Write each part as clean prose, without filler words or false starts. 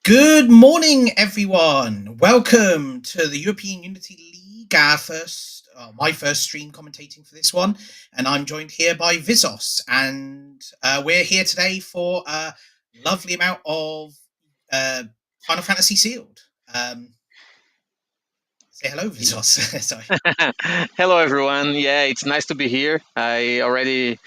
Good morning, everyone. Welcome to the European Unity League, my first stream commentating for this one, and I'm joined here by Vizos, and we're here today for a lovely amount of Final Fantasy Sealed. Say hello, Vizos. Sorry. Hello, everyone. Yeah, it's nice to be here. I already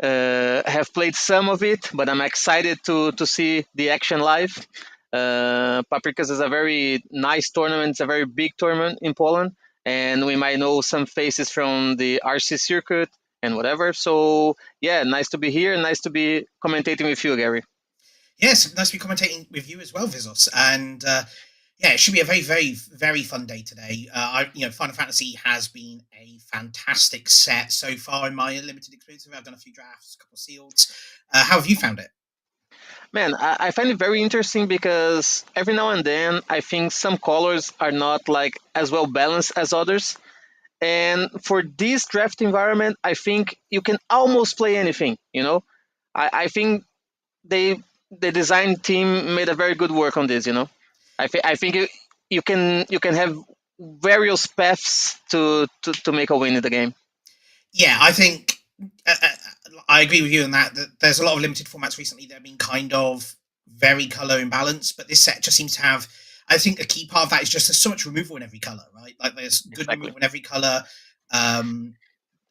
have played some of it, but I'm excited to see the action live. Paprykarz is a very nice tournament. It's a very big tournament in Poland, and we might know some faces from the RC circuit and whatever. So, yeah, nice to be here. Nice to be commentating with you, Gary. Yes, nice to be commentating with you as well, Vizos, and yeah, it should be a very, very, very fun day today. Final Fantasy has been a fantastic set so far in my limited experience. I've done a few drafts, a couple of seals. How have you found it? Man, I find it very interesting because every now and then I think some colors are not like as well balanced as others. And for this draft environment, I think you can almost play anything. I think the design team made a very good work on this. I think you can have various paths to make a win in the game. Yeah, I think I agree with you on that. That there's a lot of limited formats recently that have been kind of very color imbalanced, but this set just seems to have. I think a key part of that is just there's so much removal in every color, right? Like there's good Exactly. removal in every color. And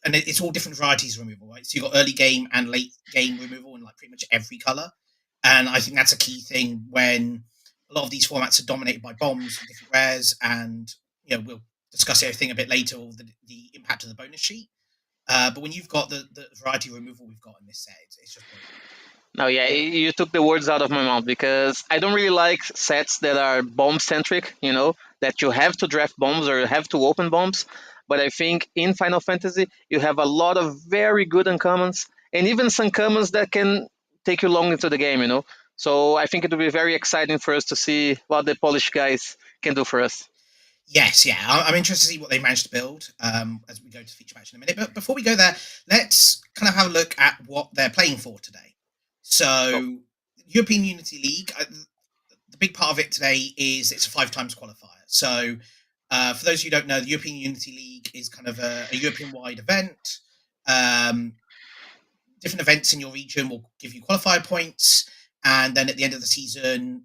it's all different varieties of removal, right? So you've got early game and late game removal in like pretty much every color, and I think that's a key thing when a lot of these formats are dominated by bombs and different rares, and we'll discuss everything a bit later, or the impact of the bonus sheet. But when you've got the variety of removal we've got in this set, it's just brilliant. No, yeah, you took the words out of my mouth because I don't really like sets that are bomb centric, that you have to draft bombs or have to open bombs. But I think in Final Fantasy, you have a lot of very good uncommons and even some commons that can take you long into the game. So I think it will be very exciting for us to see what the Polish guys can do for us. Yes, yeah, I'm interested to see what they managed to build as we go to feature match in a minute. But before we go there, let's kind of have a look at what they're playing for today. So, So, European Unity League, the big part of it today is it's a 5 times qualifier. So, for those who don't know, the European Unity League is kind of a European-wide event. Different events in your region will give you qualifier points, and then at the end of the season,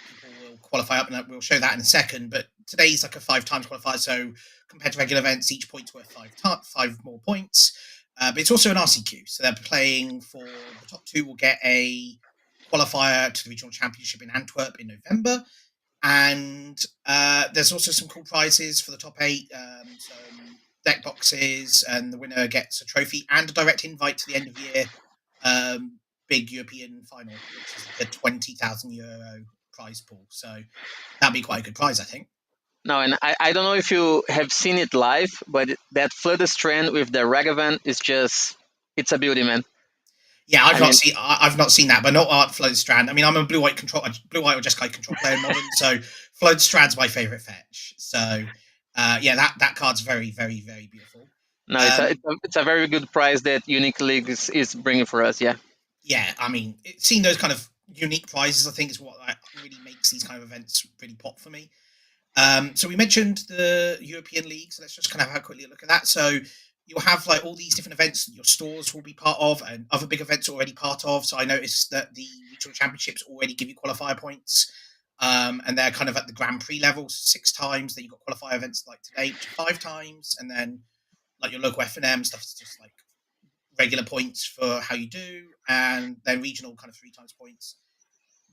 people will qualify up, and we'll show that in a second. But today's like a 5 times qualifier, so compared to regular events, each point's worth five more points. But it's also an RCQ, so they're playing for the top 2 will get a qualifier to the regional championship in Antwerp in November, and there's also some cool prizes for the top 8, some deck boxes, and the winner gets a trophy and a direct invite to the end of year big European final, which is like a €20,000 prize pool. So that'd be quite a good prize, I think. no, and I don't know if you have seen it live, but that flooded strand with the Ragavan is just, it's a beauty, man. Yeah, I mean, I've not seen that, but not Art Flood Strand. I mean, I'm a blue white or Jeskai control player in Modern, so Flood Strand's my favorite fetch. So yeah, that card's very, very, very beautiful. no, it's a very good prize that Unique League is bringing for us. Yeah. Yeah, I mean, seeing those kind of unique prizes, I think, is what really makes these kind of events really pop for me. So we mentioned the European League, so let's just kind of have a quick look at that. So you'll have like all these different events that your stores will be part of, and other big events are already part of. So I noticed that the regional championships already give you qualifier points, and they're kind of at the Grand Prix level 6 times. Then you've got qualifier events like today, which are 5 times, and then like your local F&M stuff is just like regular points for how you do, and then regional kind of 3 times points.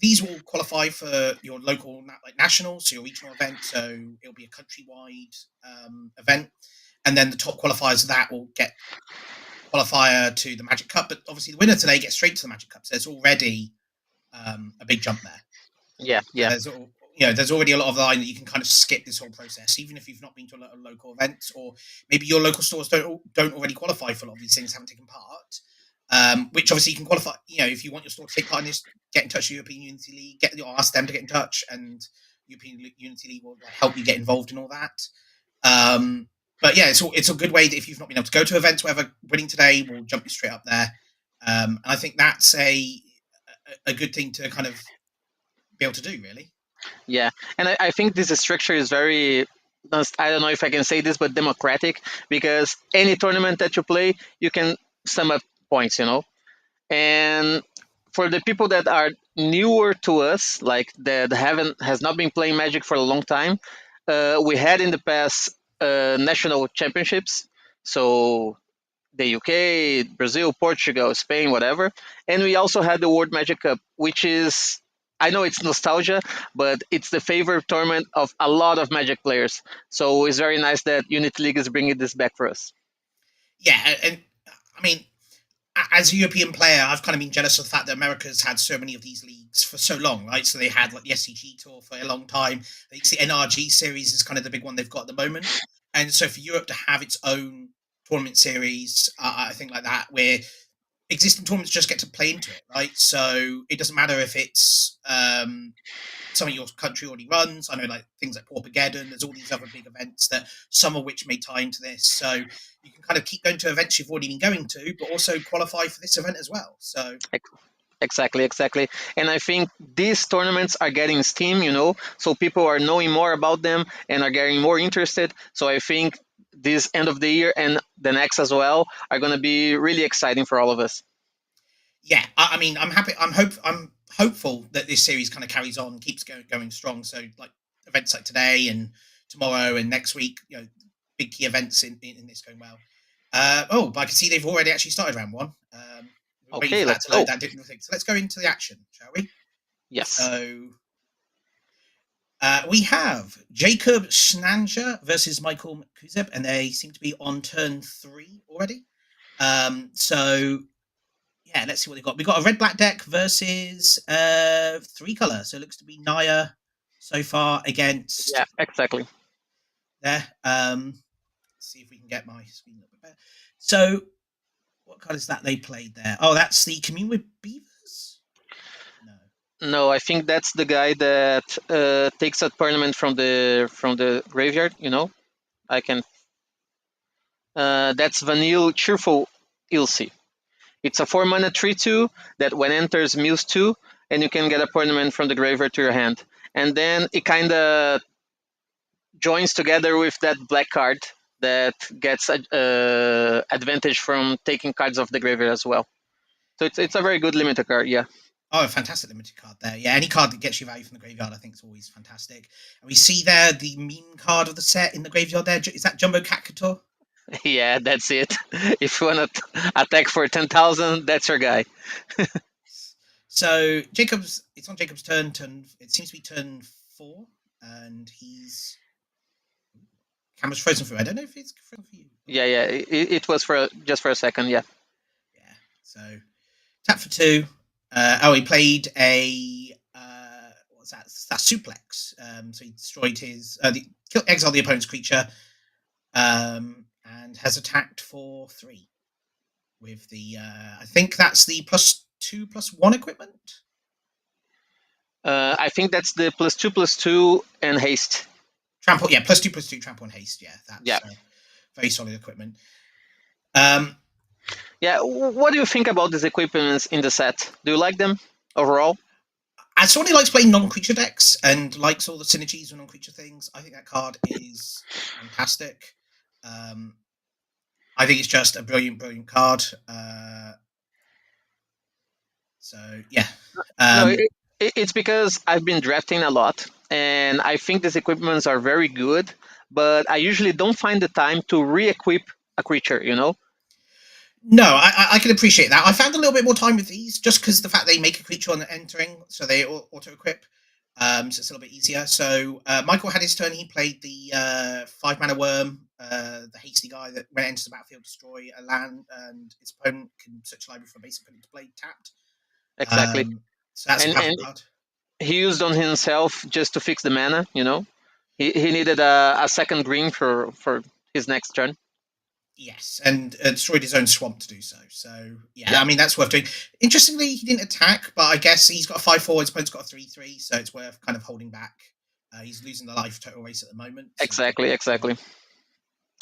These will qualify for your local like national, so your regional event. So it'll be a countrywide event, and then the top qualifiers of that will get qualifier to the Magic Cup. But obviously, the winner today gets straight to the Magic Cup. So there's already a big jump there. Yeah. Yeah. There's already a lot of line that you can kind of skip this whole process, even if you've not been to a local event, or maybe your local stores don't already qualify for a lot of these things, haven't taken part. Which obviously you can qualify. If you want your store to take part in this, get in touch with European Unity League. Ask them to get in touch, and European Unity League will help you get involved in all that. But yeah, it's a good way that if you've not been able to go to events, whatever, winning today will jump you straight up there. And I think that's a good thing to kind of be able to do, really. Yeah, and I think this structure is very. I don't know if I can say this, but democratic because any tournament that you play, you can sum up points, And for the people that are newer to us, like that haven't has not been playing Magic for a long time, we had in the past national championships. So the UK, Brazil, Portugal, Spain, whatever. And we also had the World Magic Cup, which is, I know it's nostalgia, but it's the favorite tournament of a lot of Magic players. So it's very nice that Unity League is bringing this back for us. Yeah, and I mean, as a European player, I've kind of been jealous of the fact that America's had so many of these leagues for so long, right? So they had like the SCG tour for a long time. The NRG series is kind of the big one they've got at the moment. And so for Europe to have its own tournament series, I think like that, where existing tournaments just get to play into it, right? So it doesn't matter if it's something your country already runs. I know like things like Paprykarz. There's all these other big events that some of which may tie into this. So you can kind of keep going to events you've already been going to, but also qualify for this event as well. So Exactly, exactly. And I think these tournaments are getting steam, so people are knowing more about them and are getting more interested. So I think this end of the year and the next as well are going to be really exciting for all of us. yeah, I mean, I'm happy. I'm hopeful that this series kind of carries on, keeps going strong. So like events like today and tomorrow and next week, big key events in this going well. But I can see they've already actually started round one. We're waiting Okay, for that let's to load go. that different thing. So let's go into the action, shall we? Yes. So we have Jacob Schnanger versus Michael Kuzeb, and they seem to be on turn 3 already. So yeah, let's see what they got. We got a red black deck versus 3 color. So it looks to be Naya so far against Yeah, exactly. there. Let's see if we can get my screen a little bit better. So what card is that they played there? Oh, that's the Commune with Beavers? No. No, I think that's the guy that takes a tournament from the graveyard. I can. That's Vanille Cheerful Ilse. It's a 4 mana 3/2 that when enters mills 2, and you can get a permanent from the graveyard to your hand. And then it kind of joins together with that black card that gets advantage from taking cards off the graveyard as well. So it's a very good limited card, yeah. Oh, a fantastic limited card there. Yeah, any card that gets you value from the graveyard, I think, is always fantastic. And we see there the meme card of the set in the graveyard there. Is that Jumbo Cat? Yeah, that's it. If you want to attack for 10,000, that's your guy. So it's on Jacob's turn. It seems to be turn 4, and he's camera's frozen for. I don't know if it's frozen for you. Yeah, it was just for a second, yeah. Yeah. So tap for 2. He played a what's that? That suplex. So he destroyed his exiled the opponent's creature, and has attacked for 3 with the. I think that's the +2/+1 equipment. I think that's the +2/+2 and haste. Trample, yeah, +2/+2 trample and haste. Yeah, that's very solid equipment. Yeah, what do you think about these equipments in the set? Do you like them overall? As someone who likes playing non-creature decks and likes all the synergies with non-creature things, I think that card is fantastic. I think it's just a brilliant card. So yeah. No, it's because I've been drafting a lot, and I think these equipments are very good, but I usually don't find the time to re-equip a creature, No, I can appreciate that. I found a little bit more time with these just because the fact they make a creature on entering, so they auto equip. So it's a little bit easier. So Michael had his turn. He played the 5 mana worm, the hasty guy that when it enters the battlefield, destroy a land, and its opponent can search a library for a basic put into play tapped. Exactly. So that's a powerful And card. he used on himself just to fix the mana, He needed a second green for his next turn. Yes, and destroyed his own swamp to do so. So Yeah. I mean that's worth doing. Interestingly, he didn't attack, but I guess he's got a 5/4. His opponent's got a 3/3, so it's worth kind of holding back. He's losing the life total race at the moment. So. Exactly.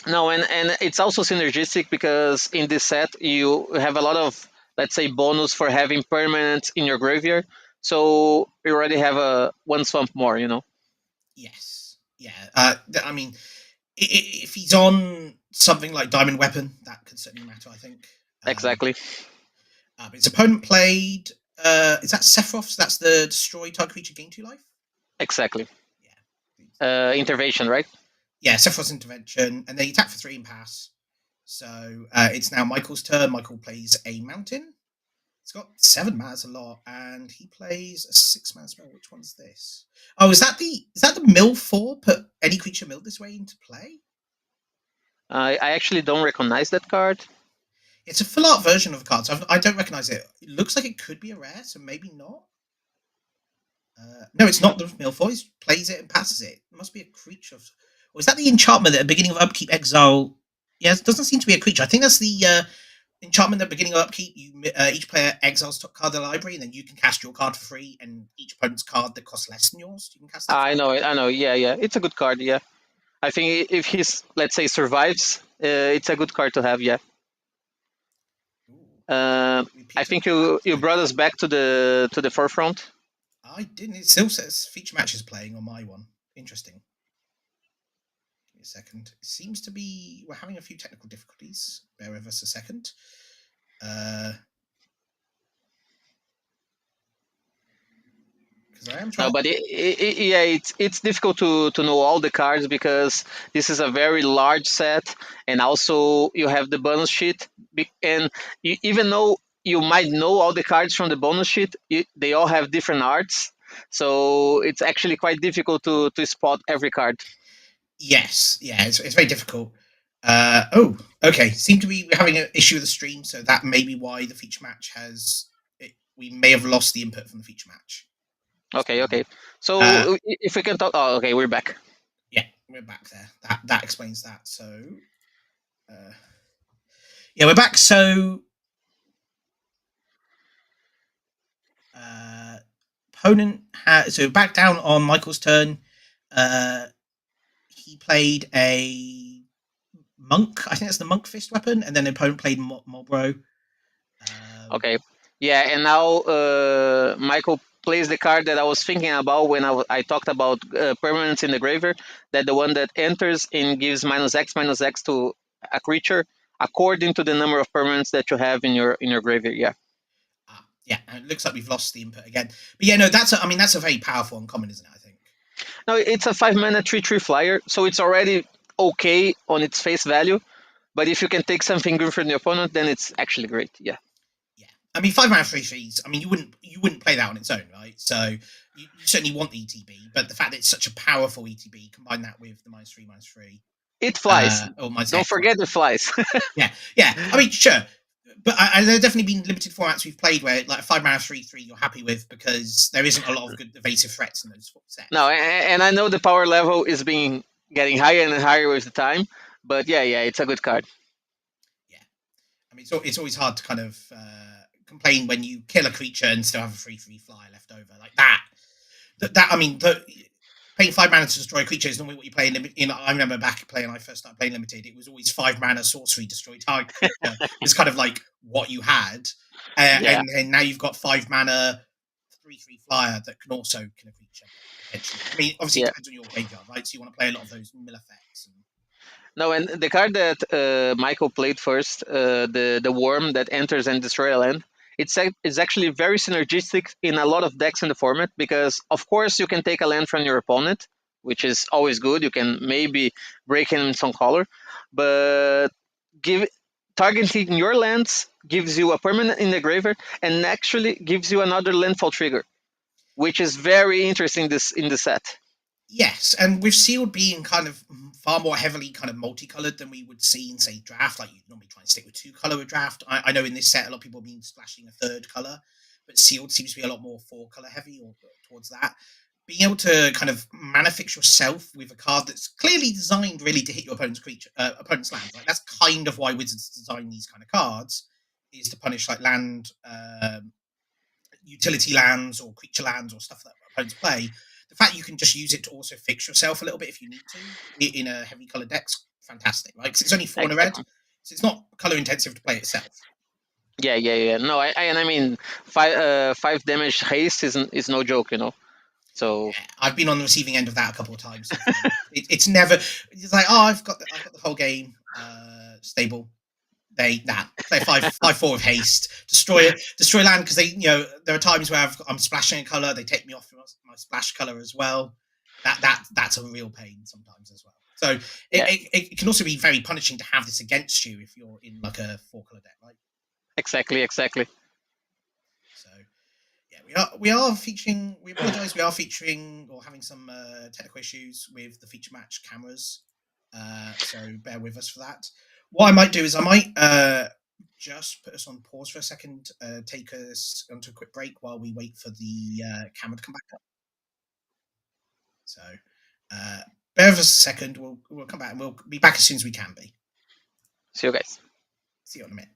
No, and it's also synergistic because in this set you have a lot of, let's say, bonus for having permanents in your graveyard. So we already have a one swamp more, you know. Yes. Yeah. I mean, if he's on something like Diamond Weapon, that could certainly matter, I think. Exactly, But his opponent played. Is that Sephiroth? So that's the destroy target creature, gain 2 life? exactly. Yeah. Intervention, right? Yeah, Sephiroth's intervention. And then he attack for 3 and pass. So it's now Michael's turn. Michael plays a mountain. It's got 7 mana, that's a lot, and he plays a 6 mana spell. Which one's this? Oh, is that the mill 4? Put any creature milled this way into play. I actually don't recognize that card. It's a full art version of the card, so I don't recognize it. It looks like it could be a rare, so maybe not. No, it's not the mill 4. He plays it and passes it. It must be a creature. Or is that the enchantment at the beginning of upkeep exile? Yeah, it doesn't seem to be a creature. I think that's the enchantment at the beginning of upkeep. Each player exiles top card of the library, and then you can cast your card for free, and each opponent's card that costs less than yours, you can cast it. I know it. I know. Yeah, yeah. It's a good card. Yeah. I think if he's, let's say, survives, it's a good card to have. Yeah. I think you brought us back to the forefront. I didn't. It still says feature matches playing on my one. Interesting. Give me a second. It seems to be we're having a few technical difficulties. Bear with us a second. Because I am trying. No, but yeah, it's difficult to know all the cards because this is a very large set, and also you have the bonus sheet, and even though you might know all the cards from the bonus sheet, they all have different arts, so it's actually quite difficult to spot every card. Yes, yeah, it's very difficult. Oh, okay. Seem to be having an issue with the stream, so that may be why the feature match has. We may have lost the input from the feature match. Okay, okay. Uh, So if we can talk, oh, okay, we're back. yeah, we're back there. That explains that. So, yeah, we're back. So, opponent so back down on Michael's turn. He played a monk. I think that's the monk fist weapon, and then the opponent played Marlboro. Okay. Yeah, and now Michael plays the card that I was thinking about when I talked about permanents in the graveyard. That the one that enters and gives minus X to a creature according to the number of permanents that you have in your graveyard. Yeah. Yeah, and it looks like we've lost the input again. But yeah, no, that's a very powerful uncommon, isn't it? I think. No, it's a 5 mana 3/3 flyer, so it's already okay on its face value. But if you can take something good from the opponent, then it's actually great. Yeah. Yeah, I mean 5 mana 3/3s. I mean you wouldn't play that on its own, right? So you certainly want the ETB, but the fact that it's such a powerful ETB, combine that with the -3/-3. It flies. Or Don't forget it flies. yeah. I mean, sure, but there have definitely been limited formats we've played where like 5 mana 3/3 you're happy with because there isn't a lot of good evasive threats in those sets. No, and I know the power level is being getting higher and higher with the time, but yeah, it's a good card. Yeah, I mean it's always hard to kind of complain when you kill a creature and still have a 3/3 flyer left over like that. I mean, paying 5 mana to destroy a creature is normally what you play in. I remember back playing when I first started playing limited, it was always 5 mana sorcery destroy target creature. It's kind of like what you had, Yeah. and now you've got 5 mana 3/3 flyer that can also kill a creature. Potentially. I mean, obviously Yeah. it depends on your graveyard, right? So you want to play a lot of those mill effects. No, and the card that Michael played first, the worm that enters and destroys a land, it's actually very synergistic in a lot of decks in the format because, of course, you can take a land from your opponent, which is always good. You can maybe break him in some color, but give targeting your lands gives you a permanent in the graveyard and actually gives you another landfall trigger, which is very interesting this in the set. Yes, and with sealed being kind of far more heavily kind of multicolored than we would see in say draft, like you normally try and stick with 2 color with draft. I know in this set a lot of people have been splashing a 3rd color, but sealed seems to be a lot more 4 color heavy or towards that. Being able to kind of mana fix yourself with a card that's clearly designed really to hit your opponent's lands. Like that's kind of why Wizards design these kind of cards, is to punish like land utility lands or creature lands or stuff that opponents play. The fact you can just use it to also fix yourself a little bit if you need to in a heavy color deck's fantastic, right? Because it's only 4 and a red, Exactly. so it's not color intensive to play itself. Yeah. No, I mean, five damage haste is no joke, you know. So Yeah, I've been on the receiving end of that a couple of times. To be fair. It's never. It's like, oh, I've got the whole game stable. Play 5/4 of haste, destroy land, because there are times where I'm splashing a color, they take me off my splash color as well. That's a real pain sometimes as well. So yeah, it can also be very punishing to have this against you if you're in like a 4 color deck, right? exactly. So yeah, we are featuring. We apologise. We are featuring or having some technical issues with the feature match cameras. So bear with us for that. What I might do is I might just put us on pause for a second, take us onto a quick break while we wait for the camera to come back up. So uh, bear with us a second. We'll come back and we'll be back as soon as we can be. See you guys. See you in a minute.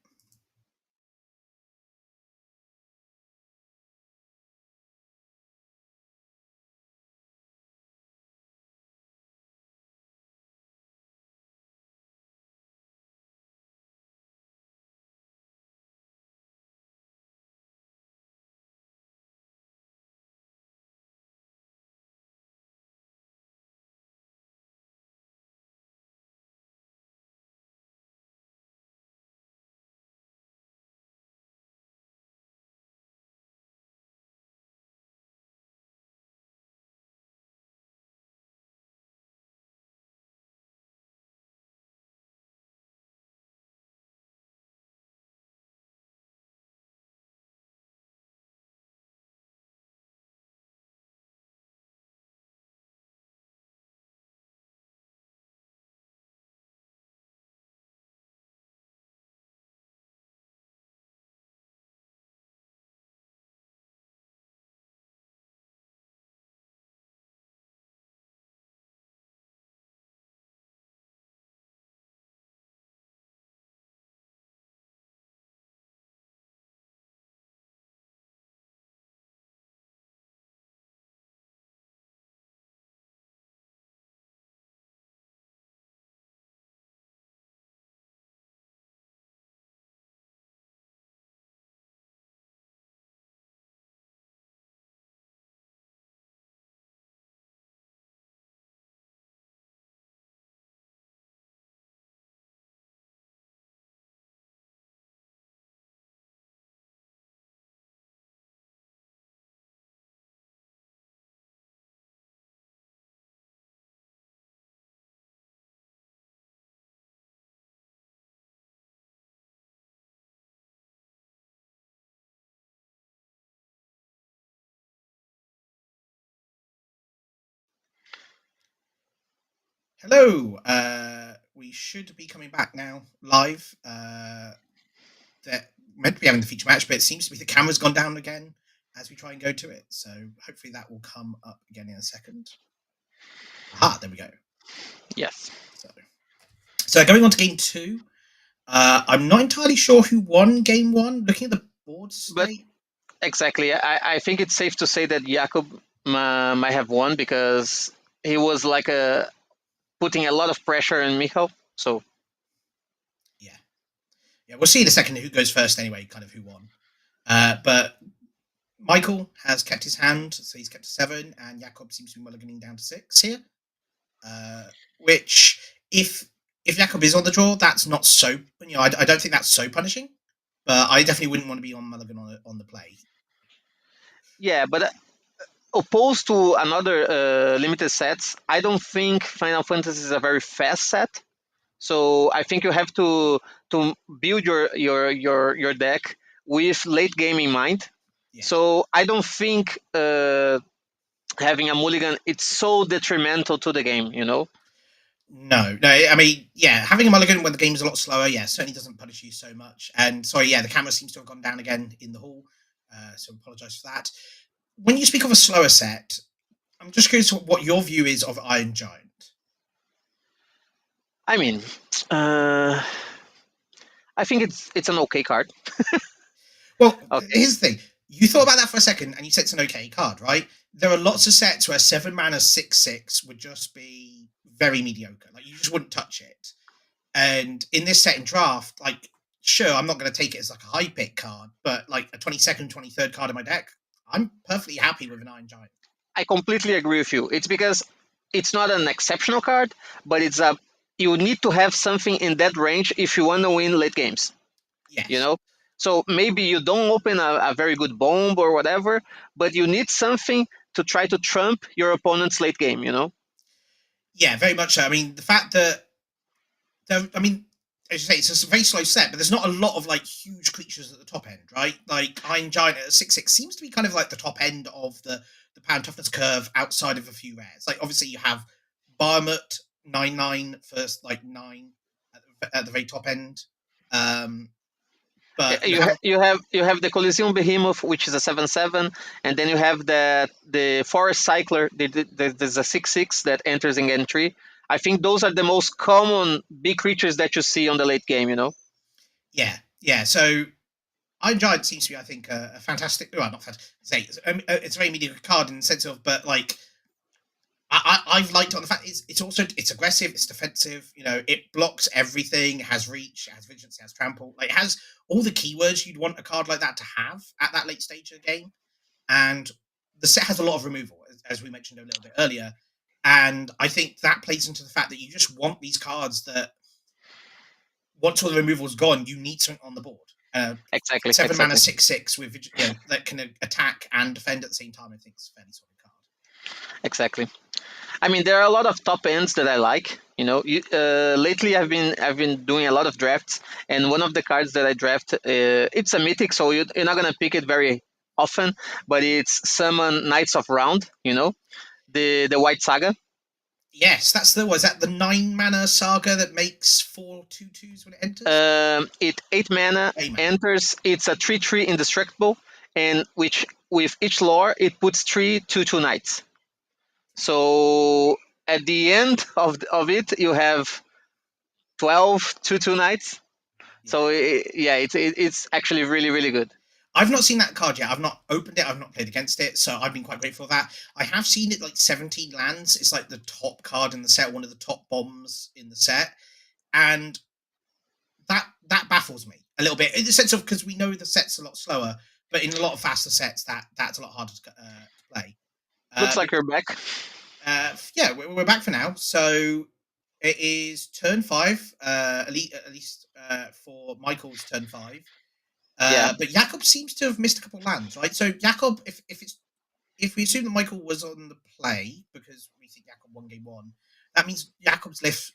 Hello. We should be coming back now live. That meant to be having the feature match, but it seems to be the camera's gone down again as we try and go to it. So hopefully that will come up again in a second. Aha, there we go. Yes. So going on to game two. I'm not entirely sure who won game one. Looking at the board But state. exactly, I think it's safe to say that Jakob might have won because he was like putting a lot of pressure on Michal. So Yeah, we'll see in a second who goes first anyway, kind of who won. But Michael has kept his hand, so he's kept to 7, and Jakob seems to be mulliganing down to 6 here. Which, if Jakob is on the draw, that's not so. I don't think that's so punishing. But I definitely wouldn't want to be on mulligan on the play. yeah, but opposed to another limited sets, I don't think Final Fantasy is a very fast set. So I think you have to build your deck with late game in mind. Yeah. So I don't think having a mulligan it's so detrimental to the game. You know. No. I mean, yeah, having a mulligan when the game's a lot slower, yeah, certainly doesn't punish you so much. And sorry, yeah, the camera seems to have gone down again in the hall, so apologise for that. When you speak of a slower set, I'm just curious what your view is of Iron Giant. I mean, uh, I think it's an okay card. Well, Okay. here's the thing. You thought about that for a second, and you said it's an okay card, right? There are lots of sets where 7 mana 6/6 would just be very mediocre. Like you just wouldn't touch it. And in this set in draft, like sure, I'm not going to take it as like a high pick card, but like a 22nd, 23rd card in my deck, I'm perfectly happy with an Iron Giant. I completely agree with you. It's because it's not an exceptional card, but it's a you need to have something in that range if you want to win late games. You Yes. know, so maybe you don't open a very good bomb or whatever, but you need something to try to trump your opponent's late game. Yeah, very much so. I mean, the fact that I mean, as you say, it's a very slow set, but there's not a lot of like huge creatures at the top end, right? Like Iron Giant at 6/6 seems to be kind of like the top end of the power and toughness curve outside of a few rares. Like obviously you have Barmut 9/9 first like 9 at the very top end. Um, but you have You have the Coliseum Behemoth, which is a 7/7, and then you have the Forest Cycler. There's a 6/6 that enters in game 3. I think those are the most common big creatures that you see on the late game. yeah. So Iron Giant seems to be, I think, a fantastic. Well, not fantastic. It's a very mediocre card in the sense of, but like I've liked it on the fact it's also it's aggressive, it's defensive. You know, it blocks everything. It has reach, it has vigilance, it has trample. Like it has all the keywords you'd want a card like that to have at that late stage of the game. And the set has a lot of removal, as we mentioned a little bit earlier. And I think that plays into the fact that you just want these cards that once all the removal's gone, you need something on the board. Exactly, 7 mana exactly, 6/6 with that can attack and defend at the same time. I think it's a fairly solid card. exactly. I mean, there are a lot of top ends that I like. Lately I've been doing a lot of drafts, and one of the cards that I draft, it's a mythic, so you're not gonna pick it very often, but it's Summon Knights of Round. The White Saga. Yes, that's the was that the 9 mana saga that makes 4/2/2s when it enters. It 8 mana 8 mana. enters. It's a 3/3 indestructible, and which with each lore it puts 3/2/2 knights. So at the end of it, you have 12 2/2 knights. Yeah. So yeah, it's actually really really good. I've not seen that card yet. I've not opened it. I've not played against it, so I've been quite grateful for that. I have seen it like 17 lands. It's like the top card in the set, one of the top bombs in the set, and that baffles me a little bit in the sense of because we know the set's a lot slower, but in a lot of faster sets, that's a lot harder to play. Looks like you're back. Yeah, we're back for now. So it is turn 5, at least for Michael's turn 5. Yeah, But Jakob seems to have missed a couple of lands, right? So Jakob, if we assume that Michael was on the play because we think Jakob won game 1, that means Jakob's missed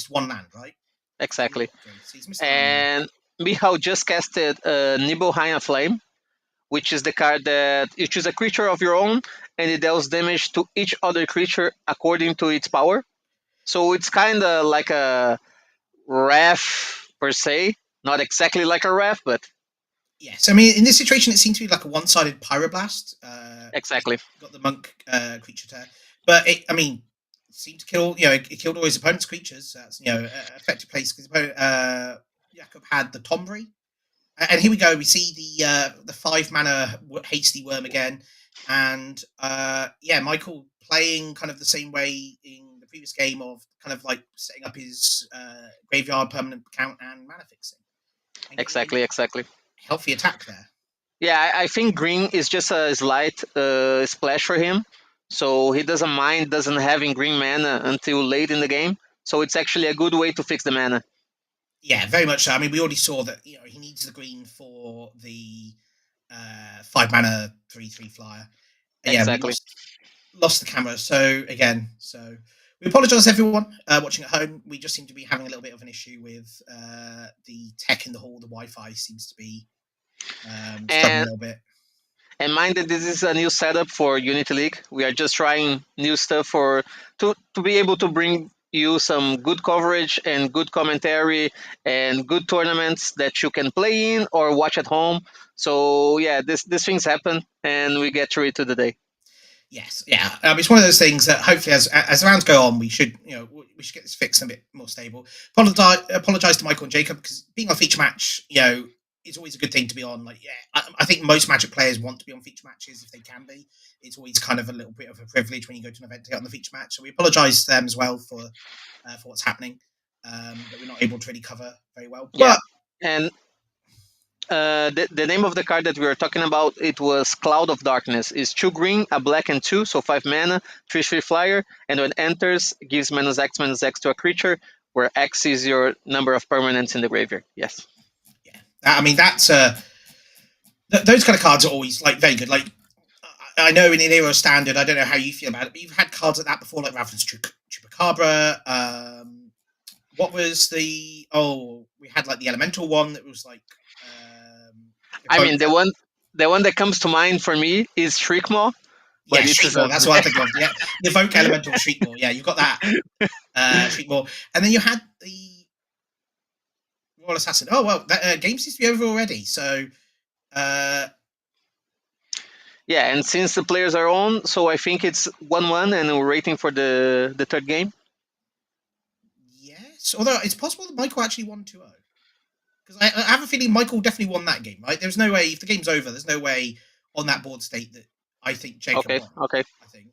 1 land, right? exactly. Okay, so he's missed 9 land. And Michal just casted Nibelheim Flame, which is the card that you choose a creature of your own and it deals damage to each other creature according to its power. So it's kind of like a Wrath per se, not exactly like a Wrath, but Yes, I mean in this situation it seemed to be like a one-sided pyroblast. exactly, Got the monk creature there, but I mean, it seemed to kill. It killed all his opponent's creatures. So that's effective place because Jakob had the Tombury. And here we go. We see the 5 mana hasty worm again, and Michael playing kind of the same way in the previous game of kind of like setting up his graveyard permanent count and mana fixing. And exactly. healthy attack there. Yeah, I think green is just a slight splash for him, so he doesn't mind doesn't having green mana until late in the game. So it's actually a good way to fix the mana. Yeah, very much so. I mean, we already saw that he needs the green for the 5 mana 3/3 flyer. Yeah, we Exactly. lost the camera. So again, we apologise everyone watching at home. We just seem to be having a little bit of an issue with the tech in the hall. The Wi-Fi seems to be struggling a And little bit. and mind that this is a new setup for Unity League. We are just trying new stuff to be able to bring you some good coverage and good commentary and good tournaments that you can play in or watch at home. So yeah, these things happen and we get through it to the day. Yes, yeah. It's one of those things that hopefully, as the rounds go on, we should get this fixed and a bit more stable. Apologize to Michael and Jacob because being on feature match, is always a good thing to be on. Like, yeah, I think most Magic players want to be on feature matches if they can be. It's always kind of a little bit of a privilege when you go to an event to get on the feature match. So we apologise to them as well for what's happening that we're not able to really cover very well. Yeah, But and The name of the card that we were talking about, it was Cloud of Darkness. It's 2 green, a black and 2, so 5 mana, 3/3 flyer, and when it enters, gives -X to a creature, where X is your number of permanents in the graveyard. Yes. Yeah, I mean that's those kind of cards are always like very good. Like I know in Hero Standard, I don't know how you feel about it, but you've had cards like that before, like Ravens Chupacabra. What was the we had like the Elemental one that was like I mean, Evoke. the one that comes to mind for me is Shriekmaw, Yeah, but it's Shriekmaw. That's what I think of. Yeah, the Evoke Elemental Shriekmaw. Yeah, you've got that Shriekmaw, and then you had the Royal Assassin. Oh well, that game seems to be over already. So yeah, and since the players are on, so I think it's 1-1, and we're waiting for the third game. yes, although it's possible that Michael actually won 2-0. Because I have a feeling Michael definitely won that game, right? There's no way, if the game's over, there's no way on that board state that I think Jacob Okay, won. okay. I think.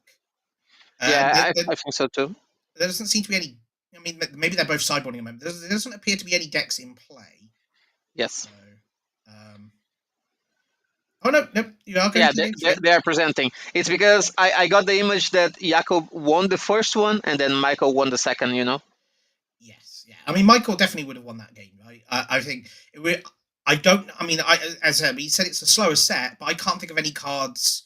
Yeah, I think so too. There doesn't seem to be any. I mean, maybe they're both sideboarding a moment. There doesn't appear to be any decks in play. Yes. So, oh no, you are going Yeah, to the games. they are presenting. It's because I got the image that Jakob won the first one and then Michael won the second, you know? Yes, yeah. I mean, Michael definitely would have won that game, right? I think I don't. I mean, as he said, it's a slower set, but I can't think of any cards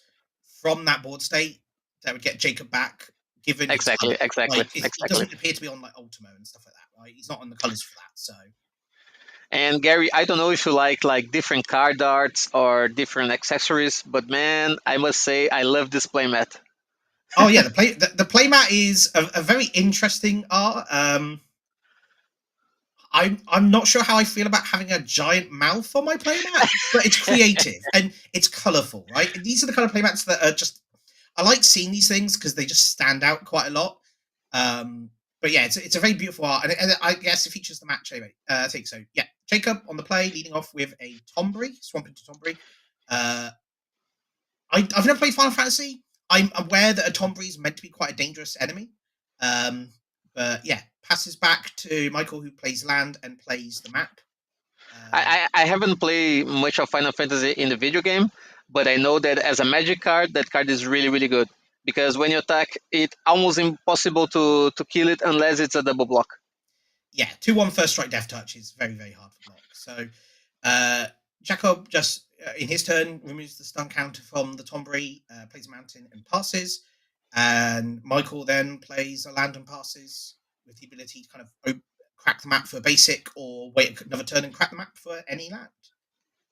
from that board state that would get Jacob back. Given Exactly. he doesn't appear to be on like Ultimo and stuff like that, right? He's not on the colors for that, so. And Gary, I don't know if you like different card arts or different accessories, but man, I must say I love this playmat. Oh yeah, the playmat is a very interesting art. I'm not sure how I feel about having a giant mouth on my playmat, but it's creative and it's colorful, right? And these are the kind of playmats that are just. I like seeing these things because they just stand out quite a lot. But yeah, it's a very beautiful art, and I guess it features the match anyway. I think so. Yeah, Jacob on the play, leading off with a Tombury, swamp into Tombury. I've never played Final Fantasy. I'm aware that a Tombury is meant to be quite a dangerous enemy. But yeah, passes back to Michael, who plays land and plays the map. I haven't played much of Final Fantasy in the video game, but I know that as a magic card, that card is really, really good. Because when you attack, it's almost impossible to kill it unless it's a double block. Yeah, 2/1 first strike death touch is very, very hard to block. So Jacob just in his turn removes the stun counter from the Tombury, plays a mountain and passes, and Michael then plays a land and passes with the ability to kind of crack the map for a basic or wait another turn and crack the map for any land.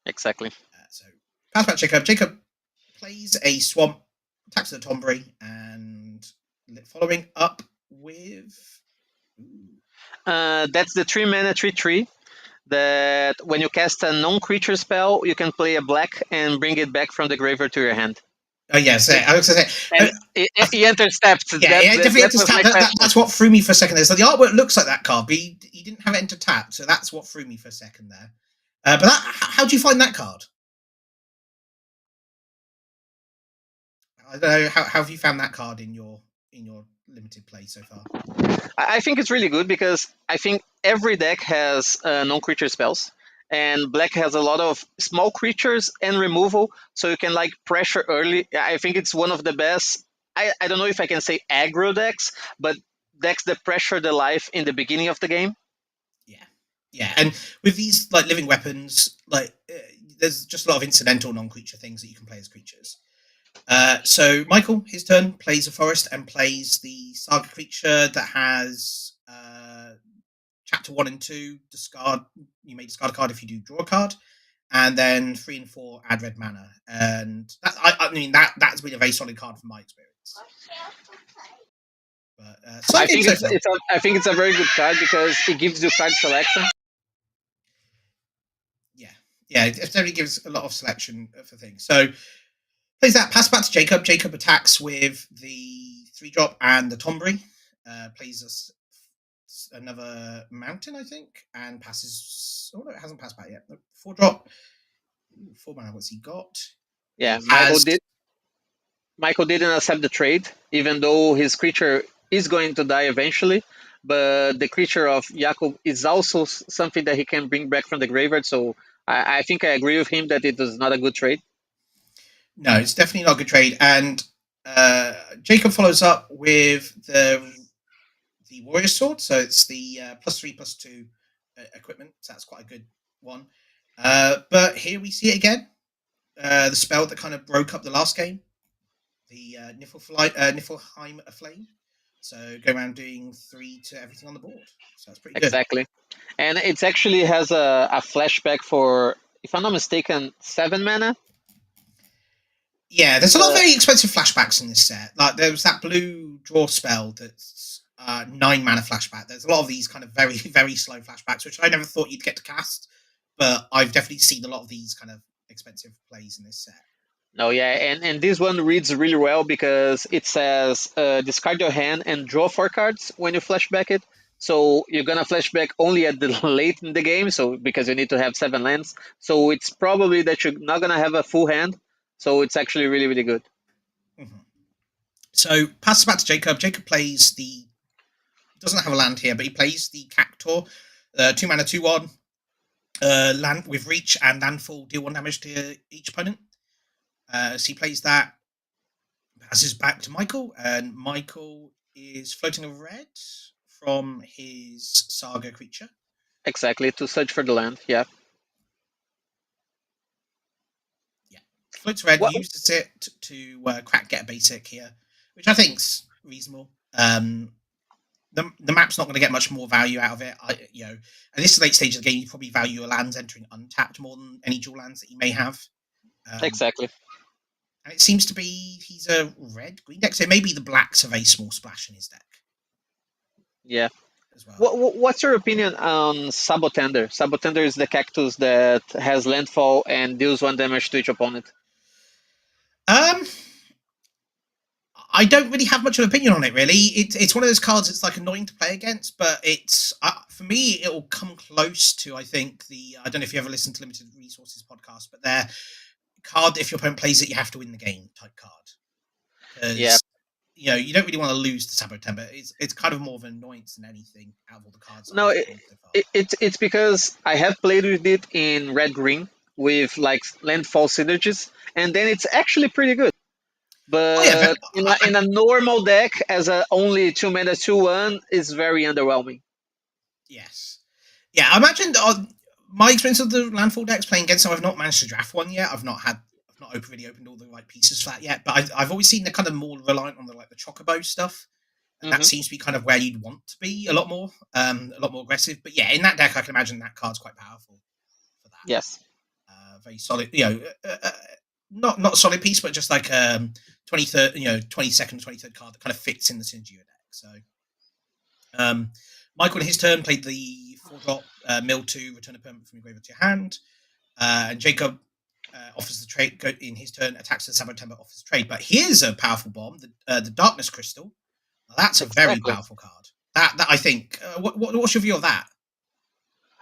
Exactly. So pass back Jacob. Jacob plays a swamp, attacks the Tombury, and following up with. That's the 3-mana 3/3. That when you cast a non-creature spell, you can play a black and bring it back from the graveyard to your hand. Oh yes, I was going to say. And he intercepts. Yeah, definitely intercept. That's what threw me for a second there. So the artwork looks like that card, but he didn't have it into tap, so that's what threw me for a second there. But how do you find that card? I don't know. How have you found that card in your limited play so far? I think it's really good because I think every deck has non-creature spells, and black has a lot of small creatures and removal, so you can like pressure early. I think it's one of the best. I don't know if I can say aggro decks, but decks that pressure the life in the beginning of the game. Yeah, and with these like living weapons, like there's just a lot of incidental non-creature things that you can play as creatures. So Michael, his turn, plays a forest and plays the saga creature that has chapter 1 and 2 discard. You may discard a card if you do draw a card, and then 3 and 4 add red mana. And that, I mean that's been a very solid card from my experience. But I think I think it's a very good card because it gives you card selection. Yeah, it definitely gives a lot of selection for things. So plays that, pass back to Jacob. Jacob attacks with the 3-drop and the Tombury. Plays another mountain, I think, and passes. Oh no, it hasn't passed back yet. 4-drop. 4 mana. What's he got? Yeah, he Michael didn't accept the trade, even though his creature is going to die eventually. But the creature of Jakob is also something that he can bring back from the graveyard. So I think I agree with him that it is not a good trade. No, it's definitely not a good trade. And Jacob follows up with the warrior sword, so it's the +3/+2 equipment. So that's quite a good one. But here we see it again. The spell that kind of broke up the last game, the Niflheim Flame. So go around doing 3 to everything on the board. So that's pretty good. Exactly. And it actually has a flashback for, if I'm not mistaken, 7 mana. Yeah, there's a lot of Uh, very expensive flashbacks in this set. Like there was that blue draw spell that's 9 mana flashback. There's a lot of these kind of very, very slow flashbacks, which I never thought you'd get to cast. But I've definitely seen a lot of these kind of expensive plays in this set. no, yeah, and this one reads really well because it says discard your hand and draw 4 cards when you flashback it. So you're gonna flashback only at the late in the game, so because you need to have 7 lands. So it's probably that you're not gonna have a full hand. So it's actually really really good. Mm-hmm. So pass it back to Jacob. Jacob plays the doesn't have a land here, but he plays the Cactor, 2 mana 2/1, land with reach and landfall, deal 1 damage to each opponent. So he plays that, passes back to Michael, and Michael is floating a red from his Saga creature. Exactly, to search for the land. Yeah. Yeah, floats red, What? uses it to crack get a basic here, which I think's reasonable. The map's not going to get much more value out of it. At this late stage of the game, you probably value your lands entering untapped more than any dual lands that you may have. Exactly. And it seems to be he's a red green deck, so maybe the blacks have a small splash in his deck. Yeah. As well. What's your opinion on Sabotender? Sabotender is the cactus that has landfall and deals 1 damage to each opponent. Um, I don't really have much of an opinion on it. Really, it's one of those cards that's like annoying to play against, but it's for me it'll come close to I think the I don't know if you ever listened to Limited Resources podcast, but their card if your opponent plays it, you have to win the game type card because Yeah. you don't really want to lose to Sabotember. It's kind of more of an annoyance than anything out of all the cards No, I've played so far. it's because I have played with it in red green with like landfall synergies, and then it's actually pretty good. Oh yeah, But but in a normal deck, as a only 2 mana 2/1, is very underwhelming. yes, yeah. I imagine my experience of the landfall decks playing against them, I've not managed to draft one yet. I've not really opened all the right pieces for that yet. But I've always seen the kind of more reliant on the chocobo stuff, and that Hmm. seems to be kind of where you'd want to be a lot more aggressive. But yeah, in that deck, I can imagine that card's quite powerful for that. Yes. Very solid, not solid piece, but just like 23rd, 22nd, 23rd card that kind of fits in the synergy deck. So, Michael in his turn played the 4-drop mill 2, return a permanent from your graveyard to your hand, and Jacob offers the trade. In his turn, attacks the Sabotember, offers the trade. But here's a powerful bomb: the Darkness Crystal. Now, that's a very Exactly. powerful card. That I think. What's your view of that?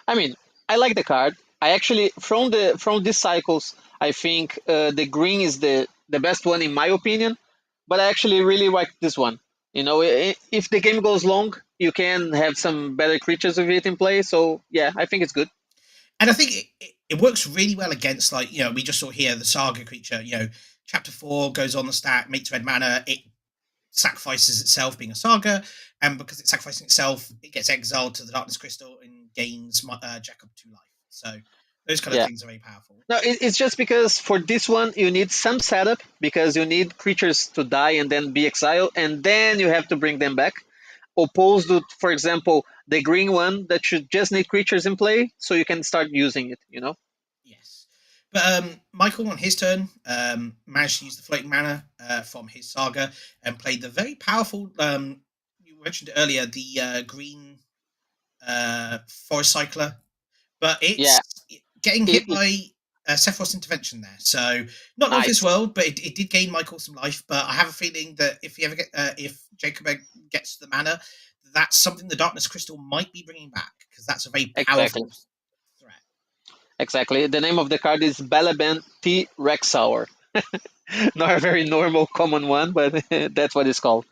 I mean, I like the card. I actually from these cycles, I think the green is the best one in my opinion. But I actually really like this one. If the game goes long, you can have some better creatures with it in play. So yeah, I think it's good. And I think it works really well against, like, we just saw here the Saga creature. Chapter 4 goes on the stack, makes red mana, it sacrifices itself being a Saga, and because it's sacrificing itself, it gets exiled to the Darkness Crystal and gains Jacob 2 life. So those kind of Yeah. things are very powerful. No, it's just because for this one you need some setup because you need creatures to die and then be exiled, and then you have to bring them back. Opposed to, for example, the green one that you just need creatures in play so you can start using it. Yes. But Michael, on his turn, managed to use the floating mana from his Saga and played the very powerful, you mentioned it earlier, the green Forest Cycler. But it's Yeah, getting it, hit by Sephiroth's intervention there. So not of his nice. world, but it did gain Michael some life. But I have a feeling that if Jacob gets the mana, that's something the Darkness Crystal might be bringing back because that's a very Exactly. powerful threat. Exactly. The name of the card is Balaban T Rexauer. Not a very normal common one, but that's what it's called.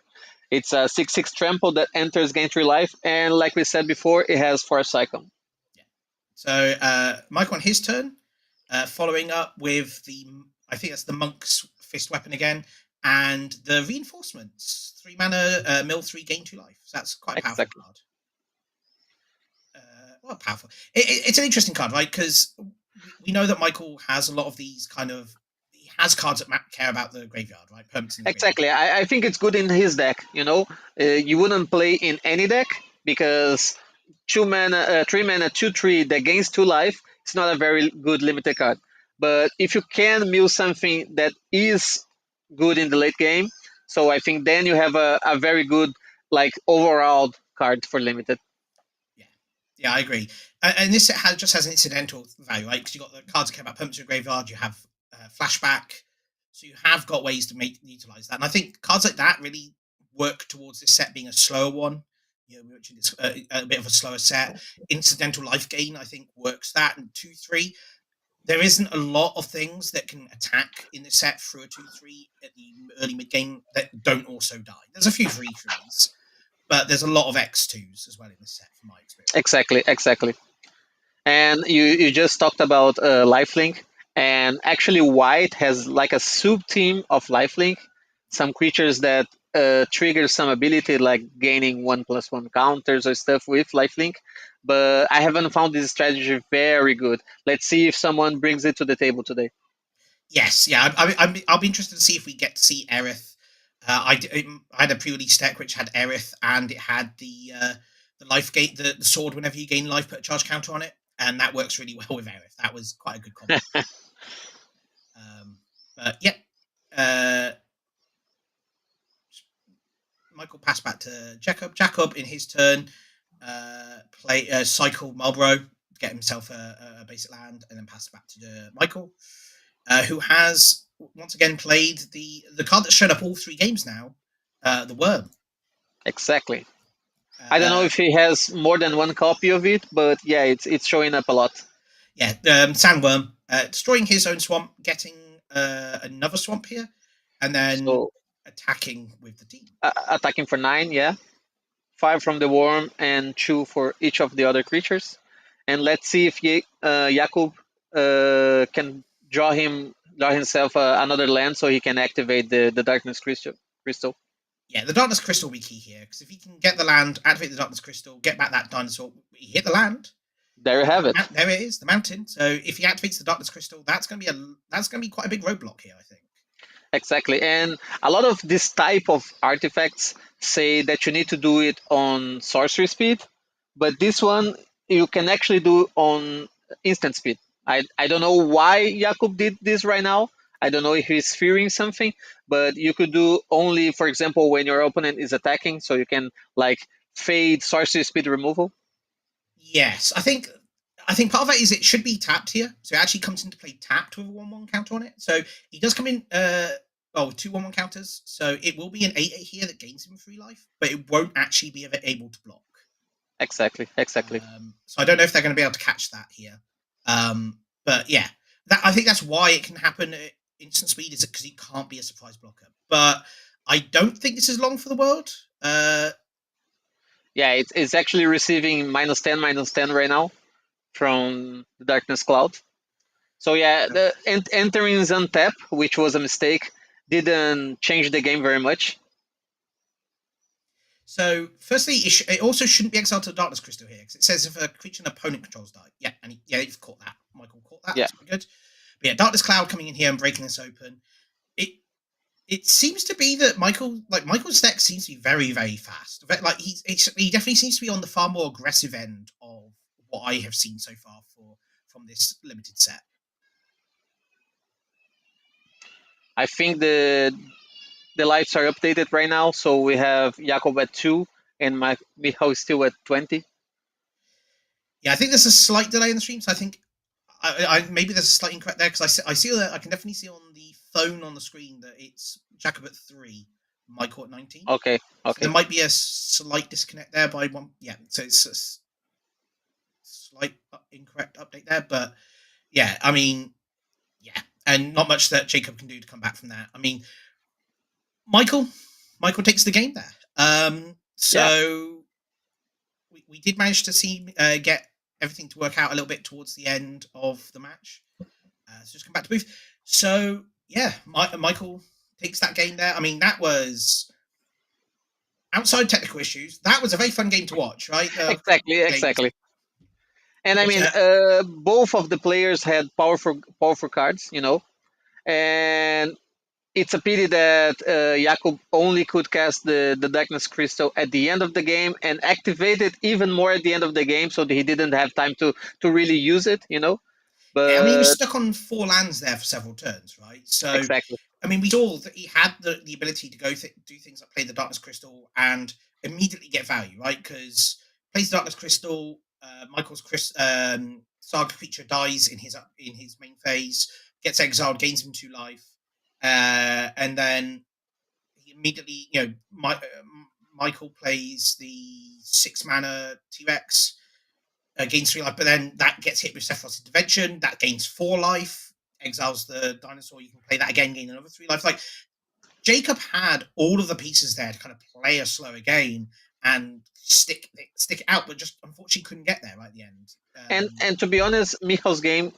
It's a 6/6 trample that enters gain 3 life, and like we said before, it has Force Cycle. Yeah. So Michael on his turn following up with I think that's the Monk's Fist Weapon again, and the Reinforcements. 3 mana, mill 3, gain 2 life. So that's quite a powerful Exactly. card. Well, powerful. It's an interesting card, right? Because we know that Michael has a lot of these kind of. He has cards that care about the graveyard, right? Permanents in the Exactly. graveyard. I think it's good in his deck. You wouldn't play in any deck because 2 mana, 3 mana, 2/3 that gains 2 life. It's not a very good limited card. But if you can mill something that is good in the late game, so I think then you have a very good like overall card for limited. Yeah, yeah, I agree. And this just has an incidental value, right? Because you got the cards that care about permanents in the graveyard. You have flashback, so you have got ways to utilize that. And I think cards like that really work towards this set being a slower one. We mentioned it's a bit of a slower set. Incidental life gain, I think, works that. And 2/3, there isn't a lot of things that can attack in the set through a 2/3 at the early mid game that don't also die. There's a few 3/3s, but there's a lot of X2s as well in the set, from my experience. Exactly. And you just talked about lifelink, and actually white has like a sub team of lifelink, some creatures that trigger some ability like gaining 1/1 counters or stuff with lifelink. But I haven't found this strategy very good. Let's see if someone brings it to the table today. Yes, yeah, I'll be interested to see if we get to see Aerith. I had a pre-release deck which had Aerith, and it had the life gate, the sword. Whenever you gain life, put a charge counter on it, and that works really well with Aerith. That was quite a good combo. But yeah, uh, Michael passed back to Jacob. Jacob, in his turn, play cycle Marlborough, get himself a basic land, and then pass it back to Michael, who has once again played the card that's showed up all 3 games now, the Worm. Exactly. I don't know if he has more than one copy of it, but yeah, it's showing up a lot. Yeah, Sandworm, destroying his own swamp, getting another swamp here, and then So attacking with the team. attacking for 9, yeah. 5 from the worm and 2 for each of the other creatures. And let's see if Jakub can draw himself another land so he can activate the darkness crystal. Yeah, the Darkness Crystal will be key here, because if he can get the land, activate the Darkness Crystal, get back that dinosaur, he hit the land. There you have it. There it is, the mountain. So if he activates the Darkness Crystal, that's going to be quite a big roadblock here, I think. Exactly. And a lot of this type of artifacts say that you need to do it on sorcery speed, but this one you can actually do on instant speed. I don't know why Jakub did this right now. I don't know if he's fearing something, but you could do only, for example, when your opponent is attacking, so you can like fade sorcery speed removal. Yes, I think part of that is it should be tapped here, so it actually comes into play tapped with a 1/1 counter on it. So he does come in, with 2 1/1 counters, so it will be an 8/8 here that gains him 3 life, but it won't actually be able to block. Exactly. So I don't know if they're going to be able to catch that here. But yeah, I think that's why it can happen at instant speed, is it because he can't be a surprise blocker. But I don't think this is long for the world. Yeah, it's actually receiving -10 right now from the Darkness Cloud. So yeah, the entering Zantep, which was a mistake, didn't change the game very much. So, firstly, it also shouldn't be exiled to the Darkness Crystal here, because it says if a creature an opponent controls die. Yeah, and you've caught that. Michael caught that. Yeah. That's pretty good. But yeah, Darkness Cloud coming in here and breaking this open. It seems to be that Michael's deck seems to be very, very fast. Like he definitely seems to be on the far more aggressive end of what I have seen so far from this limited set. I think the lives are updated right now, so we have Jakob at 2 and Michał is still at 20. Yeah, I think there's a slight delay in the stream, so I think maybe there's a slight incorrect there, because I see that I can definitely see on the phone on the screen that it's Jacob at 3, Michael at 19. Okay. So there might be a slight disconnect there by one. Yeah, so it's a slight incorrect update there, but yeah, I mean, yeah, and not much that Jacob can do to come back from that. I mean, Michael takes the game there. So we did manage to see get everything to work out a little bit towards the end of the match. So just come back to booth. So yeah, Michael takes that game there. I mean, that was outside technical issues. That was a very fun game to watch, right? Exactly, Games. exactly. And I But, mean, both of the players had powerful cards, and it's a pity that Jakub only could cast the Darkness Crystal at the end of the game and activate it even more at the end of the game, so that he didn't have time to really use it. yeah, I mean, he was But stuck on 4 lands there for several turns, right? So, exactly. I mean, we saw that he had the ability to go do things like play the Darkness Crystal and immediately get value, right? Because plays the Darkness Crystal, Michael's Saga creature dies in his main phase, gets exiled, gains him 2 life, and then he immediately, Michael plays the 6 mana T Rex, gains 3 life, but then that gets hit with Sephiroth's intervention. That gains 4 life, exiles the dinosaur. You can play that again, gain another 3 life. Like Jacob had all of the pieces there to kind of play a slower game and stick it out, but just unfortunately couldn't get there right at the end. And to be honest, Michal's game,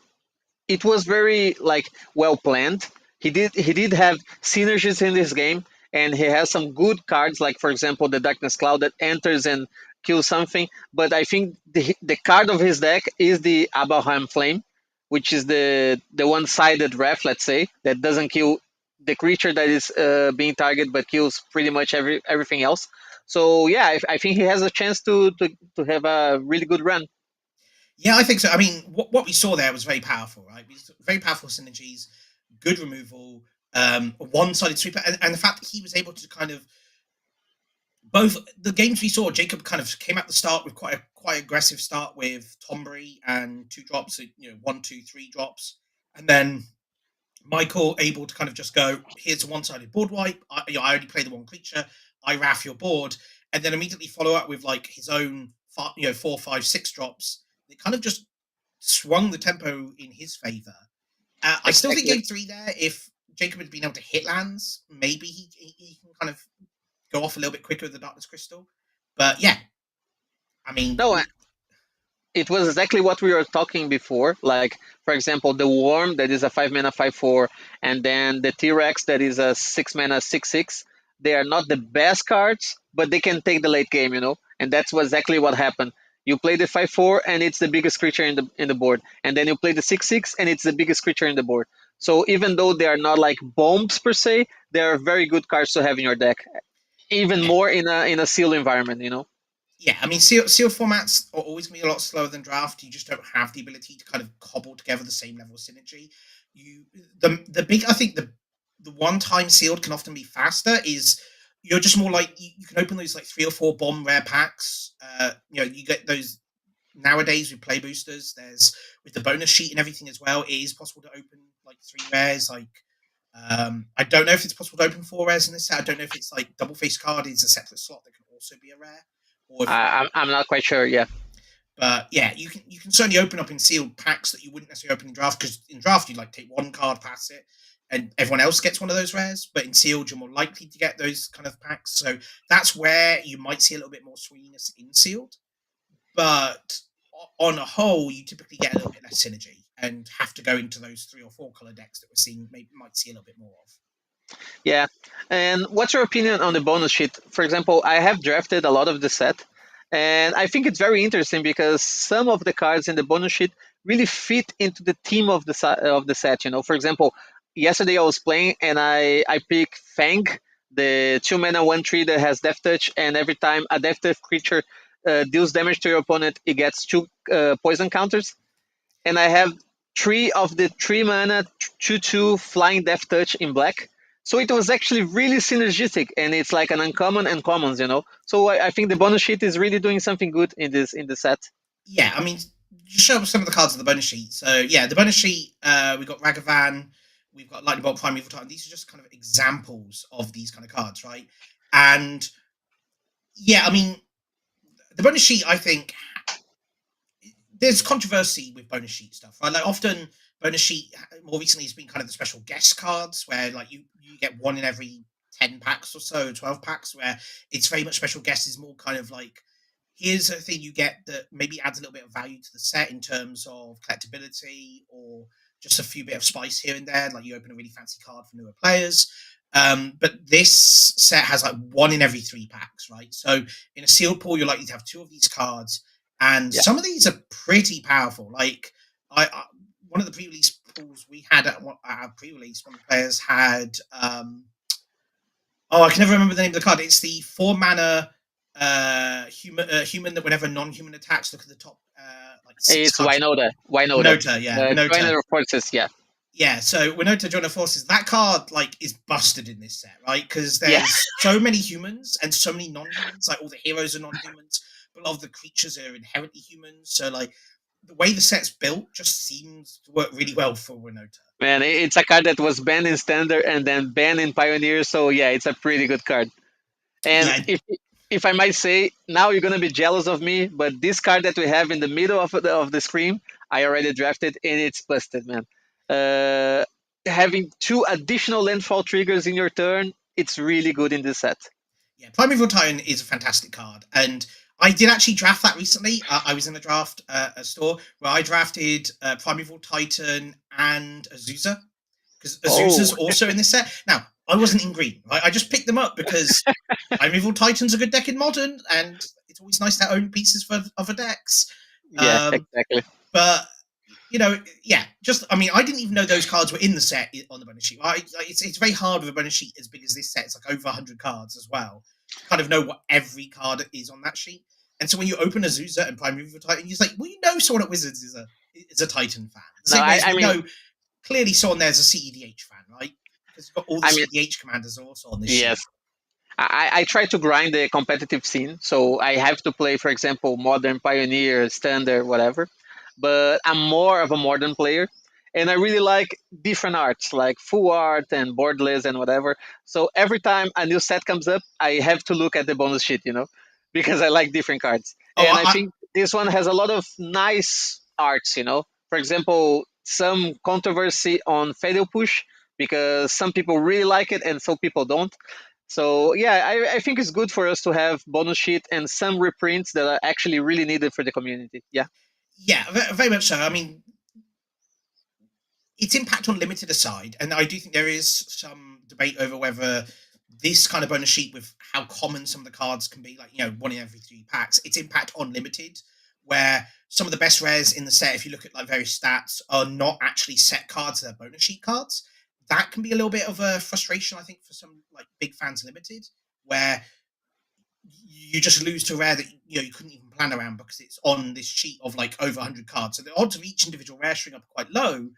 it was very like well planned. He did have synergies in this game, and he has some good cards, like for example the Darkness Cloud that enters and kills something. But I think the card of his deck is the Abraham Flame, which is the one-sided ref, let's say, that doesn't kill the creature that is being targeted, but kills pretty much everything else. So yeah, I think he has a chance to have a really good run. Yeah, I think so. I mean, what we saw there was very powerful, right? Very powerful synergies, good removal, a one-sided sweeper, and the fact that he was able to kind of both the games we saw, Jacob kind of came at the start with quite aggressive start with Tombury and 2 drops, 1, 2, 3 drops, and then Michael able to kind of just go, here's a one-sided board wipe. I already play the one creature. I RAF your board, and then immediately follow up with like his own 4, 5, 6 drops. It kind of just swung the tempo in his favor. I still think Exactly. game 3 there, if Jacob had been able to hit lands, maybe he can kind of go off a little bit quicker with the Darkness Crystal. But yeah, I mean, No, it was exactly what we were talking before. Like, for example, the Worm that is a 5 mana 5/4, and then the T Rex that is a 6 mana 6/6. They are not the best cards, but they can take the late game. And that's exactly what happened. You play the 5/4, and it's the biggest creature in the board, and then you play the 6/6, and it's the biggest creature in the board. So even though they are not like bombs per se, they are very good cards to have in your deck. Even yeah, more in a seal environment. yeah. I mean, seal formats are always going to be a lot slower than draft. You just don't have the ability to kind of cobble together the same level of synergy. You the big I think the one time sealed can often be faster is you're just more like you can open those like 3 or 4 bomb rare packs. You get those nowadays with play boosters. There's with the bonus sheet and everything as well. It is possible to open like 3 rares. Like I don't know if it's possible to open 4 rares in this set. I don't know if it's like double face card is a separate slot that can also be a rare, or if I'm not quite sure. Yeah. but yeah, you can certainly open up in sealed packs that you wouldn't necessarily open in draft because in draft you'd like take 1 card, pass it, and everyone else gets one of those rares. But in sealed, you're more likely to get those kind of packs. So that's where you might see a little bit more swinginess in sealed. But on a whole, you typically get a little bit less synergy and have to go into those 3 or 4 color decks that we're seeing. Maybe might see a little bit more of. Yeah. And what's your opinion on the bonus sheet? For example, I have drafted a lot of the set, and I think it's very interesting because some of the cards in the bonus sheet really fit into the theme of the set. For example, yesterday I was playing and I picked Fang, the 2 mana 1/3 that has Death Touch, and every time a Death Touch creature deals damage to your opponent, it gets 2 poison counters. And I have 3 of the 3 mana 2/2 Flying Death Touch in black. So it was actually really synergistic, and it's like an uncommon and commons. So I think the bonus sheet is really doing something good in the set. Yeah, I mean, just show some of the cards of the bonus sheet. So yeah, the bonus sheet, we've got Ragavan, we've got Lightning Bolt, Primeval Titan. These are just kind of examples of these kind of cards, right? And yeah, I mean, the bonus sheet, I think, there's controversy with bonus sheet stuff, right? Like often bonus sheet more recently has been kind of the special guest cards where like you get one in every 10 packs or so, 12 packs, where it's very much special guest is more kind of like here's a thing you get that maybe adds a little bit of value to the set in terms of collectability or just a few bit of spice here and there, like you open a really fancy card for newer players. But this set has like 1 in every 3 packs, right? So in a sealed pool, you're likely to have 2 of these cards, and Yeah. some of these are pretty powerful. Like I one of the pre-release pools we had at our pre-release, one of the players had I can never remember the name of the card. It's the 4 mana human that whenever non-human attacks, look at the top like 6 It's cards. Winota. Winota. Winota, yeah, The Winota. Joiner Forces, yeah. Yeah, so Winota Joiner Forces, that card like is busted in this set, right? Because Yeah. there's so many humans and so many non-humans. Like all the heroes are non-humans, but a lot of the creatures are inherently humans. So like the way the set's built just seems to work really well for Winota. Man, it's a card that was banned in Standard and then banned in Pioneer, so yeah, it's a pretty good card. And Yeah, if I might say, now you're gonna be jealous of me, but this card that we have in the middle of the screen, I already drafted and it's busted, man. Having 2 additional landfall triggers in your turn, it's really good in this set. yeah, Primeval Titan is a fantastic card, and I did actually draft that recently. I was in a draft a store where I drafted Primeval Titan and Azusa, because Azusa's Oh, also in this set. Now, I wasn't in green, right? I just picked them up because Primeval Titan's a good deck in Modern, and it's always nice to own pieces for other decks. yeah, Um, exactly. but yeah, just I mean, I didn't even know those cards were in the set on the bonus sheet. It's very hard with a bonus sheet as big as this set. It's like over 100 cards as well. To kind of know what every card is on that sheet. And so when you open Azusa and Primeval Titan, you're like, well, you know, someone at Wizards is a Titan fan. The No, same way as I we mean, know clearly someone there's a CEDH fan, right? Because you've got all the I mean, CEDH commanders are also on this yes. sheet. I try to grind the competitive scene, so I have to play, for example, Modern, Pioneer, Standard, whatever. But I'm more of a modern player, and I really like different arts, like full art and borderless and whatever. So every time a new set comes up, I have to look at the bonus sheet, because I like different cards. Oh, And I think this one has a lot of nice arts. For example, some controversy on Fatal Push, because some people really like it and some people don't. So yeah, I think it's good for us to have bonus sheet and some reprints that are actually really needed for the community. Yeah, yeah, very much so. I mean, its impact on limited aside, and I do think there is some debate over whether this kind of bonus sheet with how common some of the cards can be, like 1 in every 3 packs, its impact on limited, where some of the best rares in the set, if you look at like various stats, are not actually set cards, they're bonus sheet cards. That can be a little bit of a frustration, I think, for some like big fans limited, where you just lose to a rare that you couldn't even plan around because it's on this sheet of like over 100 cards. So the odds of each individual rare string up are quite low,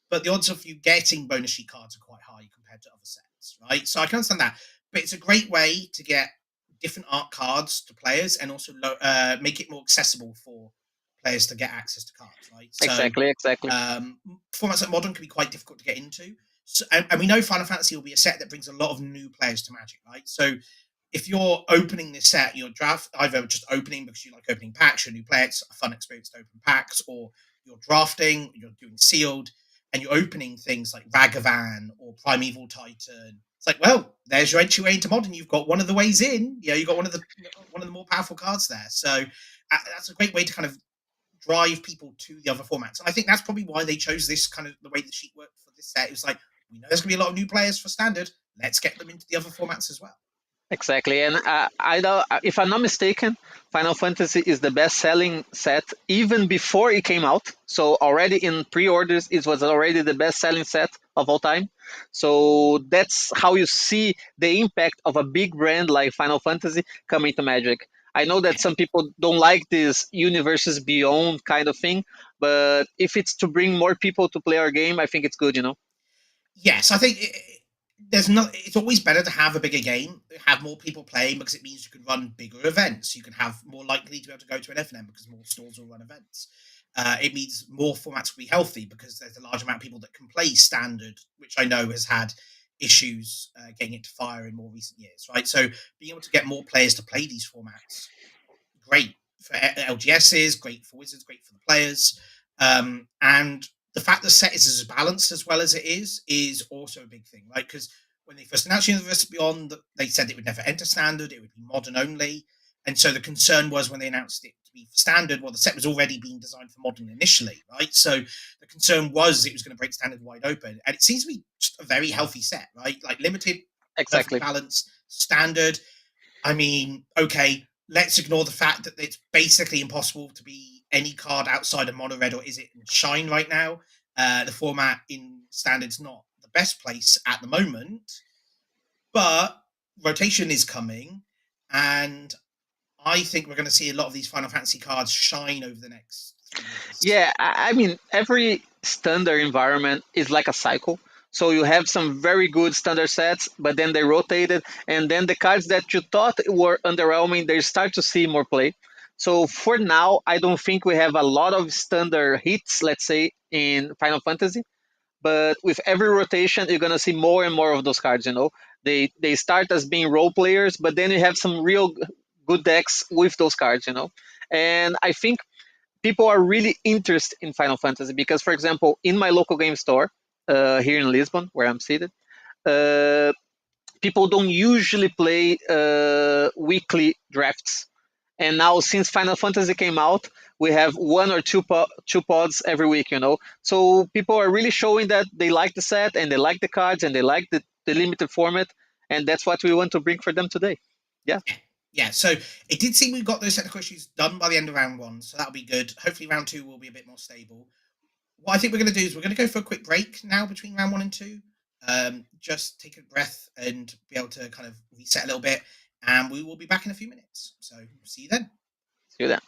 but the odds of you getting bonus sheet cards are quite high compared to other sets, right? So I can understand that, but it's a great way to get different art cards to players and also make it more accessible for players to get access to cards, right? So exactly. formats like Modern can be quite difficult to get into. So, and we know Final Fantasy will be a set that brings a lot of new players to Magic, right? So if you're opening this set, your draft either just opening because you like opening packs, you're a new player, it's a fun experience to open packs, or you're drafting, you're doing sealed, and you're opening things like Ragavan or Primeval Titan. It's like, well, there's your entryway into Modern. You've got one of the ways in. You've got one of the more powerful cards there. So that's a great way to kind of drive people to the other formats. And I think that's probably why they chose this kind of the way the sheet worked for this set. It was like, we know there's going to be a lot of new players for Standard. Let's get them into the other formats as well. Exactly, and I don't, if I'm not mistaken, Final Fantasy is the best-selling set even before it came out. So already in pre-orders, it was already the best-selling set of all time. So that's how you see the impact of a big brand like Final Fantasy coming to Magic. I know that Yeah. some people don't like this universes beyond kind of thing, but if it's to bring more people to play our game, I think it's good. Yes, I think there's not. It's always better to have a bigger game, have more people playing because it means you can run bigger events. You can have more likely to be able to go to an FNM because more stores will run events. It means more formats will be healthy because there's a large amount of people that can play Standard, which I know has had issues getting it to fire in more recent years. Right, so being able to get more players to play these formats, great for LGSs, great for Wizards, great for the players, and the fact the set is as balanced as well as it is also a big thing, right? Because when they first announced Universe Beyond, they said it would never enter Standard; it would be Modern only. And so the concern was when they announced it to be for standard, well, the set was already being designed for modern initially, right? So the concern was it was going to break standard wide open. And it seems to be just a very healthy set, right? Like limited, perfectly Exactly. balanced, standard. I mean, okay, let's ignore the fact that it's basically impossible to be any card outside of mono red or is it in shine right now. The format in standard's not the best place at the moment, but rotation is coming, and I think we're going to see a lot of these Final Fantasy cards shine over the next 3 years. Yeah, I mean, every standard environment is like a cycle. So you have some very good standard sets, but then they rotated, and then the cards that you thought were underwhelming, they start to see more play. So for now, I don't think we have a lot of standard hits, let's say, in Final Fantasy. But with every rotation, you're gonna see more and more of those cards. They start as being role players, but then you have some real good decks with those cards. And I think people are really interested in Final Fantasy because, for example, in my local game store here in Lisbon, where I'm seated, uh, people don't usually play weekly drafts. And now, since Final Fantasy came out, we have one or two pods every week. So people are really showing that they like the set and they like the cards and they like the limited format, and that's what we want to bring for them today. Yeah. Yeah, so it did seem we got those technical issues done by the end of round one, so that'll be good. Hopefully, round two will be a bit more stable. What I think we're going to do is we're going to go for a quick break now between round one and two. Just take a breath and be able to kind of reset a little bit, and we will be back in a few minutes. So see you then. See you then.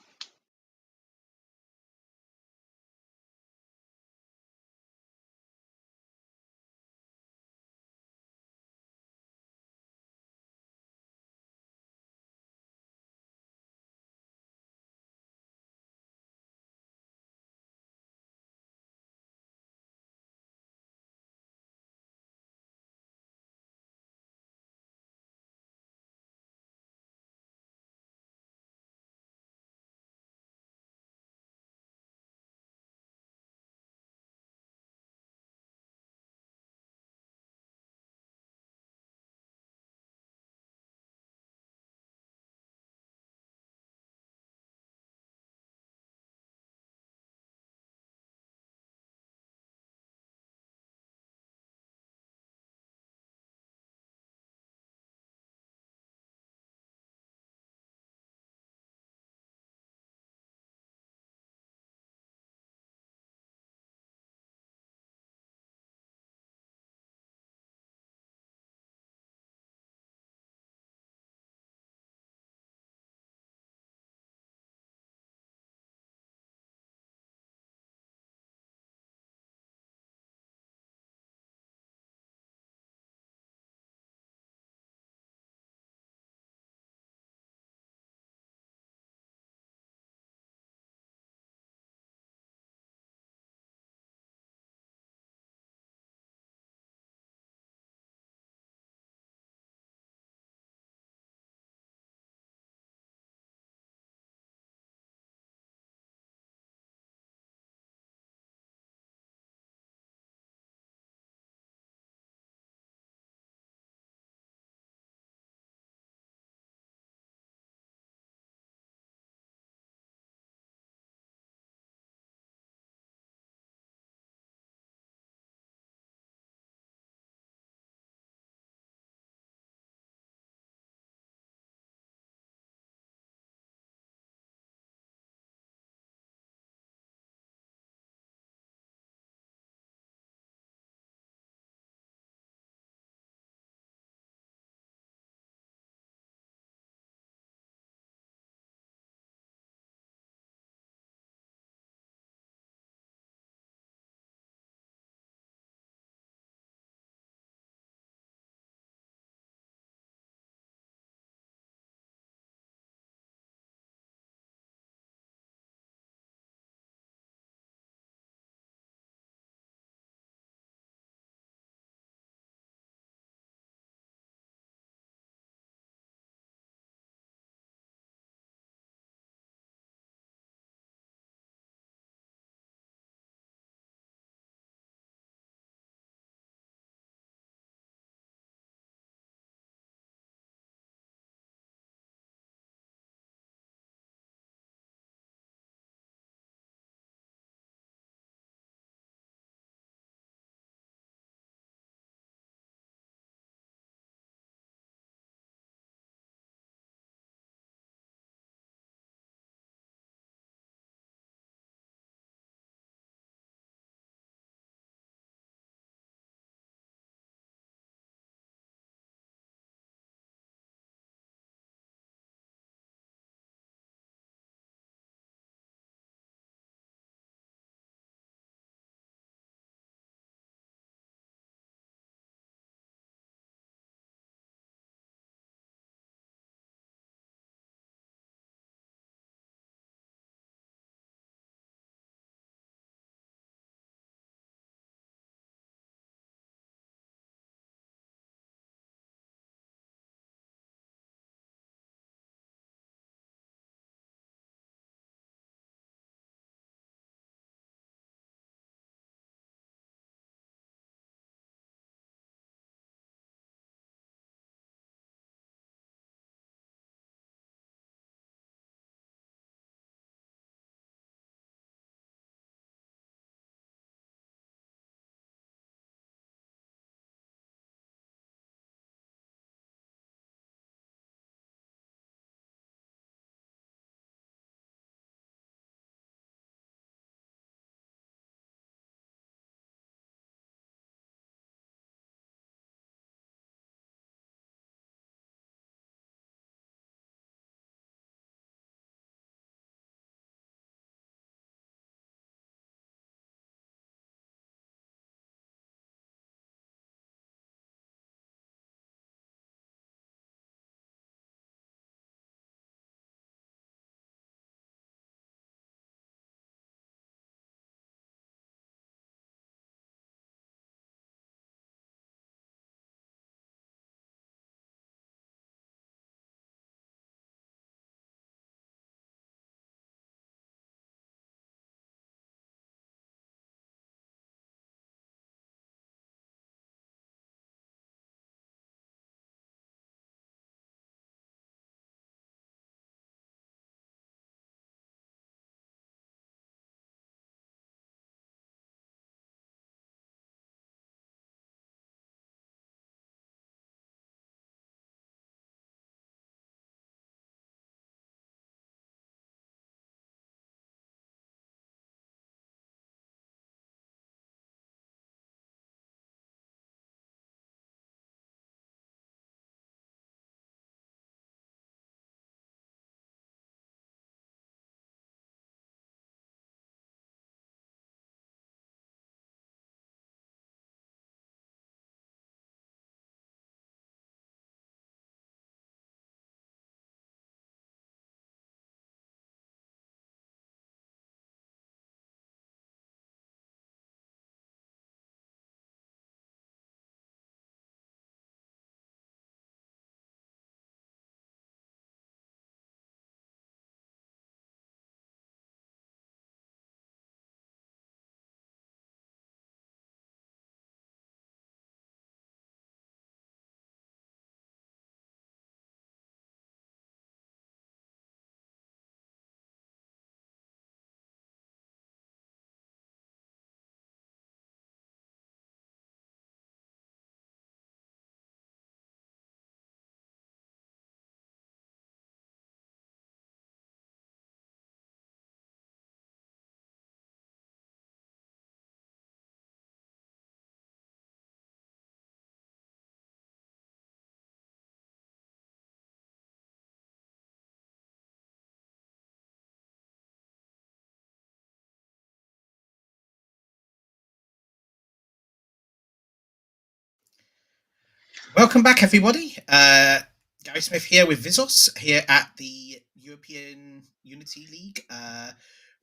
Welcome back, everybody. Gary Smith here with Vizos here at the European Unity League.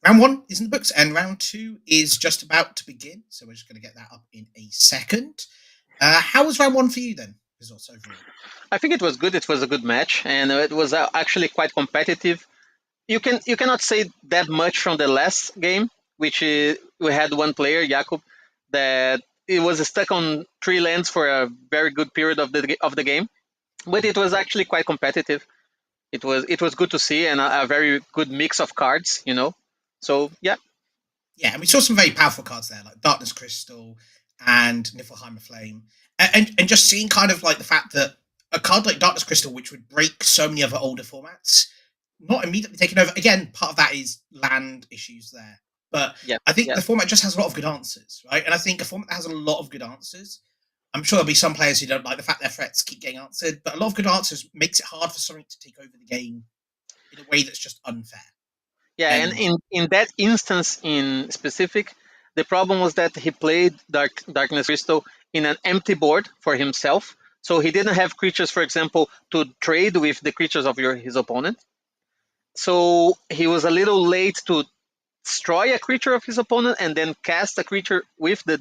Round 1 is in the books, and round 2 is just about to begin. So we're just going to get that up in a second. How was round 1 for you then, Vizos, overall? I think it was good. It was a good match, and it was actually quite competitive. You cannot say that much from the last game, which we had one player, Jakub, that it was stuck on 3 lands for a very good period of the game. But it was actually quite competitive. It was good to see, and a very good mix of cards. So yeah. Yeah, and we saw some very powerful cards there, like Darkness Crystal and Niflheimer Flame. And just seeing kind of like the fact that a card like Darkness Crystal, which would break so many other older formats, not immediately taken over. Again, part of that is land issues there. But Yeah, I think yeah. the format just has a lot of good answers, right? And I think a format that has a lot of good answers, I'm sure there'll be some players who don't like the fact their threats keep getting answered, but a lot of good answers makes it hard for something to take over the game in a way that's just unfair. Yeah, and And in that instance in specific, the problem was that he played Darkness Crystal in an empty board for himself. So he didn't have creatures, for example, to trade with the creatures of his opponent. So he was a little late to destroy a creature of his opponent and then cast a creature with the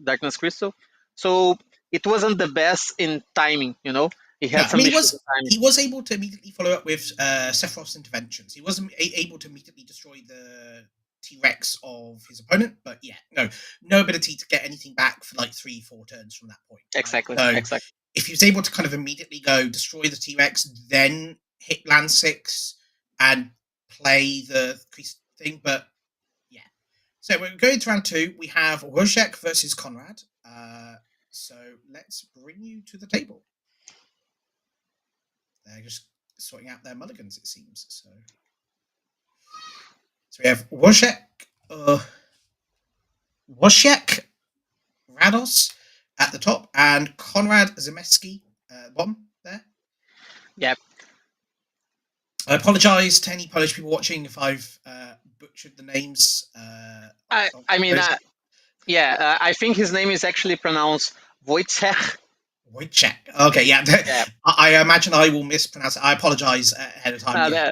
Darkness Crystal. So it wasn't the best in timing. He no, had I some mean issues with timing. he was able to immediately follow up with Sephiroth's interventions. He wasn't able to immediately destroy the T-Rex of his opponent, but yeah, no ability to get anything back for like 3-4 turns from that point. Right? Exactly, So exactly. if he was able to kind of immediately go destroy the T-Rex, then hit land 6 and play the thing, but yeah. So we're going to round 2. We have Wojciech versus Conrad. So let's bring you to the table. They're just sorting out their mulligans, it seems. So we have Wojciech Rados at the top and Konrad Zemeski bottom there. Yeah. I apologise to any Polish people watching if I've butchered the names. I mean, I think his name is actually pronounced Wojciech. Wojciech. Okay, yeah. Yeah, I imagine I will mispronounce it. I apologise ahead of time. Yeah.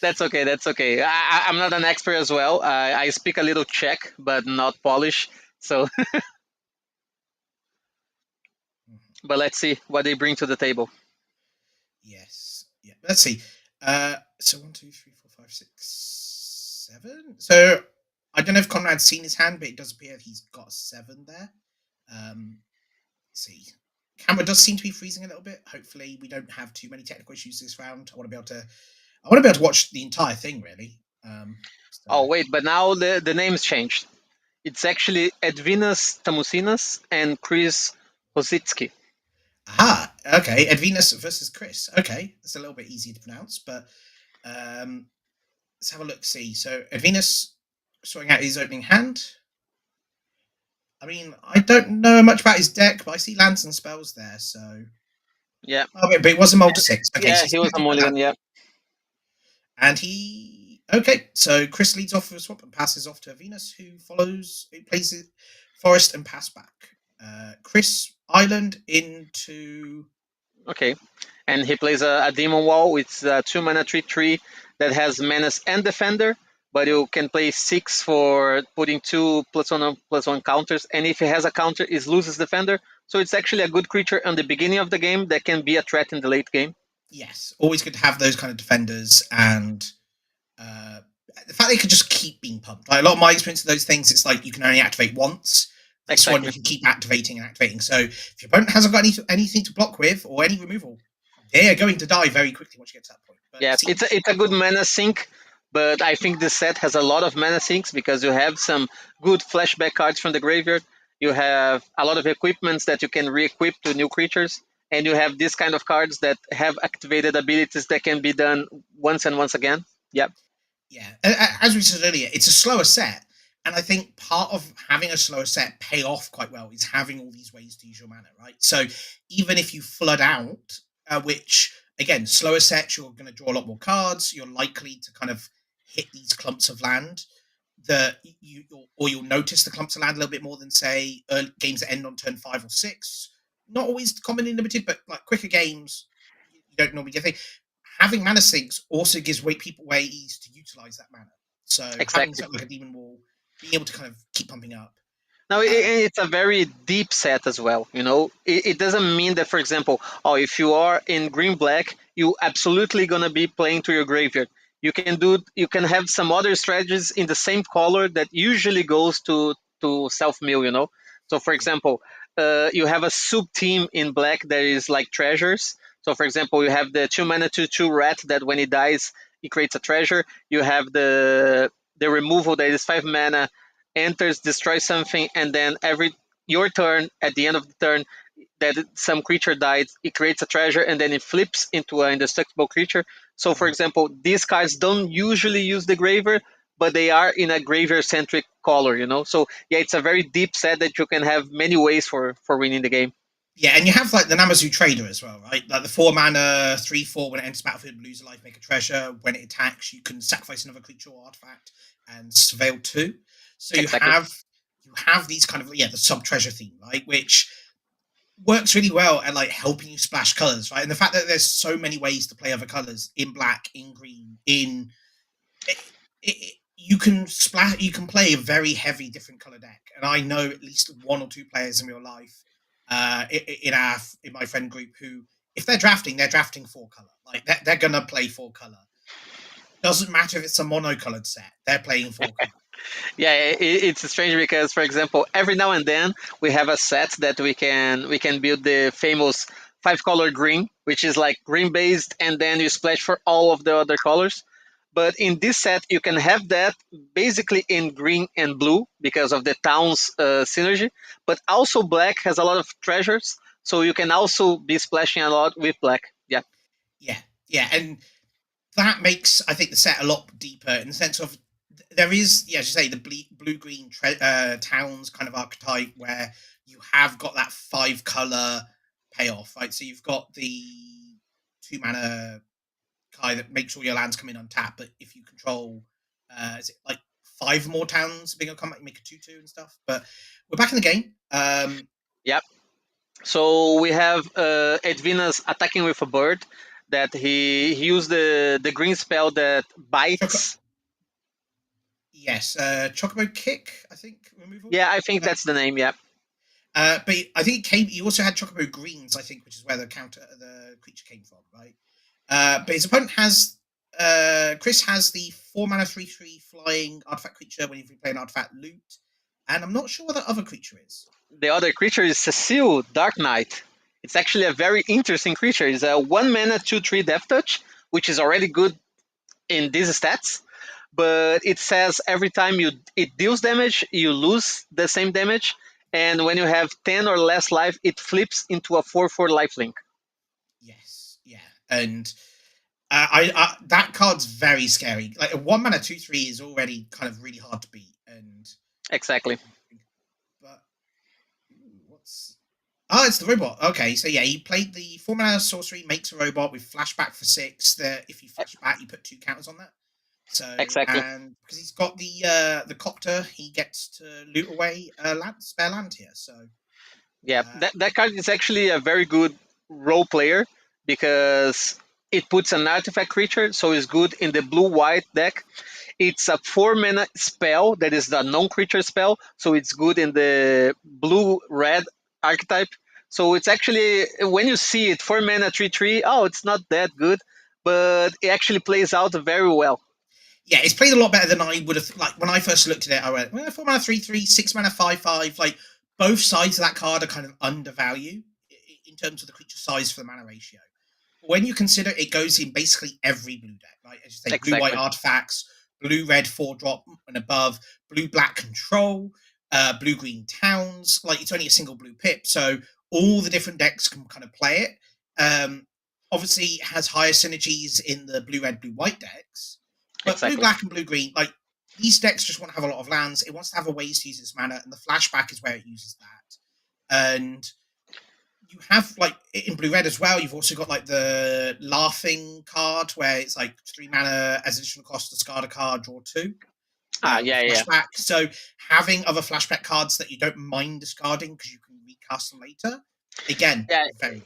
that's okay. That's okay. I'm not an expert as well. I speak a little Czech, but not Polish. So, but let's see what they bring to the table. Yes. Yeah. Let's see. So 1, 2, 3, 4, 5, 6, 7. So I don't know if Conrad's seen his hand, but it does appear he's got a 7 there. Let's see. Camera does seem to be freezing a little bit. Hopefully, we don't have too many technical issues this round. I want to be able to watch the entire thing, really. Oh wait, but now the name's changed. It's actually Edvinas Tamusinas and Chris Hositsky. Aha. Okay. Edvinas versus Chris. Okay, that's a little bit easier to pronounce, but let's have a look. See. So Edvinas sorting out his opening hand. I mean, I don't know much about his deck, but I see lands and spells there. So Yeah. oh, but it was a multi-6. Okay, Yeah, so he was a mulligan. Yeah. and okay. So Chris leads off with a swap and passes off to Venus, who plays it forest and pass back. Chris Island into. Okay, and he plays a demon wall with 2 mana 3/3 that has menace and defender, but you can play 6 for putting 2 +1/+1 counters, and if he has a counter, it loses defender. So it's actually a good creature on the beginning of the game that can be a threat in the late game. Yes, always good to have those kind of defenders, and the fact they could just keep being pumped. Like a lot of my experience of those things, it's like you can only activate once. This one you can keep activating and activating. So if your opponent hasn't got anything to block with or any removal, they are going to die very quickly once you get to that point. But Yeah, it's a good mana sink, but I think this set has a lot of mana sinks because you have some good flashback cards from the graveyard. You have a lot of equipments that you can re-equip to new creatures, and you have this kind of cards that have activated abilities that can be done once and once again. Yep. Yeah, as we said earlier, it's a slower set, and I think part of having a slower set pay off quite well is having all these ways to use your mana, right? So even if you flood out, which again, slower sets, you're going to draw a lot more cards. You're likely to kind of hit these clumps of land that you'll notice the clumps of land a little bit more than say games that end on turn 5 or 6. not always commonly limited, but like quicker games, you don't normally get things. Having mana sinks also gives people ways to utilize that mana. So having Exactly. something like a demon wall, being able to kind of keep pumping up. Now, Um, it's a very deep set as well. It doesn't mean that, for example, oh, if you are in green black, you absolutely gonna be playing to your graveyard. You can have some other strategies in the same color that usually goes to self mill. So, for example, you have a sub team in black that is like treasures. So, for example, you have the 2 mana 2/2 rat that when it dies, it creates a treasure. You have the removal that is 5 mana, enters, destroys something, and then every your turn at the end of the turn that some creature died, it creates a treasure and then it flips into an indestructible creature. So, for mhm. example, these cards don't usually use the graveyard, but they are in a graveyard centric color. So, yeah, it's a very deep set that you can have many ways for winning the game. Yeah, and you have like the Namazu Trader as well, right? Like the 4 mana 3/4 when it enters battlefield, lose a life, make a treasure. When it attacks, you can sacrifice another creature or artifact and surveil 2. So Exactly. you have these kind of the sub treasure theme, right? Which works really well at like helping you splash colors, right? And the fact that there's so many ways to play other colors in black, in green, in you can splash, you can play a very heavy different color deck, and I know at least 1 or 2 players in real life, in my friend group who, if they're drafting 4 color, like they're gonna play 4 color. Doesn't matter if it's a monocolored set, they're playing 4 color. Yeah, it's strange because, for example, every now and then we have a set that we can build the famous 5 color green, which is like green based, and then you splash for all of the other colors. But in this set, you can have that basically in green and blue because of the towns synergy. But also black has a lot of treasures, so you can also be splashing a lot with black. Yeah, Yeah, yeah, and that makes, I think, the set a lot deeper in the sense of there is, yeah, as you say, the blue green towns kind of archetype where you have got that 5 color payoff, right? So you've got the 2 mana Kai that makes all your lands come in untap, but if you control, is it like 5 more towns being a comeback, you make a 2/2 and stuff. But we're back in the game. yeah. So we have Edwina's attacking with a bird that he used the green spell that Choco- bites. yes, Chocobo Kick, I think, removal. Yeah, I think that's the name. Yeah, But I think it came. He also had Chocobo Greens, I think, which is where the creature came from, right? But his opponent has Chris has the 4 mana 3/3 flying artifact creature when you play an artifact loot, and I'm not sure what that other creature is. the other creature is Cecile Dark Knight. It's actually a very interesting creature. It's a 1 mana 2/3 Death Touch, which is already good in these stats. But it says every time it deals damage, you lose the same damage, and when you have 10 or less life, it flips into a 4/4 lifelink. Yes, yeah, and I that card's very scary. Like a 1 mana 2/3 is already kind of really hard to beat, and Exactly. but what's it's the robot. Okay, so yeah, he played the 4 mana sorcery, makes a robot with flashback for 6. That if you flashback, you put 2 counters on that. So, Exactly. and because he's got the copter, he gets to loot away a spare land here. So, Yeah, uh, that card is actually a very good role player because it puts an artifact creature, so it's good in the blue white deck. It's a 4 mana spell that is the non creature spell, so it's good in the blue red archetype. So it's actually, when you see it, 4 mana 3/3, oh, it's not that good, but it actually plays out very well. yeah, it's played a lot better than I would have. Like when I first looked at it, I went, well, 4 mana 3/3, 6 mana 5/5. Like both sides of that card are kind of undervalued in terms of the creature size for the mana ratio. When you consider it goes in basically every blue deck, right? As you say, blue white Exactly. artifacts, blue red 4-drop and above, blue black control, blue green towns. Like it's only a single blue pip, so all the different decks can kind of play it. Obviously, it has higher synergies in the blue red, blue white decks, but blue Exactly. black and blue green, like these decks just want to have a lot of lands. It wants to have a ways to use its mana, and the flashback is where it uses that. And you have like in blue red as well. You've also got like the laughing card where it's like 3 mana as additional cost, discard a card, draw 2 with Yeah, yeah. flashback. So having other flashback cards that you don't mind discarding because you can recast them later Again, Yeah, very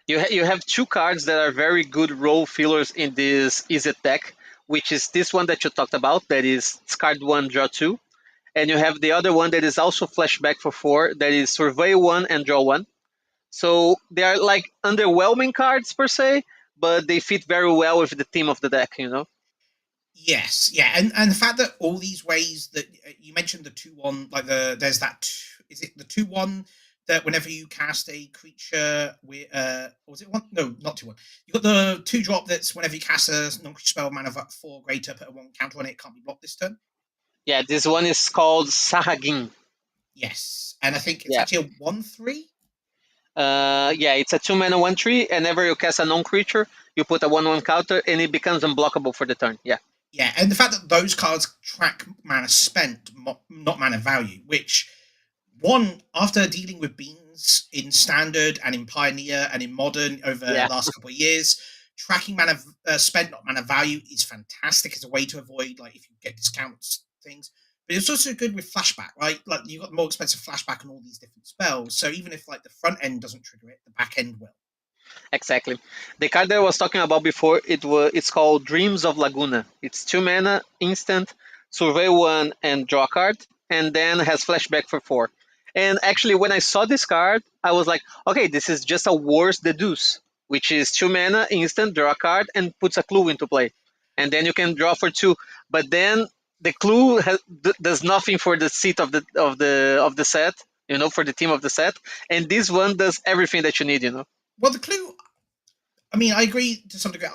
good. you have two cards that are very good role fillers in this Easy deck, which is this one that you talked about, that is discard one, draw two, and you have the other one that is also flashback for four, that is survey one and draw one. So they are like underwhelming cards per se, but they fit very well with the theme of the deck, you know? Yes, yeah, and the fact that all these ways that you mentioned the 2/1, like there's that is it the 2/1 that whenever you cast a creature with was it one? No, not 2/1. You got the 2-drop that's whenever you cast a non-creature spell mana of 4 greater, put a 1 counter on it, can't be blocked this turn. Yeah, this one is called Sahagin. Yes, and I think it's Yeah. actually a 1/3. Yeah, it's a 2 mana 1/3, and whenever you cast a non creature, you put a 1/1 counter, and it becomes unblockable for the turn. Yeah. Yeah, and the fact that those cards track mana spent, not mana value, which one, after dealing with beans in standard and in pioneer and in modern over the Yeah. last couple of years, tracking mana spent, not mana value, is fantastic as a way to avoid, like, if you get discounts things. But it's also good with flashback, right? Like, you've got more expensive flashback on all these different spells, so even if like the front end doesn't trigger it, the back end will. Exactly. The card that I was talking about before, it's called Dreams of Laguna. It's 2 mana, instant, survey one and draw a card, and then has flashback for four. And actually, when I saw this card, I was like, okay, this is just a worse deduce, which is 2 mana, instant, draw a card, and puts a clue into play, and then you can draw for two. But then the clue does nothing for the seat of the set, for the team of the set, and this one does everything that you need. Well, the clue, I mean, I agree to some degree.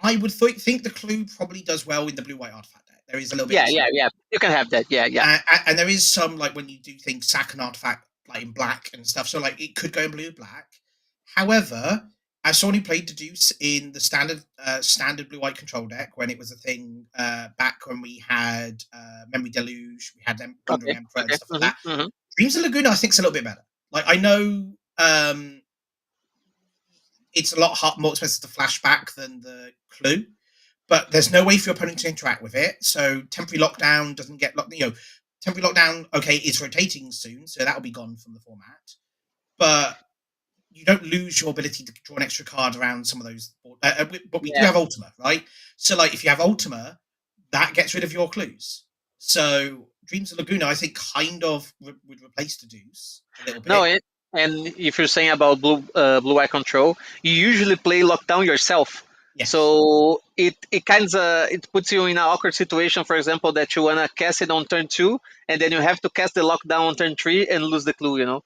I would think the clue probably does well in the blue white artifact deck. There is a little bit Yeah, of yeah, clue. yeah. You can have that. Yeah, yeah. And there is some, like, when you do things sack an artifact like in black and stuff, so like it could go in blue or black. However, as someone who played Deduce in the standard blue white control deck when it was a thing, back when we had Memory Deluge, we had Wandering Okay, Emperor and okay. stuff like that. Mm-hmm. Dreams of Laguna, I think, is a little bit better. Like, I know it's a lot more expensive to flashback than the clue, but there's no way for your opponent to interact with it. So temporary lockdown doesn't get locked. Temporary lockdown, okay, is rotating soon, so that'll be gone from the format. But you don't lose your ability to draw an extra card around some of those. But we do Yeah, have Ultima, right? So, like, if you have Ultima, that gets rid of your clues. So Dreams of Laguna, I think, kind of would replace Deduce a little no, bit. and if you're saying about blue eye control, you usually play lockdown yourself. Yes. So it puts you in an awkward situation. For example, that you wanna cast it on turn two, and then you have to cast the lockdown on turn three and lose the clue.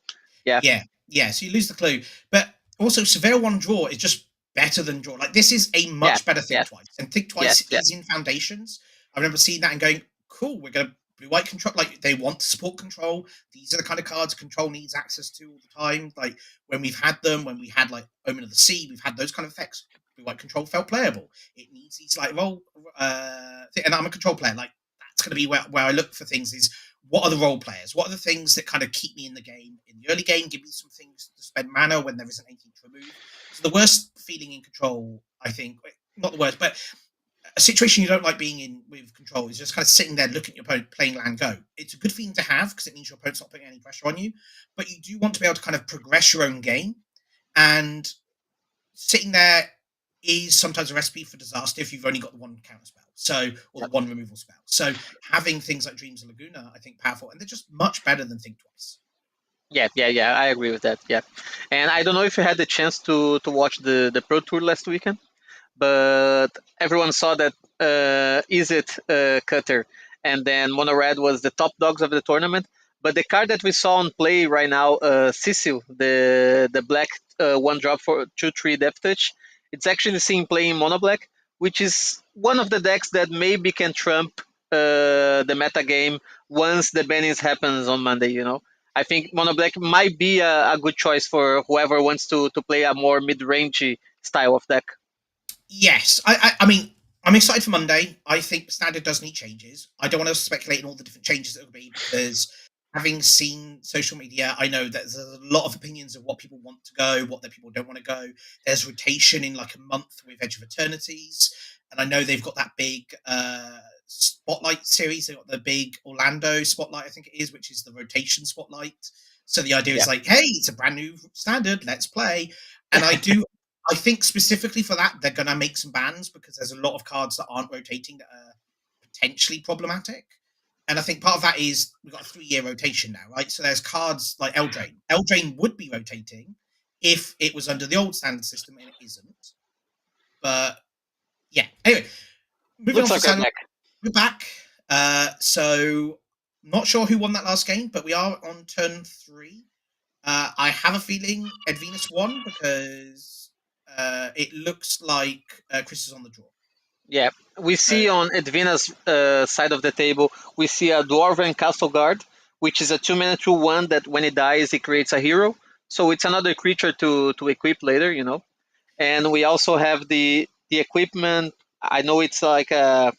Yeah, Yeah, yeah. So you lose the clue, but also Severe One Draw is just better than Draw. Like, this is a yeah, much better Think yes, Twice, and Think yes, Twice yes, is in Foundations. I remember seeing that and going, "Cool, we're going to blue white control." Like, they want to support control. These are the kind of cards control needs access to all the time. Like, when we've had them, when we had like Omen of the Sea, we've had those kind of effects. Blue white control felt playable. It needs these like and I'm a control player. Like, that's going to be where I look for things. Is what are the role players? What are the things that kind of keep me in the game? In the early game, give me some things to spend mana when there isn't anything to remove. So the worst feeling in control, I think, not the worst, but a situation you don't like being in with control is just kind of sitting there looking at your opponent playing land go. It's a good feeling to have because it means your opponent's not putting any pressure on you, but you do want to be able to kind of progress your own game. And sitting there is sometimes a recipe for disaster if you've only got the one counter spell, or the one removal spell. So having things like Dreams of Laguna, I think, powerful, and they're just much better than Think Twice. yeah, yeah, yeah. I agree with that. Yeah, and I don't know if you had the chance to watch the Pro Tour last weekend, but everyone saw that Izzet Cutter and then Mono Red was the top dogs of the tournament. But the card that we saw on play right now, Cecil, the black 1-drop for 2/3 Death Touch, it's actually seen play in Mono Black, which is one of the decks that maybe can trump the meta game once the bannings happens on Monday. I think Mono Black might be a good choice for whoever wants to play a more mid-range style of deck. Yes, I mean, I'm excited for Monday. I think Standard does need changes. I don't want to speculate on all the different changes that will be because, having seen social media, I know that there's a lot of opinions of what people want to go, what the people don't want to go. There's rotation in like a month with Edge of Eternities, and I know they've got that big spotlight series. They've got the big Orlando spotlight, I think it is, which is the rotation spotlight. So the idea Yeah. is like, hey, it's a brand new standard, let's play. And I think specifically for that, they're going to make some bans because there's a lot of cards that aren't rotating that are potentially problematic. And I think part of that is we've got a 3-year rotation now, right? So there's cards like Eldraine. Eldraine would be rotating if it was under the old standard system, and it isn't. But yeah, anyway, moving Looks on like for we're Saddle, back. we're back. So not sure who won that last game, but we are on turn 3. I have a feeling Ed Venus won because it looks like Chris is on the draw. Yeah, we see on Edwina's side of the table, we see a Dwarven Castle Guard, which is a 2-mana 2/1 that when it dies, it creates a hero. So it's another creature to equip later, you know. And we also have the equipment. I know it's like a,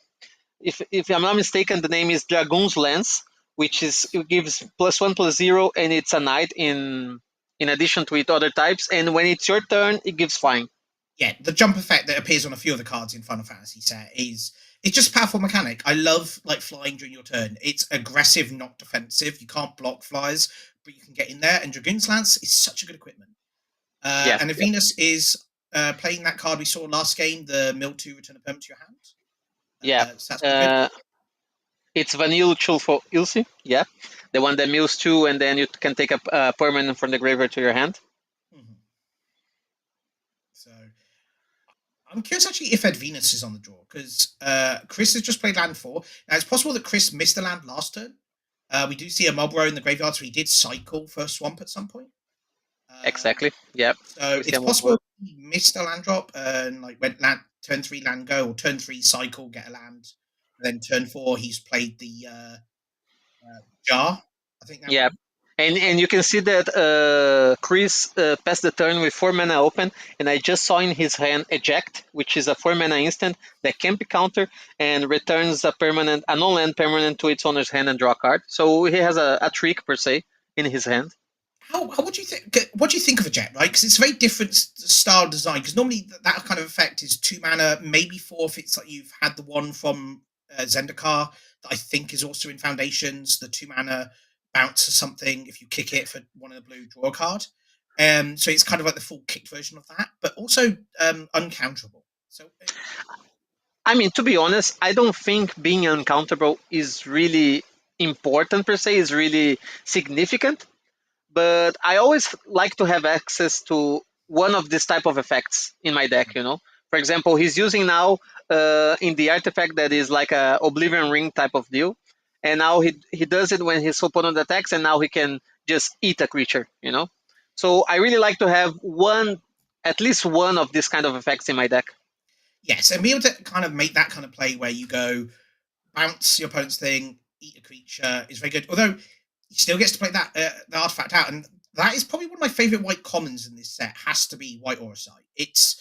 if I'm not mistaken, the name is Dragoon's Lance, which is it gives +1/+0, and it's a knight in addition to it other types. And when it's your turn, it gives flying. Yeah, the jump effect that appears on a few of the cards in Final Fantasy set is it's just a powerful mechanic. I love like flying during your turn. It's aggressive, not defensive. You can't block flies, but you can get in there. And Dragoon's Lance is such a good equipment. Yeah, And Venus is playing that card we saw last game, the Mill 2 Return a Permanent to your hand. yeah. So that's pretty good. It's Vanille Chulfo Ilsi, yeah, the one that mills 2, and then you can take a permanent from the graveyard to your hand. Mm-hmm. So I'm curious actually if Ed Venus is on the draw because Chris has just played land 4. Now it's possible that Chris missed a land last turn. We do see a Mobro in the graveyard, so he did cycle for a swamp at some point. Exactly. Yeah. So it's possible he missed a land drop and like went land turn 3 land go or turn 3 cycle get a land, and then turn 4 he's played the jar. I think. Yeah. And you can see that Chris passed the turn with 4 mana open, and I just saw in his hand Eject, which is a 4 mana instant that can be countered and returns a non-land permanent to its owner's hand and draw a card. So he has a trick per se in his hand. What do you think? What do you think of a jet? Right, because it's a very different style design. Because normally that kind of effect is 2 mana, maybe 4 if it's like you've had the one from Zendikar that I think is also in Foundations. The 2 mana bounce or something if you kick it for one of the blue, draw a card. So it's kind of like the full kicked version of that, but also uncounterable. So I mean, to be honest, I don't think being uncountable is really important per se, is really significant. But I always like to have access to one of these type of effects in my deck, you know. For example, he's using now in the artifact that is like a Oblivion Ring type of deal. And now he does it when his opponent attacks, and now he can just eat a creature, you know. So I really like to have at least one of these kind of effects in my deck. yes, and be able to kind of make that kind of play where you go bounce your opponent's thing, eat a creature is very good. Although he still gets to play that the artifact out, and that is probably one of my favorite white commons in this set. Has to be White Auracite. It's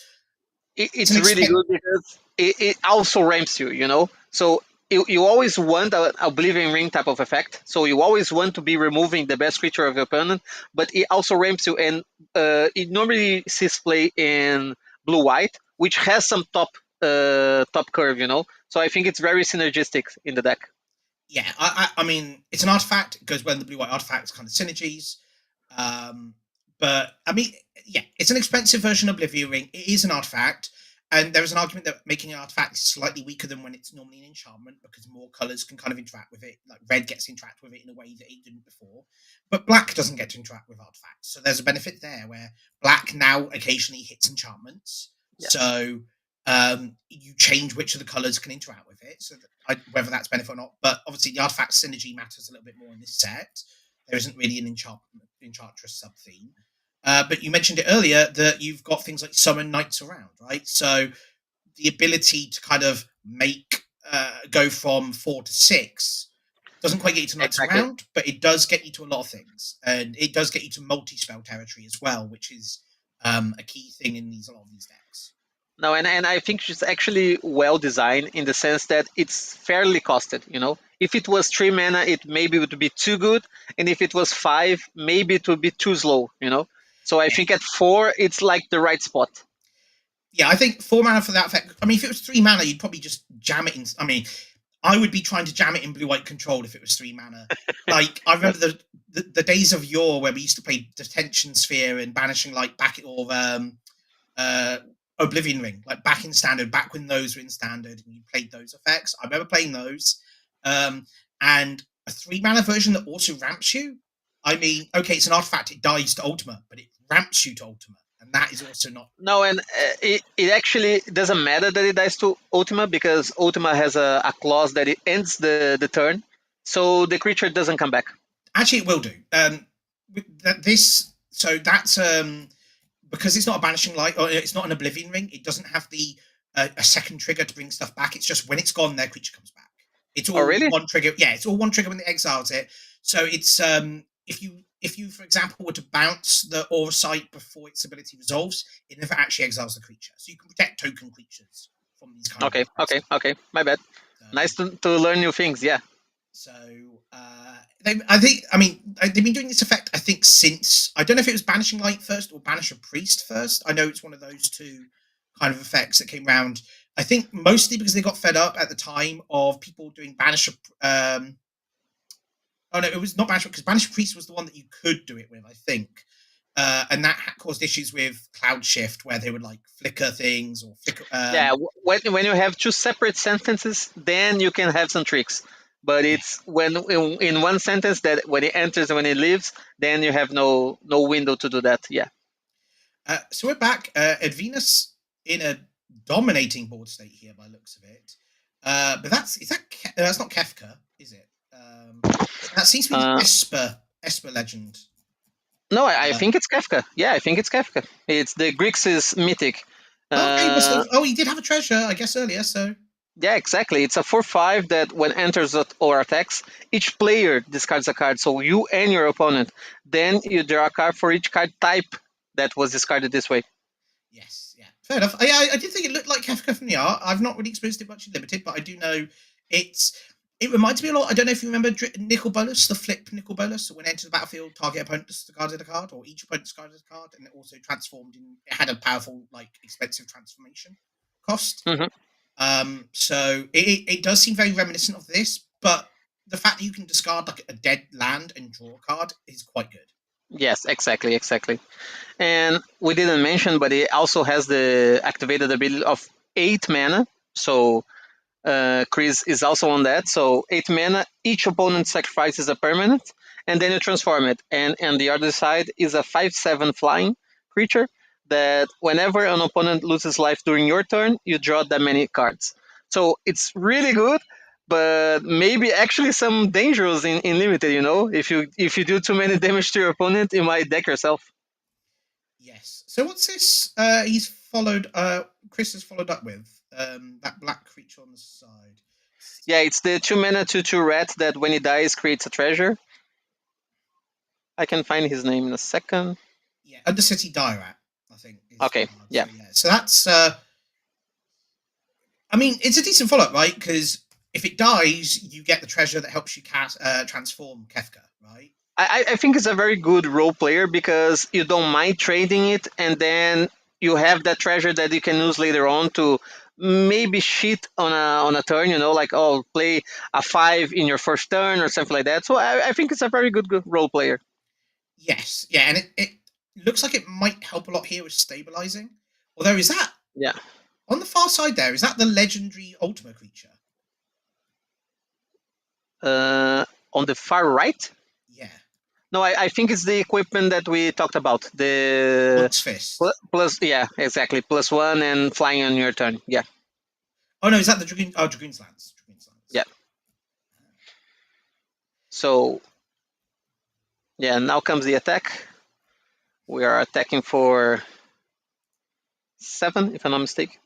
really good because it also ramps you, you know. So you always want a Oblivion Ring type of effect. So you always want to be removing the best creature of your opponent, but it also ramps you, and it normally sees play in blue white, which has some top curve, you know. So I think it's very synergistic in the deck. Yeah, I mean, it's an artifact. It goes well in the blue white artifacts kind of synergies. But I mean, yeah, it's an expensive version of Oblivion Ring. It is an artifact, and there is an argument that making an artifact is slightly weaker than when it's normally an enchantment because more colors can kind of interact with it. Like red gets to interact with it in a way that it didn't before, but black doesn't get to interact with artifacts. So there's a benefit there where black now occasionally hits enchantments. Yeah. So you change which of the colors can interact with it. So whether that's benefit or not, but obviously the artifact synergy matters a little bit more in this set. There isn't really an enchantress sub theme. But you mentioned it earlier that you've got things like summon knights around, right? So the ability to kind of make go from 4 to 6 doesn't quite get you to knights around, but it does get you to a lot of things, and it does get you to multi-spell territory as well, which is a key thing in a lot of these decks. No, and I think it's actually well designed in the sense that it's fairly costed, you know. If it was 3 mana, it maybe would be too good, and if it was 5, maybe it would be too slow, you know. So I think at 4, it's like the right spot. Yeah, I think 4 mana for that effect. I mean, if it was 3 mana, you'd probably just jam it in. I mean, I would be trying to jam it in blue-white control if it was 3 mana. Like, I remember the days of yore where we used to play Detention Sphere and Banishing Light back, or Oblivion Ring, like back in Standard, back when those were in Standard and you played those effects. I remember playing those. And a 3 mana version that also ramps you. I mean, okay, it's an artifact, it dies to Ultima, but it ramps you to Ultima. And that is also not. No, and it actually doesn't matter that it dies to Ultima, because Ultima has a clause that it ends the turn, so the creature doesn't come back. Actually, it will do. So that's because it's not a Banishing Light, or it's not an Oblivion Ring. It doesn't have a second trigger to bring stuff back. It's just when it's gone, their creature comes back. It's all really? one trigger. Yeah, it's all one trigger when it exiles it. So it's if you, for example, were to bounce the Aura Sight before its ability resolves, it never actually exiles the creature. So you can protect token creatures from these kind Okay, of okay. My bad. Nice to learn new things. Yeah. So I mean, they've been doing this effect, I think, since, I don't know if it was Banishing Light first or Banish a Priest first. I know it's one of those two kind of effects that came around. I think mostly because they got fed up at the time of people doing Banish oh no, it was not Banish, because Banish Priest was the one that you could do it with, I think. And that caused issues with Cloud Shift, where they would like flicker things or flicker. Yeah, when you have two separate sentences, then you can have some tricks. But it's when in one sentence that when it enters and when it leaves, then you have no window to do that. Yeah. So we're back. Advenus in a dominating board state here by looks of it. But that's not Kefka, is it? That seems to be the Esper legend. No, I think it's Kefka. Yeah, I think it's Kefka. It's the Grixis mythic. Okay, he did have a treasure, I guess, earlier. So yeah, exactly. It's a 4/5 that when enters or attacks, each player discards a card. So you and your opponent. Then you draw a card for each card type that was discarded this way. Yes, yeah, fair enough. I did think it looked like Kefka from the art. I've not really experienced it much in Limited, but I do know it reminds me a lot. I don't know if you remember Nicol Bolas, the flip Nicol Bolas. So when it enters the battlefield, target opponent discarded a card, or each opponent discarded a card, and it also transformed it had a powerful, like, expensive transformation cost. So it does seem very reminiscent of this, but the fact that you can discard like a dead land and draw a card is quite good. Yes, exactly. And we didn't mention, but it also has the activated ability of 8 mana. So Chris is also on that. So 8 mana, each opponent sacrifices a permanent, and then you transform it. And on the other side is a 5/7 flying creature that whenever an opponent loses life during your turn, you draw that many cards. So it's really good, but maybe actually some dangerous in limited. If you do too many damage to your opponent, you might deck yourself. Yes. So what's this? He's followed. Chris has followed up with that black creature on the side. Yeah, it's the 2 mana 2/2 rat that when he dies creates a treasure. I can find his name in a second. Yeah, Undercity Dierat, I think. Okay. Yeah. So that's. I mean, it's a decent follow-up, right? Because if it dies, you get the treasure that helps you transform Kefka, right? I think it's a very good role player because you don't mind trading it, and then you have that treasure that you can use later on to maybe shit on a turn. Like play a 5 in your first turn or something like that. So I think it's a very good role player. Yes, yeah, and it looks like it might help a lot here with stabilizing. Although, is that on the far side there? Is that the legendary Ultima creature? On the far right? Yeah. No, I think it's the equipment that we talked about. The Monk's Fist. plus, yeah, exactly. +1 and flying on your turn. Yeah. Oh no, is that the Dragoon? Oh, Dragoon's Lance. Yeah. So, yeah, now comes the attack. We are attacking for 7, if I'm not mistaken.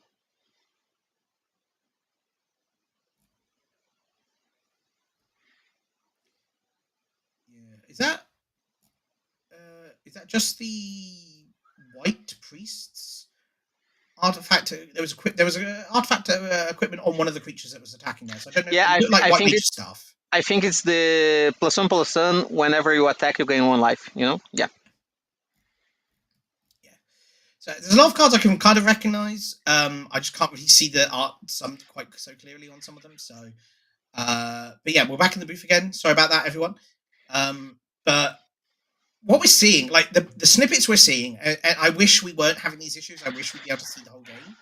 Yeah. Is that just the white priests artifact? There was an artifact equipment on one of the creatures that was attacking there. So I don't know. Yeah, it looked like white think mage stuff. I think it's the +1/+1. Whenever you attack, you gain 1 life. Yeah. Yeah. So there's a lot of cards I can kind of recognize. I just can't really see the art quite so clearly on some of them. So But yeah, we're back in the booth again. Sorry about that, everyone. But what we're seeing, like the snippets we're seeing, and I wish we weren't having these issues. I wish we'd be able to see the whole game.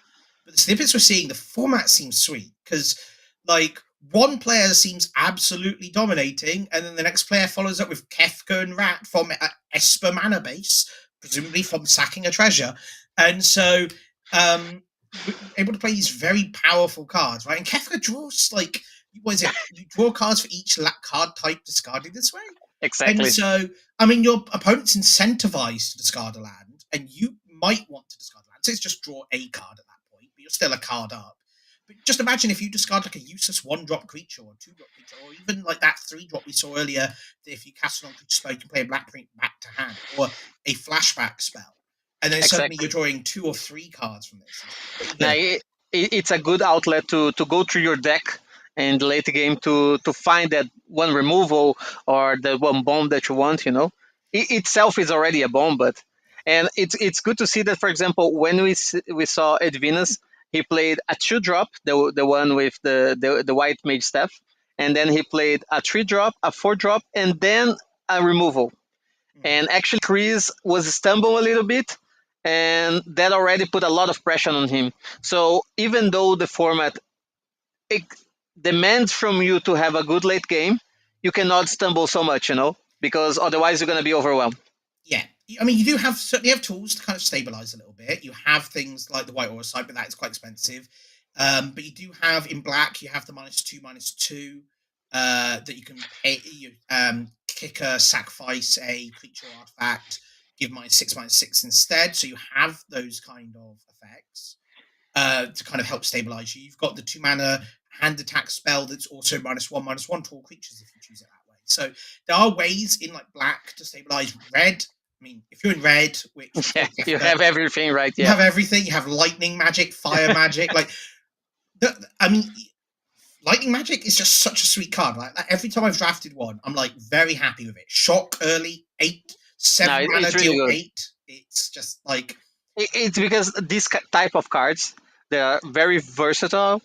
But the snippets we're seeing, the format seems sweet because, like, one player seems absolutely dominating, and then the next player follows up with Kefka and Rat from Esper Mana base, presumably from sacking a treasure. And so, you're able to play these very powerful cards, right? And Kefka draws, like, what is it? You draw cards for each card type discarded this way. And Exactly. so, I mean, your opponent's incentivized to discard a land, and you might want to discard a land. So it's just draw a card at that point, but you're still a card up. But just imagine if you discard like a useless 1-drop creature or 2-drop creature, or even like that 3-drop we saw earlier. If you cast it on creature spell, you can play a black print back to hand, or a flashback spell, and then suddenly Exactly. you're drawing 2 or 3 cards from this. It's pretty Now, good. it's a good outlet to go through your deck in the late game to find that one removal or the one bomb that you want. It itself is already a bomb, but and it's good to see that. For example, when we saw Edvinus, he played a 2-drop, the one with the white mage staff, and then he played a 3-drop, a 4-drop, and then a removal. And actually, Chris was stumble a little bit, and that already put a lot of pressure on him. So even though the format it demands from you to have a good late game, you cannot stumble so much, because otherwise you're going to be overwhelmed. Yeah, I mean, you do have certainly have tools to kind of stabilize a little bit. You have things like the white aura sight, but that is quite expensive. But you do have in black, you have the -2/-2 that you can pay. You kick a sacrifice a creature or artifact, give -6/-6 instead. So you have those kind of effects to kind of help stabilize you. You've got the 2-mana hand attack spell that's also -1/-1 to all creatures if you choose it that way. So there are ways in like black to stabilize red. I mean, if you're in red, which Yeah, for you Kefka, have everything right. you Yeah, have everything. You have lightning magic, fire magic. Like, I mean, lightning magic is just such a sweet card. Like every time I've drafted one, I'm like very happy with it. Shock early, 8, no, 7 mana, it's really deal good. 8. It's just like It's because this type of cards, they are very versatile.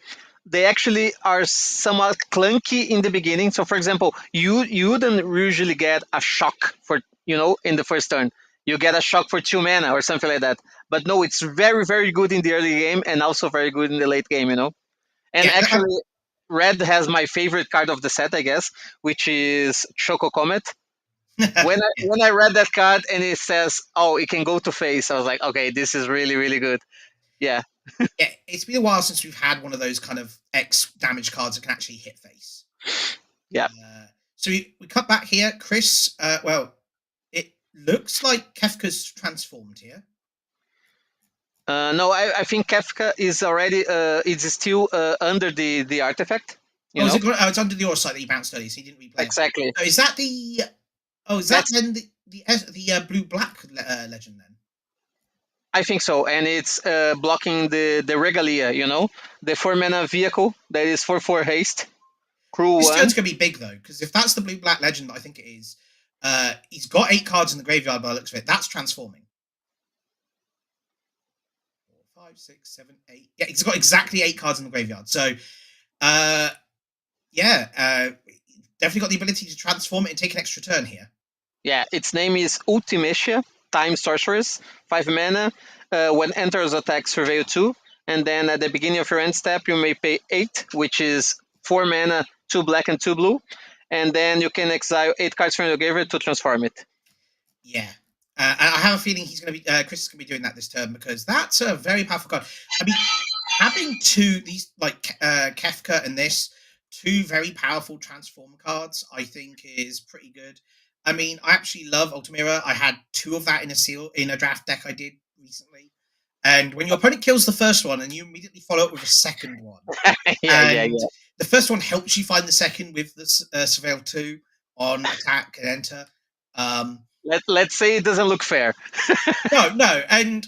They actually are somewhat clunky in the beginning. So, for example, you wouldn't usually get a shock for in the first turn. You get a shock for 2 mana or something like that. But no, it's very very good in the early game and also very good in the late game. And yeah. actually, red has my favorite card of the set, I guess, which is Choco Comet. When I Yeah. when I read that card and it says, "Oh, it can go to face," I was like, "Okay, this is really really good." Yeah, Yeah, it's been a while since we've had one of those kind of X damage cards that can actually hit face. yeah. So we cut back here. Chris, well, it looks like Kefka's transformed here. No, I think Kafka is already it's still under the artifact. Oh, it's under the aura site that you bounced earlier, so you didn't replay it. Exactly. So is that the? Oh, is that That's then the blue black legend then? I think so, and it's blocking the regalia. The 4 mana vehicle that is 4/4 haste, crew This one. turn's gonna be big though, because if that's the blue black legend that I think it is, he's got 8 cards in the graveyard by the looks of it. That's transforming. 4, 5, 6, 7, 8. Yeah, he's got exactly 8 cards in the graveyard. So, definitely got the ability to transform it and take an extra turn here. Yeah, its name is Ultimecia, Time Sorceress, 5 mana. When enters attack, surveil 2. And then at the beginning of your end step, you may pay 8, which is 4 mana, 2 black and 2 blue. And then you can exile 8 cards from your graveyard to transform it. Yeah. I have a feeling he's going to be Chris is going to be doing that this turn because that's a very powerful card. I mean, having these like Kefka and this 2 very powerful transform cards, I think is pretty good. I mean, I actually love Ultimira. I had 2 of that in a draft deck I did recently. And when your opponent kills the first one, and you immediately follow up with a second one, Yeah. and the first one helps you find the second with the Surveil 2 on attack and enter. Let's say it doesn't look fair. No, and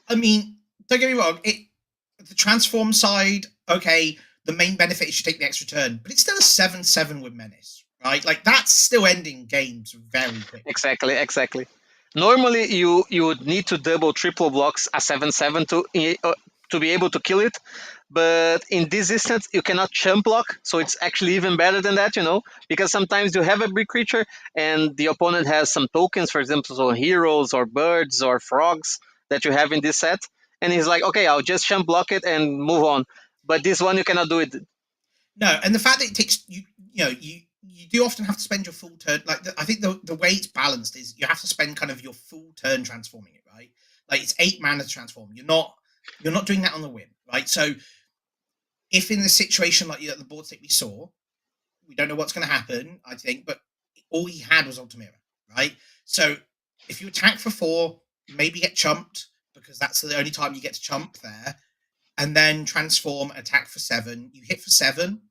I mean, don't get me wrong. The transform side, okay, the main benefit is you take the extra turn, but it's still a 7/7 with menace, right? Like that's still ending games very quickly. Exactly. Normally, you would need to double, triple blocks a 7/7 to to be able to kill it. But in this instance, you cannot chump block, so it's actually even better than that, because sometimes you have a big creature and the opponent has some tokens, for example, so heroes or birds or frogs that you have in this set, and he's like, okay, I'll just chump block it and move on. But this one, you cannot do it. No, and the fact that it takes you do often have to spend your full turn. Like I think the way it's balanced is you have to spend kind of your full turn transforming it, right? Like it's 8 mana to transform. You're not doing that on the whim, right? So if in the situation like the board state we saw, we don't know what's going to happen, I think, but all he had was Ultimira, right? So if you attack for 4, maybe get chumped because that's the only time you get to chump there, and then transform, attack for 7. You hit for 7,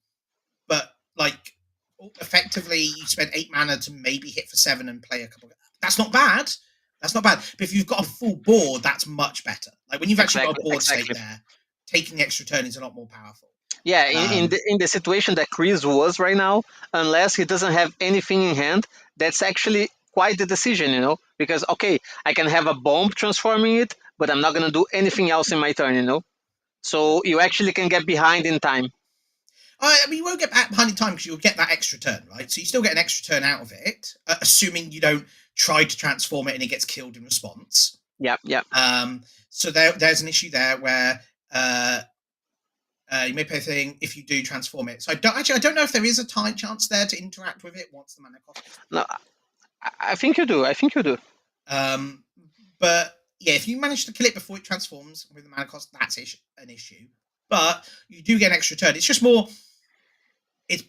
but like effectively you spend 8 mana to maybe hit for 7 and play a couple. That's not bad. That's not bad. But if you've got a full board, that's much better. Like when you've actually got a board state there, taking the extra turn is a lot more powerful. Yeah, in the situation that Chris was right now, unless he doesn't have anything in hand, that's actually quite the decision, because okay, I can have a bomb transforming it, but I'm not gonna do anything else in my turn. So you actually can get behind in time. I mean, you won't get back behind in time because you'll get that extra turn, right? So you still get an extra turn out of it, assuming you don't try to transform it and it gets killed in response. Yeah. So there's an issue there where you may pay a thing if you do transform it. So I don't know if there is a time chance there to interact with it once the mana cost. No, I think you do. But yeah, if you manage to kill it before it transforms with the mana cost, that's an issue. But you do get an extra turn. It's just more. It's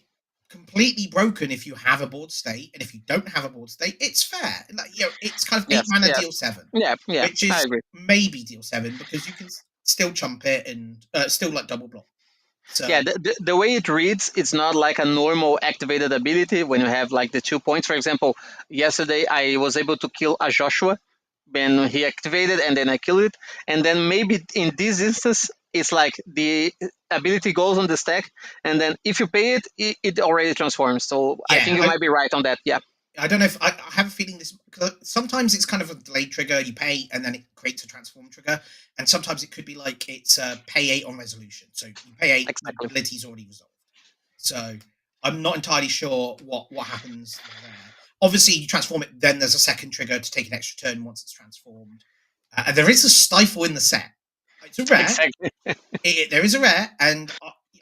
completely broken if you have a board state, and if you don't have a board state, it's fair. Like it's kind of 8 mana deal 7. Yeah, which is I agree. maybe deal 7 because you can still chump it and still like double block. So yeah, the way it reads, it's not like a normal activated ability when you have like the 2 points. For example, yesterday I was able to kill a Joshua when he activated, and then I killed it. And then maybe in this instance, it's like the ability goes on the stack, and then if you pay it, it already transforms. So I think you might be right on that. Yeah. I don't know if I have a feeling this. Sometimes it's kind of a delayed trigger. You pay and then it creates a transform trigger, and sometimes it could be like it's pay 8 on resolution. So you pay 8, the ability is already resolved. So I'm not entirely sure what happens there. Obviously, you transform it, then there's a second trigger to take an extra turn once it's transformed. And there is a stifle in the set. It's a rare. Exactly. There is a rare, and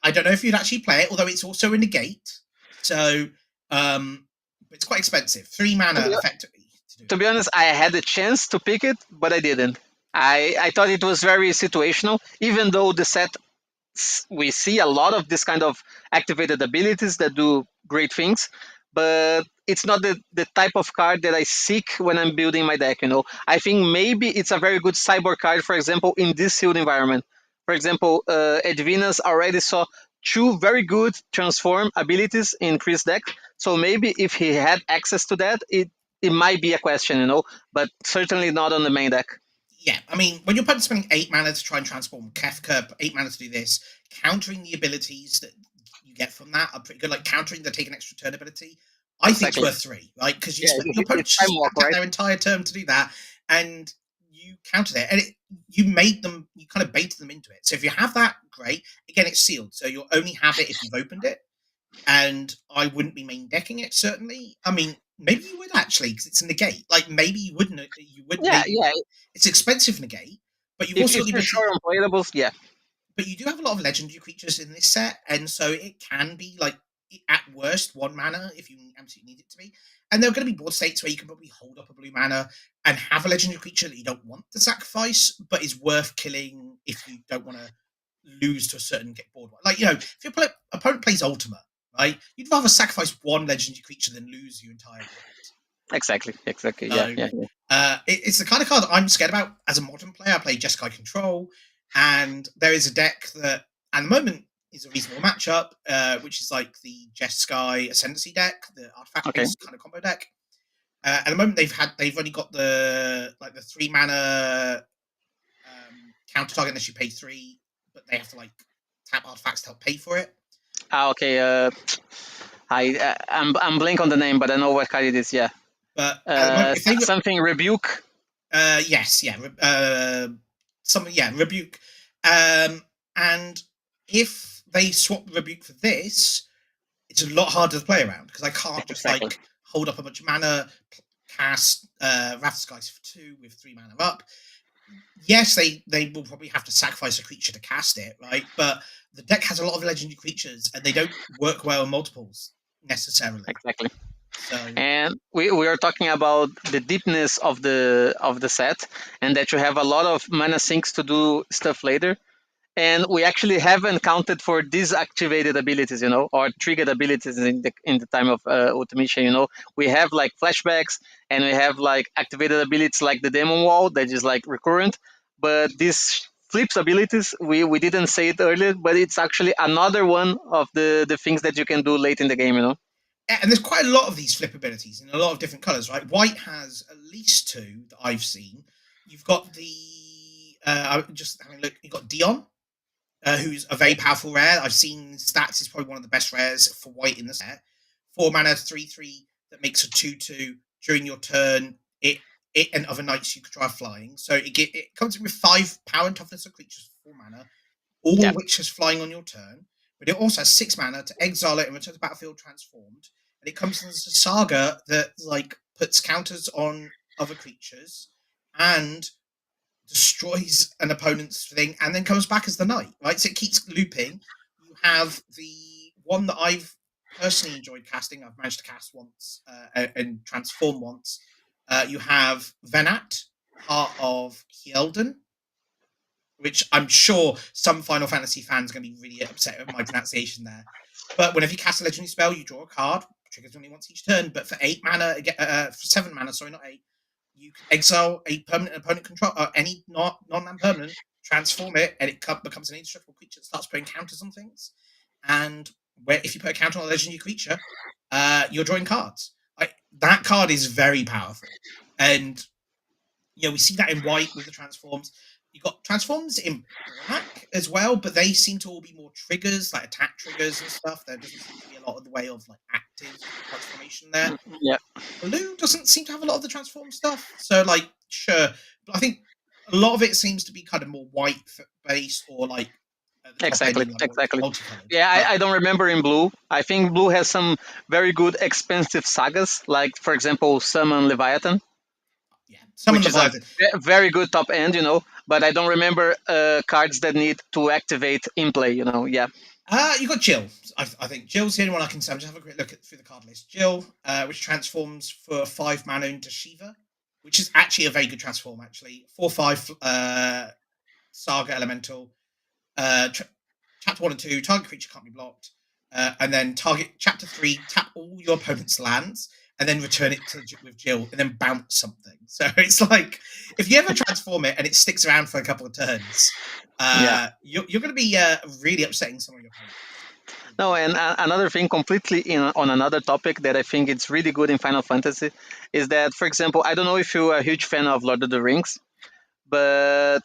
I don't know if you'd actually play it, although it's also a negate. So it's quite expensive. 3 mana effectively. To be honest, I had a chance to pick it, but I didn't. I thought it was very situational, even though the set we see a lot of this kind of activated abilities that do great things, but it's not the type of card that I seek when I'm building my deck. I think maybe it's a very good cyborg card, for example, in this sealed environment. For example, Edwina's already saw 2 very good transform abilities in Chris' deck, so maybe if he had access to that, it might be a question, but certainly not on the main deck. Yeah, I mean, when you're spending 8 mana to try and transform Kefka, 8 mana to do this, countering the abilities that you get from that are pretty good. Like countering the take an extra turn ability, I think it's worth 3, right? Because your opponent spent their entire turn to do that, and you countered it, and you kind of baited them into it. So if you have that, great. Again, it's sealed, so you'll only have it if you've opened it. And I wouldn't be main decking it, certainly. I mean, maybe you would actually, because it's a negate. Like maybe you wouldn't. Yeah. It's expensive negate, but you've also got short unplayables. Yeah. But you do have a lot of legendary creatures in this set, and so it can be like at worst 1 mana if you absolutely need it to be. And there are going to be board states where you can probably hold up a blue mana and have a legendary creature that you don't want to sacrifice, but is worth killing if you don't want to lose to a certain get board. Like if your opponent plays Ultima, right? You'd rather sacrifice 1 legendary creature than lose your entire board. Exactly. So, it's the kind of card that I'm scared about as a modern player. I play Jeskai Control, and there is a deck that, at the moment, is a reasonable matchup, which is like the Jeskai Ascendancy deck, the artifact-based kind of combo deck. At the moment, they've only got the 3 mana counter target unless you pay 3, but they have to tap artifacts to help pay for it. Okay. I'm blank on the name, but I know what card it is. Yeah. But something rebuke. Yes, yeah. Rebuke. And if they swap the rebuke for this, it's a lot harder to play around because I can't just Exactly. like hold up a bunch of mana, cast Wrath Skies for 2 with 3 mana up. Yes, they will probably have to sacrifice a creature to cast it, right? But the deck has a lot of legendary creatures, and they don't work well in multiples necessarily. Exactly. So, And we are talking about the deepness of the set, and that you have a lot of mana sinks to do stuff later. And we actually haven't counted for disactivated abilities, or triggered abilities in the time of Ultimation. We have like flashbacks, and we have like activated abilities like the Demon Wall that is like recurrent. But these flips abilities, we didn't say it earlier, but it's actually another one of the things that you can do late in the game. and there's quite a lot of these flip abilities in a lot of different colors, right? White has at least 2 that I've seen. You've got just having a look. You've got Dion, who's a very powerful rare. I've seen stats is probably one of the best rares for white in the set. 4 mana, 3/3 that makes a 2/2 during your turn. It and other knights you control flying. So it comes with 5 power and toughness of creatures for 4 mana, all Yeah. which is flying on your turn. But it also has 6 mana to exile it and return to the battlefield transformed. And it comes as a saga that like puts counters on other creatures and destroys an opponent's thing and then comes back as the knight, right? So it keeps looping. You have the one that I've personally enjoyed casting. I've managed to cast once and transform once. You have Venat, Heart of Hjelden, which I'm sure some Final Fantasy fans are going to be really upset with my pronunciation there. But whenever you cast a legendary spell, you draw a card. Triggers only once each turn. But for 8 mana, for 7 mana, sorry, not 8, you can exile a permanent opponent control, any non-land permanent, transform it, and it becomes an indestructible creature that starts putting counters on things. And if you put a counter on a legendary creature, you're drawing cards. That card is very powerful. And we see that in white with the transforms. You've got transforms in black as well, but they seem to all be more triggers, like attack triggers and stuff. There doesn't seem to be a lot of the way of like active transformation there. Yeah. Blue doesn't seem to have a lot of the transform stuff. So like, sure. But I think a lot of it seems to be kind of more white base or like at the top Exactly. end, like Exactly. multicolored. Yeah, I don't remember in blue. I think blue has some very good expensive sagas, like for example, Summon Leviathan, Yeah, Summon which is a Leviathan. very good top end, But I don't remember cards that need to activate in play, Yeah. You got Jill. I think Jill's the only one I can say. Just have a quick look through the card list. Jill, which transforms for 5 mana into Shiva, which is actually a very good transform. Actually, 4/5 Saga Elemental. Chapter 1 and 2, target creature can't be blocked, and then target Chapter 3, tap all your opponent's lands, and then return it with Jill, and then bounce something. So it's like if you ever transform it and it sticks around for a couple of turns, you're going to be really upsetting some of your opponents. No, and another thing completely on another topic that I think it's really good in Final Fantasy is that, for example, I don't know if you're a huge fan of Lord of the Rings, but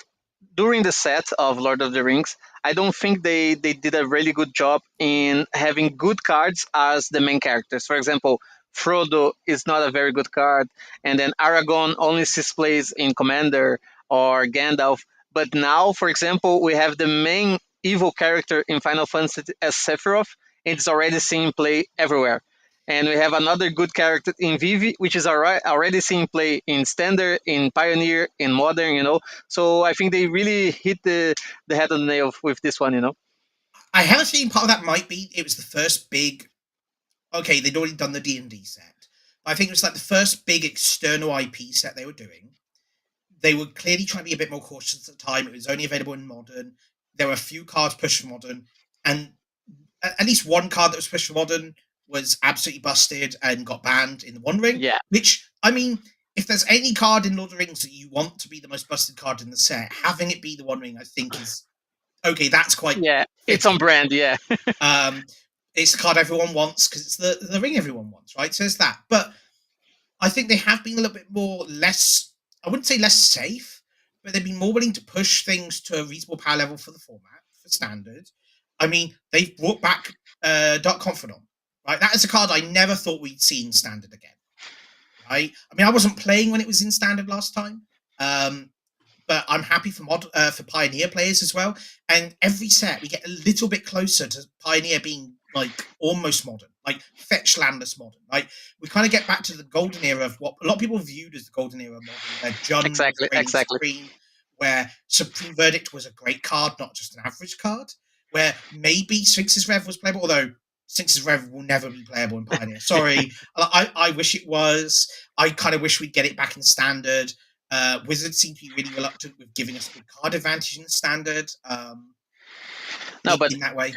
during the set of Lord of the Rings, I don't think they did a really good job in having good cards as the main characters. For example, Frodo is not a very good card, and then Aragorn only sees plays in Commander or Gandalf. But now, for example, we have the main evil character in Final Fantasy as Sephiroth. It's already seen play everywhere. And we have another good character in Vivi, which is already seen play in Standard, in Pioneer, in Modern. So I think they really hit the head on the nail with this one. I have a feeling part of that might be it was the first big. Okay, they'd already done the D&D set, but I think it was like the first big external IP set they were doing. They were clearly trying to be a bit more cautious at the time. It was only available in Modern. There were a few cards pushed for Modern, and at least one card that was pushed for Modern was absolutely busted and got banned in the One Ring. Yeah. Which, I mean, if there's any card in Lord of the Rings that you want to be the most busted card in the set, having it be the One Ring, I think is okay. That's quite it's on brand. Yeah. It's the card everyone wants because it's the ring everyone wants, right? So there's that. But I think they have been a little bit less. I wouldn't say less safe, but they've been more willing to push things to a reasonable power level for the format, for Standard. I mean, they've brought back Dark Confidant, right? That is a card I never thought we'd see in Standard again, right? I mean, I wasn't playing when it was in Standard last time, but I'm happy for Pioneer players as well. And every set we get a little bit closer to Pioneer being like almost modern, like fetch landless modern. Like we kind of get back to the golden era of what a lot of people viewed as the golden era modern, where Jund was Exactly, reigning exactly. supreme, where Supreme Verdict was a great card, not just an average card, where maybe Sphinx's Rev was playable, although Sphinx's Rev will never be playable in Pioneer. Sorry, I wish it was. I kind of wish we'd get it back in standard. Wizards seem to be really reluctant with giving us a good card advantage in the standard. No, but In that way,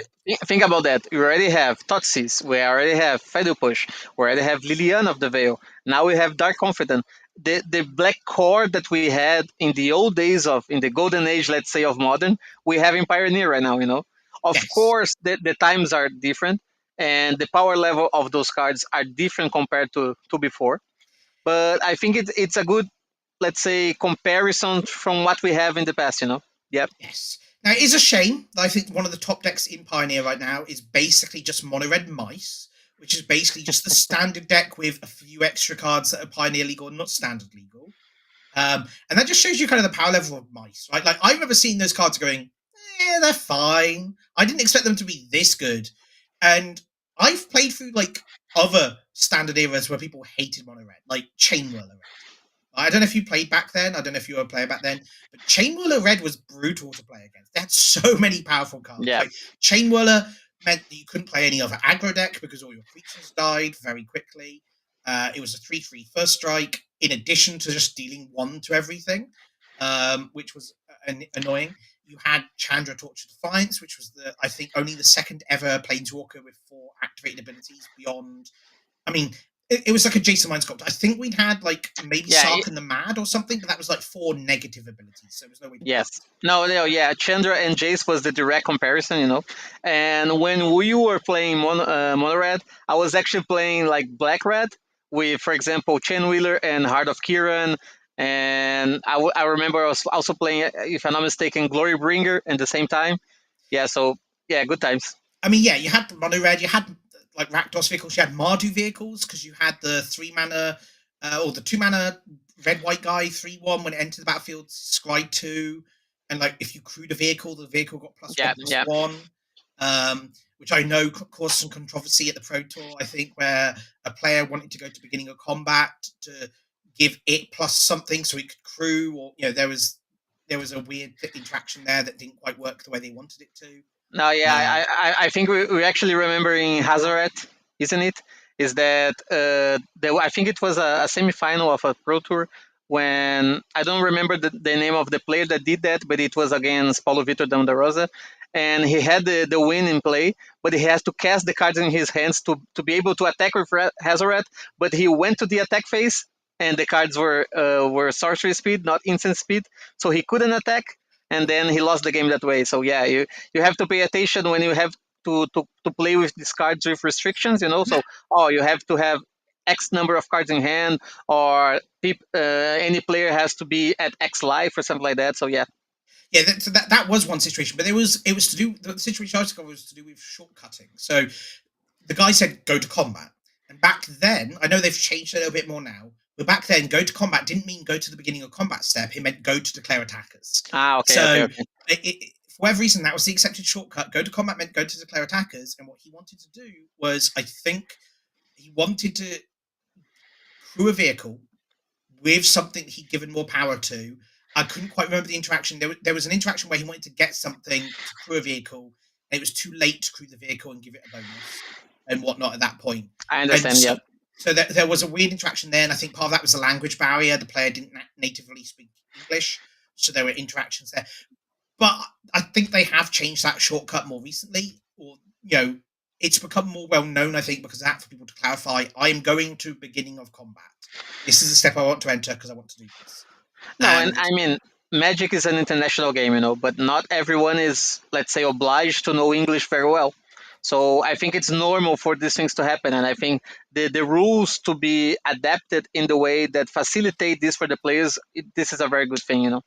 think about that. We already have Totsis, we already have Feather Push, we already have Lilian of the Veil. Now we have Dark Confidant. The black core that we had in the old days of, in the golden age, let's say, of modern, we have in Pioneer right now, you know. Of yes, course, the times are different and the power level of those cards are different compared to before. But I think it's a good, let's say, comparison from what we have in the past, you know. Yep. yes. Now it is a shame that I think one of the top decks in Pioneer right now is basically just mono red mice, which is basically just the standard deck with a few extra cards that are Pioneer legal and not standard legal. And that just shows you kind of the power level of mice, right? Like I remember seeing those cards going, they're fine. I didn't expect them to be this good. And I've played through like other standard eras where people hated mono red, like Chain Whirler Red. I don't know if you played back then. I don't know if you were a player back then, but Chain Whirler Red was brutal to play against. They had so many powerful cards. Yeah. Like Chain Whirler meant that you couldn't play any other aggro deck because all your creatures died very quickly. It was a 3/3 first strike, in addition to just dealing 1 to everything, which was annoying. You had Chandra Torture Defiance, which was I think only the second ever Planeswalker with 4 activated abilities beyond. I mean, it was like a Jason Mindsculpt. I think we'd had like maybe Yeah, Sark and the Mad or something, but that was like 4 negative abilities, so there was no way to yes. No, no, yeah. Chandra and Jace was the direct comparison, you know. And when we were playing Mono Red, I was actually playing like Black Red with, for example, Chain Wheeler and Heart of Kiran. And I remember I was also playing, if I'm not mistaken, Glory Bringer at the same time. Yeah, so yeah, good times. I mean, yeah, you had Mono Red, you had like Rakdos vehicles, you had Mardu vehicles because you had the 3 mana or the 2 mana red white guy 3/1 when it entered the battlefield, scry 2, and like if you crewed a vehicle, the vehicle got Yeah, yeah. +1/+1. Which I know caused some controversy at the Pro Tour, I think, where a player wanted to go to beginning of combat to give it plus something so it could crew, or there was a weird interaction there that didn't quite work the way they wanted it to. No, yeah, Um, I think we actually remember in Hazoret, isn't it? Is that I think it was a semifinal of a Pro Tour when I don't remember the name of the player that did that, but it was against Paulo Vitor da Rosa, and he had the win in play, but he has to cast the cards in his hands to be able to attack with Hazoret, but he went to the attack phase, and the cards were sorcery speed, not instant speed, so he couldn't attack, and then he lost the game that way. So yeah, you have to pay attention when you have to play with these cards with restrictions, you know. So you have to have X number of cards in hand, or any player has to be at X life or something like that. So yeah. Yeah, that was one situation, but it was to do the situation I was talking about was to do with shortcutting. So the guy said go to combat, and back then I know they've changed it a little bit more now, but back then go to combat didn't mean go to the beginning of combat step. It meant go to declare attackers. Okay, okay, So okay. for whatever reason, that was the accepted shortcut. Go to combat meant go to declare attackers, and what he wanted to do was, I think, he wanted to crew a vehicle with something he'd given more power to. I couldn't quite remember the interaction. There was an interaction where he wanted to get something to crew a vehicle, and it was too late to crew the vehicle and give it a bonus and whatnot at that point. I And understand. Yeah. so there was a weird interaction there, and I think part of that was the language barrier. The player didn't natively speak English, so there were interactions there. But I think they have changed that shortcut more recently, or it's become more well known, I think, because of that, for people to clarify, I am going to beginning of combat. This is the step I want to enter because I want to do this. No, and I mean, Magic is an international game, you know, but not everyone is, let's say, obliged to know English very well. So I think it's normal for these things to happen, and I think the rules to be adapted in the way that facilitate this for the players, this is a very good thing, you know.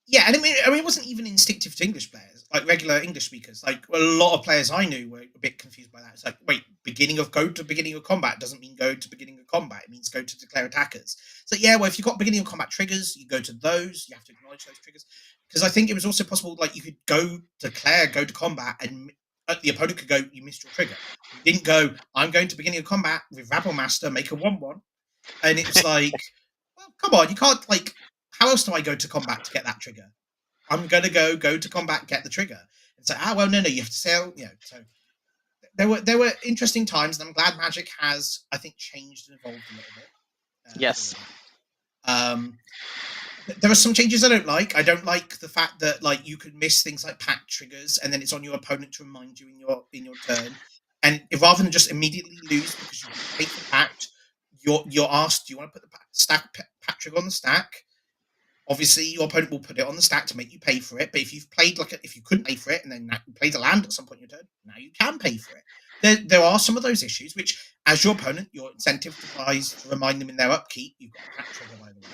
Yeah, and I mean, it wasn't even instinctive to English players, like regular English speakers. Like a lot of players I knew were a bit confused by that. It's like, wait, go to beginning of combat doesn't mean go to beginning of combat. It means go to declare attackers. So yeah, well, if you've got beginning of combat triggers, you go to those. You have to acknowledge those triggers because I think it was also possible, like you could go to combat, and the opponent could go, you missed your trigger. You didn't go. I'm going to beginning of combat with Rabble Master, make a 1/1, and it was like, well, come on, you can't like. How else do I go to combat to get that trigger? I'm gonna go to combat, get the trigger, and say, well, no, you have to sell, So there were interesting times, and I'm glad Magic has, I think, changed and evolved a little bit. Yes. For that. There are some changes I don't like. I don't like the fact that like you could miss things like pact triggers, and then it's on your opponent to remind you in your turn. And rather than just immediately lose because you didn't pay for pact, you're asked, do you want to put the pact trigger on the stack? Obviously, your opponent will put it on the stack to make you pay for it. But if you've played if you couldn't pay for it, and then you played a land at some point in your turn, now you can pay for it. There are some of those issues which, as your opponent, your incentive to remind them in their upkeep. You've got a pact trigger, by the way.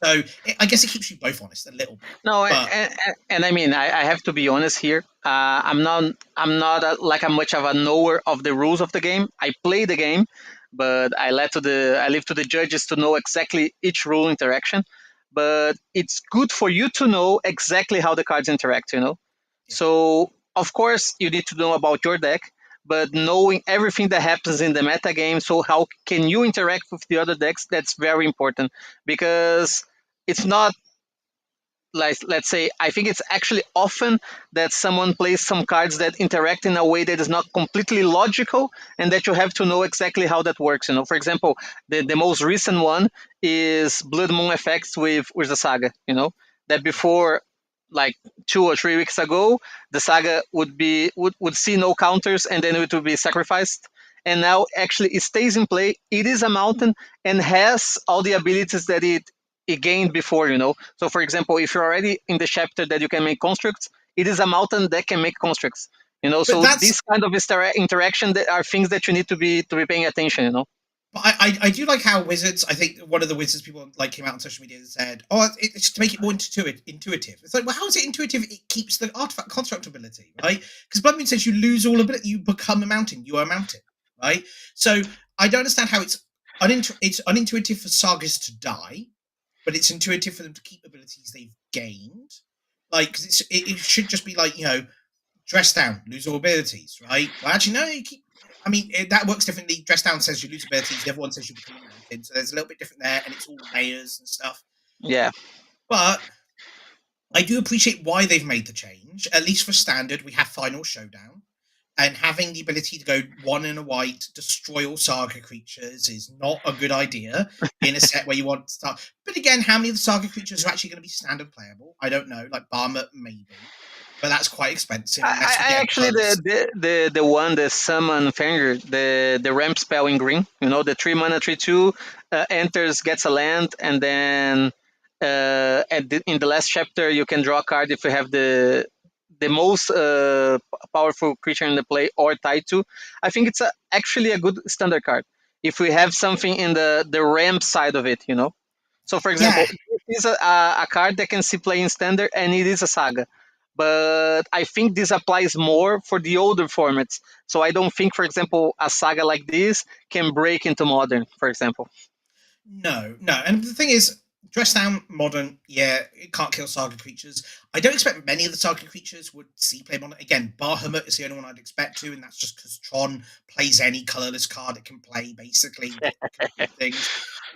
So I guess it keeps you both honest a little bit. No, But and I mean, I have to be honest here. I'm not like a much of a knower of the rules of the game. I play the game, but I leave to the judges to know exactly each rule interaction. But it's good for you to know exactly how the cards interact. yeah. So of course you need to know about your deck, but knowing everything that happens in the meta game, so how can you interact with the other decks? That's very important because it's not like, let's say, I think it's actually often that someone plays some cards that interact in a way that is not completely logical, and that you have to know exactly how that works. For example, the most recent one is Blood Moon effects with the saga. That Yeah. before, like 2 or 3 weeks ago, the saga would see no counters, and then it would be sacrificed. And now actually it stays in play. It is a mountain and has all the abilities that it gained before. So, for example, if you're already in the chapter that you can make constructs, it is a mountain that can make constructs. But So that's these kind of interaction that are things that you need to be paying attention. But I do like how Wizards. I think one of the Wizards people like came out on social media and said, "Oh, it's to make it more intuitive." It's like, well, how is it intuitive? It keeps the artifact construct ability, right? Because Blood Moon says you lose all ability, you become a mountain. You are a mountain, right? So I don't understand how it's unintuitive for sagas to die, but it's intuitive for them to keep abilities they've gained. Like, cause it should just be like, dress down, lose all abilities, right? Well, actually, no, you keep. I mean, that works differently. Dress down says you lose abilities. The other one says you become a mountain. So there's a little bit different there, and it's all layers and stuff. Yeah. But I do appreciate why they've made the change. At least for standard, we have Final Showdown. And having the ability to go one in a white, destroy all saga creatures is not a good idea in a set where you want to start. But again, how many of the saga creatures are actually going to be standard playable? I don't know. Like Barmut, maybe. But that's quite expensive unless you I get actually colors. the one, the summon Fanger, the ramp spell in green. The 3 mana 3/2 enters, gets a land, and then in the last chapter you can draw a card if you have the most powerful creature in the play or tied to. I think it's actually a good standard card if we have something in the ramp side of it. So, for example, Yeah, this is a card that can see play in standard, and it is a saga. But I think this applies more for the older formats. So I don't think, for example, a saga like this can break into modern, for example. no. And the thing is, dress down modern, yeah, it can't kill saga creatures. I don't expect many of the saga creatures would see play modern. Again, Bahamut is the only one I'd expect to, and that's just because Tron plays any colorless card it can play, basically, that can do things.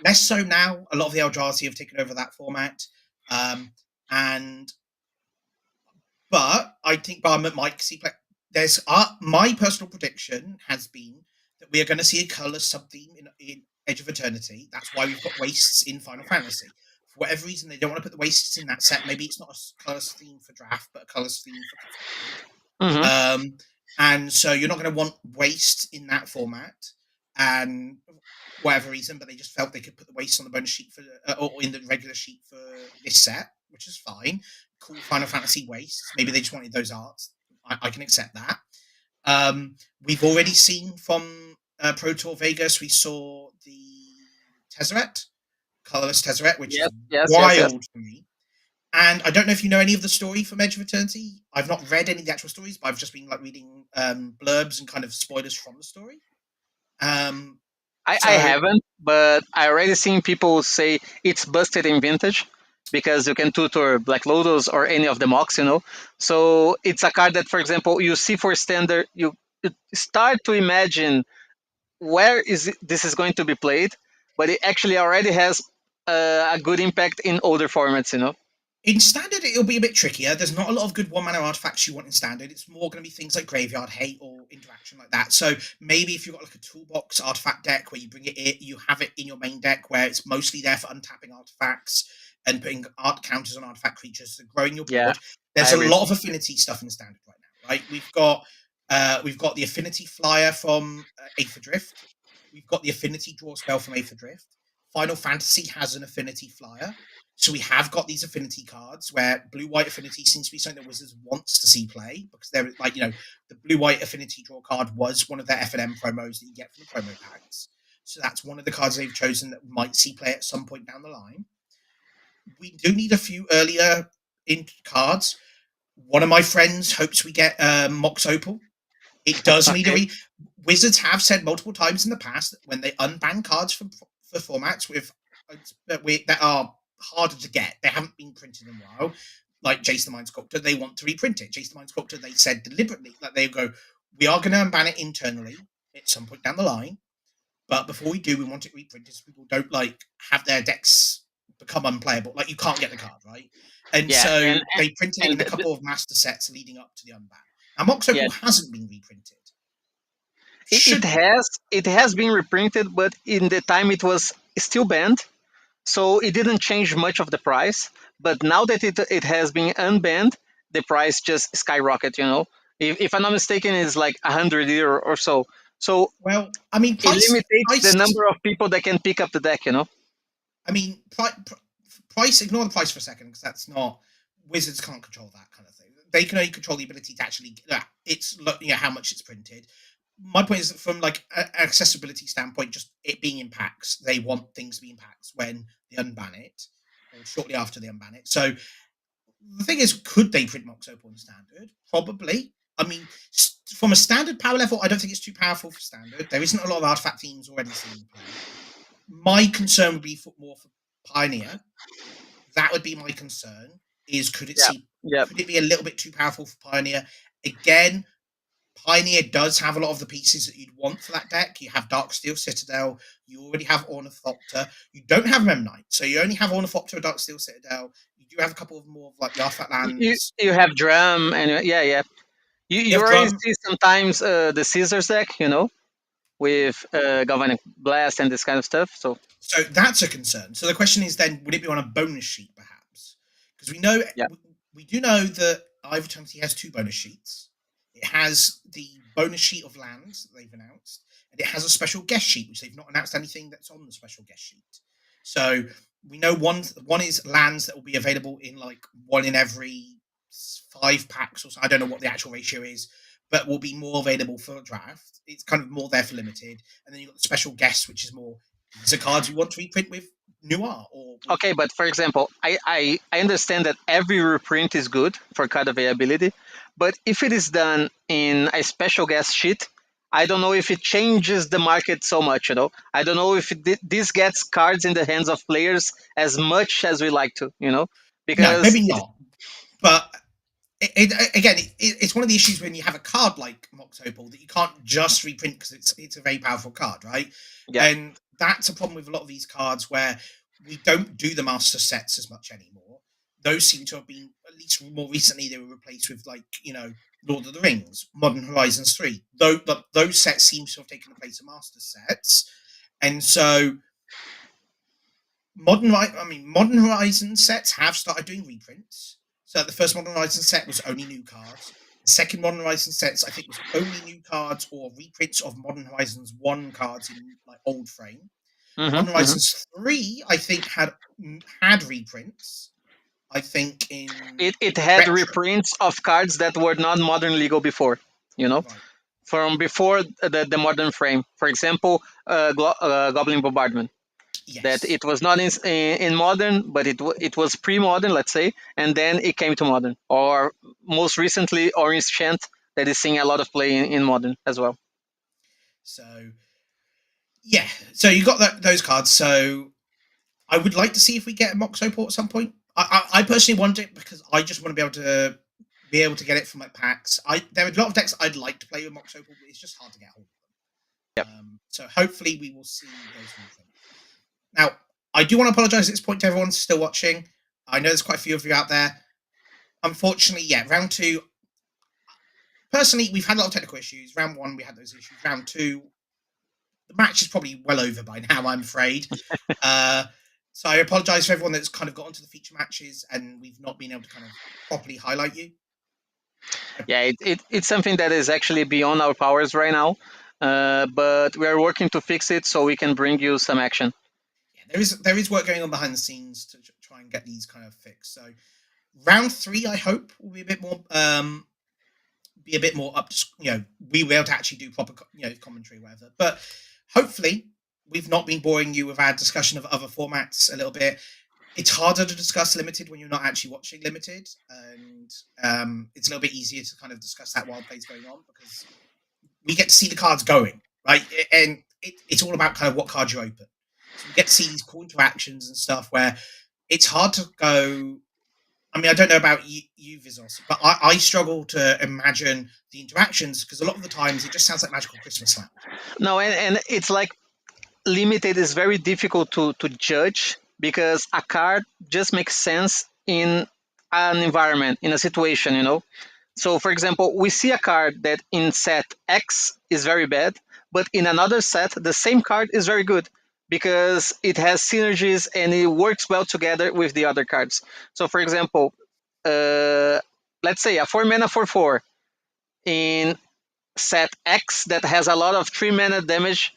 Less so now. A lot of the Eldrazi have taken over that format. Um, and But I think Bahamut might see play. There's my personal prediction has been that we are going to see a colorless sub theme in Edge of Eternity. That's why we've got wastes in Final Fantasy. For whatever reason, they don't want to put the wastes in that set. Maybe it's not a colorless theme for draft, but a colorless theme for constructed. Hmm. And so you're not going to want waste in that format, and whatever reason, but they just felt they could put the waste on the bonus sheet or in the regular sheet for this set, which is fine. Cool Final Fantasy wastes. Maybe they just wanted those arts. I can accept that. We've already seen from Pro Tour Vegas, we saw the Tezzeret, colorless Tezzeret, which is Yes, yes, yes, yes. wild for me. And I don't know if you know any of the story from Edge of Eternity. I've not read any of the actual stories, but I've just been like reading blurbs and kind of spoilers from the story. Um, I so haven't, but I already seen people say it's busted in vintage because you can tutor Black Lotus or any of the mocks, So it's a card that, for example, you see for standard, you start to imagine where this is going to be played, but it actually already has a good impact in older formats. in standard, it'll be a bit trickier. There's not a lot of good one mana artifacts you want in standard. It's more going to be things like Graveyard Hate or interaction like that. So maybe if you've got like a toolbox artifact deck where you bring it in, you have it in your main deck where it's mostly there for untapping artifacts and putting art counters on artifact creatures, so growing your Yeah, board. I There's a agree. lot of affinity stuff in standard right now, right? We've got the affinity flyer from Aether Drift. We've got the affinity draw spell from Aether Drift. Final Fantasy has an affinity flyer. So we have got these affinity cards where blue-white affinity seems to be something that Wizards wants to see play because they're like, the blue-white affinity draw card was one of their F&M promos that you get from the promo packs. So that's one of the cards they've chosen that might see play at some point down the line. We do need a few earlier in cards. One of my friends hopes we get Mox Opal. It does need a Okay. Wizards have said multiple times in the past that when they unban cards for formats that are harder to get, they haven't been printed in a while, like Jace the Mind Sculptor, they want to reprint it. Jace the Mind Sculptor, they said deliberately that they go, we are going to unban it internally at some point down the line, but before we do, we want it reprinted so people don't like have their decks become unplayable. Like you can't get the card, right? And Yeah, so and they printed it and in a couple of master sets leading up to the unban. Now Mox yeah, Opal hasn't been reprinted. it, it Should be. has it has been reprinted, but in the time it was still banned, so it didn't change much of the price. But now that it has been unbanned, the price just skyrocket. If I'm not mistaken, it's like 100 euro or so. So Well, I mean, it limits the price. number of people that can pick up the deck. I mean, price. Ignore the price for a second because that's not Wizards can't control that kind of thing. They can only control the ability to actually. It's how much it's printed. My point is that from like an accessibility standpoint, just it being in packs, they want things to be in packs when they unban it or shortly after they unban it. So the thing is, could they print Mox Opal in standard? Probably. I mean, from a standard power level, I don't think it's too powerful for standard. There isn't a lot of artifact themes already seen play. My concern would be more for Pioneer. That would be my concern. Is Yeah, yeah. could it be a little bit too powerful for Pioneer? Again, Pioneer does have a lot of the pieces that you'd want for that deck. You have Darksteel Citadel. You already have Ornithopter. You don't have Memnite, so you only have Ornithopter or Darksteel Citadel. You do have a couple of more of like the artifact You lands. you have drum and yeah, yeah. You You you have already Drum. see sometimes the scissors deck, with galvanic blast and this kind of stuff. So So that's a concern. So the question is then, would it be on a bonus sheet perhaps? Because we know yeah. we do know that Ivor Eternity has two bonus sheets. It has the bonus sheet of lands that they've announced, and it has a special guest sheet, which they've not announced anything that's on the special guest sheet. So we know one is lands that will be available in like one in every 5 packs or so. I don't know what the actual ratio is, but will be more available for draft. It's kind of more there for limited, and then you've got the special guests, which is more these are cards we want to reprint with Noir or with. Okay, but for example, I understand that every reprint is good for card availability, but if it is done in a special guest sheet, I don't know if it changes the market so much. I don't know if this gets cards in the hands of players as much as we like to. No, Because maybe not. But again, it's one of the issues when you have a card like Mox Opal that you can't just reprint because it's a very powerful card, right? yeah. And that's a problem with a lot of these cards where we don't do the master sets as much anymore. Those seem to have been, at least more recently, they were replaced with like Lord of the Rings, Modern Horizons 3. Though, but those sets seem to have taken the place of master sets, and so Modern Horizons sets have started doing reprints. So the first Modern Horizons set was only new cards. The second Modern Horizons sets, I think, was only new cards or reprints of Modern Horizons 1 cards in like old frame. Modern Mm-hmm, mm-hmm. Horizons 3, I think, had reprints. I think in It had retro. reprints of cards that were not modern legal before, you know, Right. from before the modern frame. For example, Goblin Bombardment. That Yes. it was not in modern, but it was pre-modern, let's say, and then it came to modern. Or most recently, Orange Chant, that is seeing a lot of play in modern as well. So yeah, so you got those cards. So I would like to see if we get a Moxo port at some point. I personally want it because I just want to be able to get it from my packs. There are a lot of decks I'd like to play with Moxo port, but it's just hard to get hold of Yep. them. So hopefully we will see those reprints. Now I do want to apologise at this point to everyone still watching. I know there's quite a few of you out there. Unfortunately, yeah, round two. Personally, we've had a lot of technical issues. Round one, we had those issues. Round two, the match is probably well over by now, I'm afraid. So I apologise for everyone that's kind of got onto the feature matches and we've not been able to kind of properly highlight you. Yeah, it's something that is actually beyond our powers right now, but we are working to fix it so we can bring you some action. Yeah, there is work going on behind the scenes to try and get these kind of fixed. So round three, I hope, will be a bit more up to, we will be able to actually do proper commentary or whatever. But hopefully we've not been boring you with our discussion of other formats a little bit. It's harder to discuss limited when you're not actually watching limited, and it's a little bit easier to kind of discuss that while play's going on because we get to see the cards going, right? And it's all about kind of what cards you open. So we get to see these cool interactions and stuff where it's hard to go. I mean, I don't know about you Vizos, but I struggle to imagine the interactions because a lot of the times it just sounds like Magical Christmas Land. No, and it's like limited is very difficult to judge because a card just makes sense in an environment, in a situation, you know. So, for example, we see a card that in set X is very bad, but in another set, the same card is very good because it has synergies and it works well together with the other cards. So, for example, uh, let's say a 4 mana 4/4 in set X that has a lot of 3 mana damage,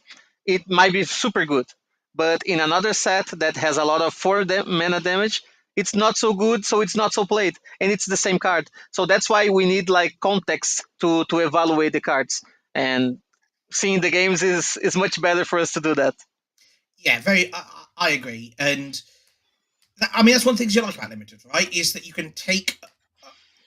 it might be super good. But in another set that has a lot of 4 mana damage, it's not so good, so it's not so played, and it's the same card. So that's why we need like context to evaluate the cards, and seeing the games is much better for us to do that. Yeah, very. I agree, and I mean that's one of the things you like about limited, right? Is that you can take,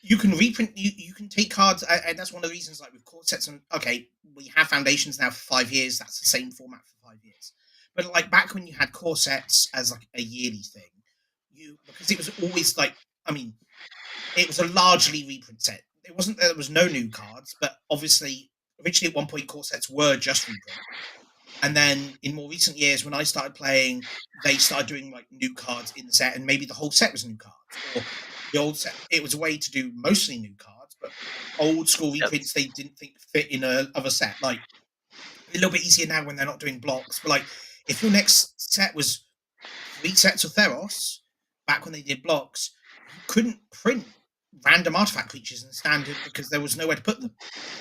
you can reprint, you can take cards, and that's one of the reasons. Like with core sets, and okay, we have foundations now for 5 years. That's the same format for 5 years. But like back when you had core sets as like a yearly thing, because it was always like, I mean, it was a largely reprint set. It wasn't there was no new cards, but obviously originally at one point core sets were just reprint. And then in more recent years, when I started playing, they started doing like new cards in the set, and maybe the whole set was new cards, or the old set. It was a way to do mostly new cards, but old school reprints they didn't think fit in a other set. Like a little bit easier now when they're not doing blocks, but like if your next set was 3 sets of Theros, back when they did blocks, you couldn't print random artifact creatures in standard because there was nowhere to put them.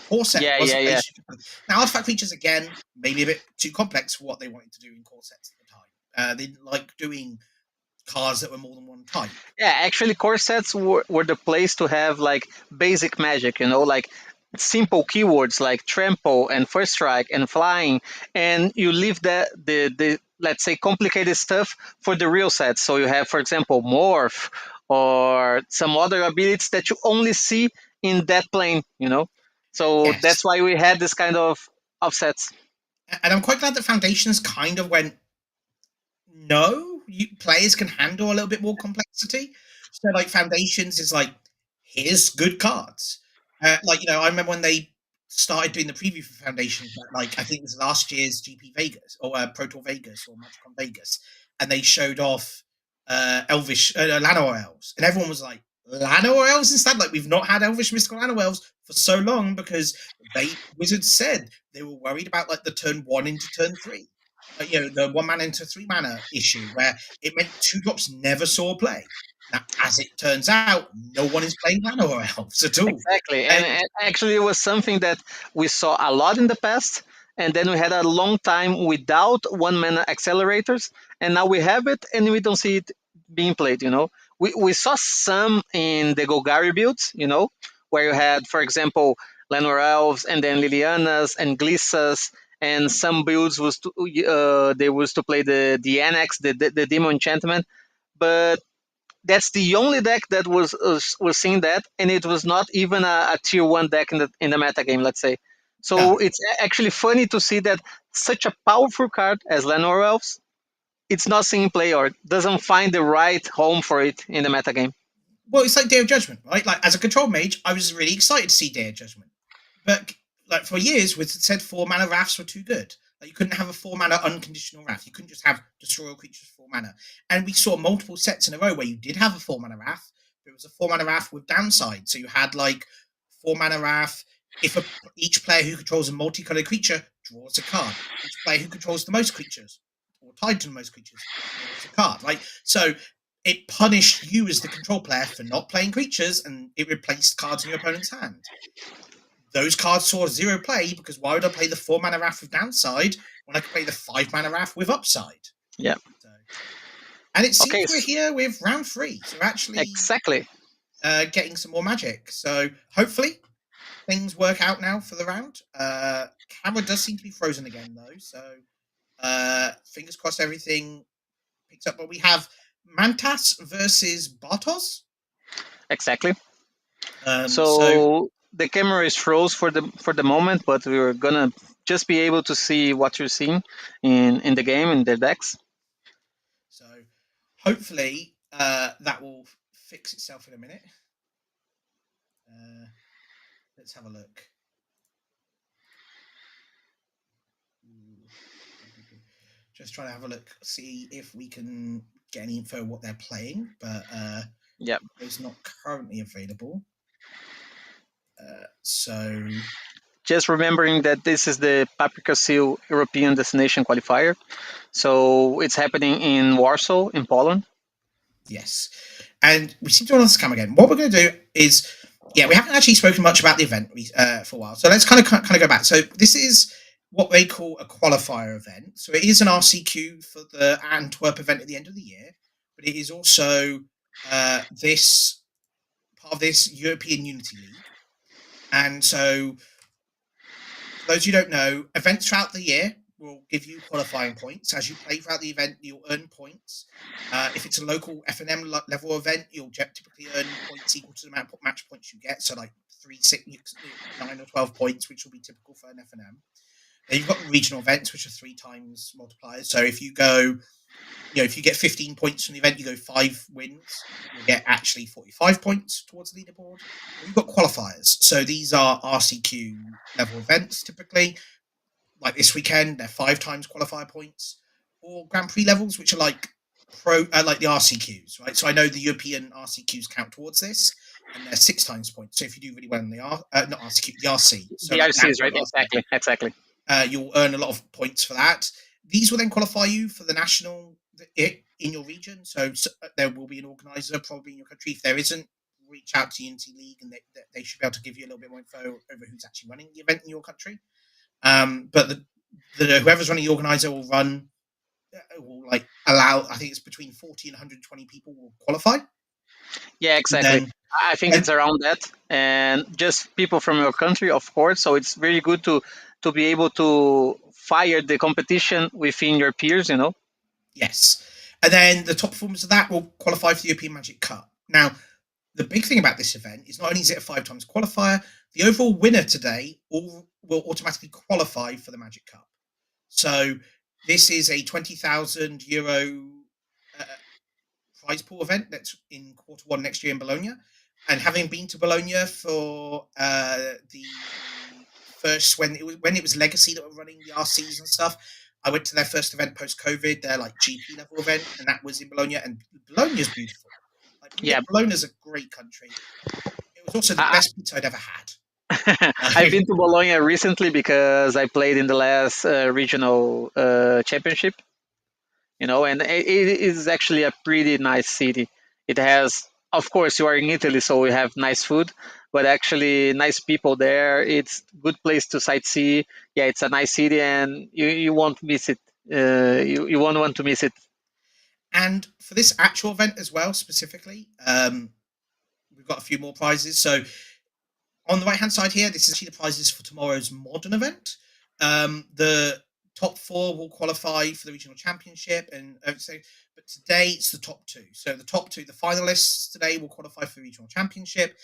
Core set Yeah, was yeah, a yeah. place you could put them. Now, artifact creatures, again, maybe a bit too complex for what they wanted to do in core sets at the time. They didn't like doing cards that were more than one type. Yeah, actually, core sets were the place to have like basic magic, you know, like simple keywords like trample and first strike and flying, and you leave the let's say complicated stuff for the real sets. So you have, for example, morph or some other abilities that you only see in that plane, you know. So Yes. that's why we had this kind of sets. And I'm quite glad that Foundations kind of went, no, players can handle a little bit more complexity. So like Foundations is like, here's good cards. Like I remember when they started doing the preview for Foundations, like I think it was last year's GP Vegas or Pro Tour Vegas or Magicon Vegas, and they showed off Elvish Llanowar Elves, and everyone was like, Llanowar Elves instead. Like we've not had Elvish Mystical Llanowar Elves for so long because Wizards said they were worried about like the turn 1 into turn 3. The 1 mana into 3 mana issue where it meant 2 drops never saw play. Now, as it turns out, no one is playing Llanowar Elves at all. Exactly, and, And and actually, it was something that we saw a lot in the past, and then we had a long time without one mana accelerators, and now we have it, and we don't see it being played. You know, we saw some in the Golgari builds, you know, where you had, for example, Lenor Elves, and then Lilianas and Glissas, and some builds was to, they was to play the annex, the demon enchantment, but that's the only deck that was seeing that, and it was not even a tier one deck in the meta game, let's say. No. So it's actually funny to see that such a powerful card as Llanowar Elves, it's not seeing play or doesn't find the right home for it in the meta game. Well, it's like Day of Judgment, right? Like as a control mage, I was really excited to see Day of Judgment, but like for years, we said 4-mana wraths were too good. Like you couldn't have a 4-mana unconditional wrath. You couldn't just have destroy all creatures 4-mana. And we saw multiple sets in a row where you did have a 4-mana wrath. But it was a 4-mana wrath with downside. So you had like 4-mana wrath. If each player who controls a multicolored creature draws a card, each player who controls the most creatures or tied to the most creatures draws a card. Like so, it punished you as the control player for not playing creatures, and it replaced cards in your opponent's hand. Those cards saw 0 play because why would I play the 4-mana wrath with downside when I could play the 5-mana wrath with upside? Yeah. So, and it seems Okay. we're here with round 3, so we're actually Exactly. Getting some more magic. So hopefully things work out now for the round. Camera does seem to be frozen again though, so fingers crossed everything picks up. But we have Mantas versus Bartos. Exactly. So So the camera is froze for the moment, but we're gonna just be able to see what you're seeing in the game in the decks. So hopefully that will fix itself in a minute. Let's have a look. Just trying to have a look, see if we can get any info what they're playing, but yeah, it's not currently available. So just remembering that this is the Paprykarz European Destination Qualifier, so it's happening in Warsaw, in Poland. Yes, and we seem to want to come again. What we're going to do is, yeah, we haven't actually spoken much about the event for a while, so let's kind of go back. So this is what they call a qualifier event. So it is an RCQ for the Antwerp event at the end of the year, but it is also this part of this European Unity League. And so, for those who don't know, events throughout the year will give you qualifying points. As you play throughout the event, you'll earn points. If it's a local FNM level event, you'll typically earn points equal to the amount of match points you get. So like 3, 6, 9 or 12 points, which will be typical for an FNM. Then you've got regional events, which are 3 times multipliers. So if you go, if you get 15 points from the event, you go 5 wins, you'll get actually 45 points towards the leaderboard. You've got qualifiers. So these are RCQ level events typically. Like this weekend, they're 5 times qualifier points, or Grand Prix levels, which are like like the RCQs, right? So I know the European RCQs count towards this, and they're 6 times points. So if you do really well in the not RCQ, the RC, so the like RC is right, exactly. You'll earn a lot of points for that. These will then qualify you for the national in your region. So there will be an organizer probably in your country. If there isn't, reach out to Unity League, and they should be able to give you a little bit more info over who's actually running the event in your country. But whoever's running the organizer will like allow. I think it's between 40 and 120 people will qualify. Yeah, exactly. Then, I think it's around that, and just people from your country, of course. So it's really good to be able to fire the competition within your peers. Yes, and then the top performers of that will qualify for the European Magic Cup. Now, the big thing about this event is not only is it a 5 times qualifier, the overall winner today will automatically qualify for the Magic Cup. So this is a €20,000 prize pool event that's in Q1 next year in Bologna. And having been to Bologna for the first when it was Legacy that were running the RCs and stuff, I went to their first event post-COVID, their like GP level event, and that was in Bologna. And Bologna's beautiful. Bologna's a great country. It was also the best pizza I'd ever had. I've been to Bologna recently because I played in the last regional championship. And it is actually a pretty nice city. It has, of course, you are in Italy, so we have nice food, but actually nice people there. It's a good place to sightsee. Yeah, it's a nice city, and you won't miss it. You won't want to miss it. And for this actual event as well, specifically, we've got a few more prizes. So on the right-hand side here, this is actually the prizes for tomorrow's modern event. The top four will qualify for the regional championship, and so. But today it's the top two. So the top two, the finalists today will qualify for the regional championship.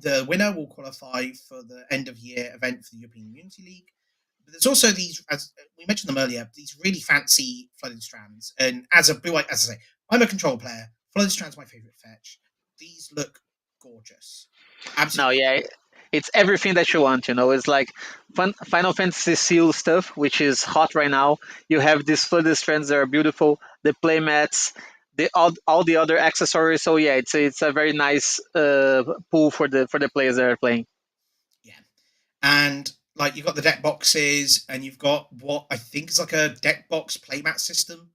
The winner will qualify for the end of year event for the European Unity League. But there's also these, as we mentioned them earlier, these really fancy flooded strands. And as a blue, as I say, I'm a control player. Flooded strands my favorite fetch. These look gorgeous. No, Absolutely. yeah, it's everything that you want. It's like Final Fantasy Seal stuff, which is hot right now. You have these flooded strands that are beautiful. The playmats, all the other accessories. So yeah, it's a very nice pool for the players that are playing. Yeah. And like you've got the deck boxes, and you've got what I think is like a deck box playmat system,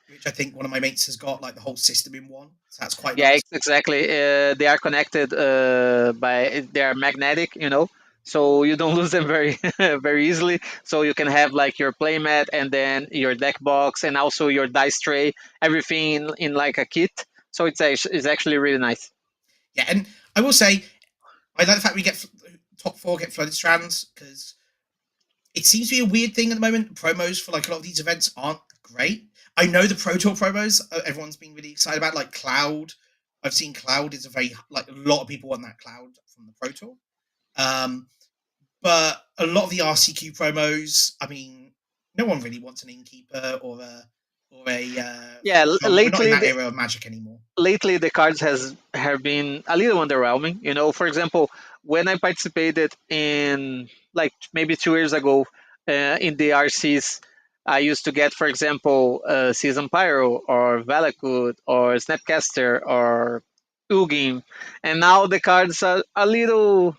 which I think one of my mates has got like the whole system in one. So that's quite Yeah, nice. exactly. They are connected by they are magnetic, so you don't lose them very very easily. So you can have like your playmat and then your deck box and also your dice tray, everything in like a kit. So it's actually really nice. Yeah, and I will say I like the fact we get top four get flooded strands, because it seems to be a weird thing at the moment. Promos for like a lot of these events aren't great. I know the Pro Tour promos everyone's been really excited about, like Cloud. I've seen Cloud is a very like a lot of people want that Cloud from the Pro Tour. Um, but a lot of the RCQ promos, I mean, no one really wants an innkeeper or a Yeah, we're not in that era of Magic anymore. lately the cards has have been a little underwhelming. For example, when I participated in like maybe 2 years ago in the RCs, I used to get, for example, Season Pyro or Valakut or Snapcaster or Ugin, and now the cards are a little,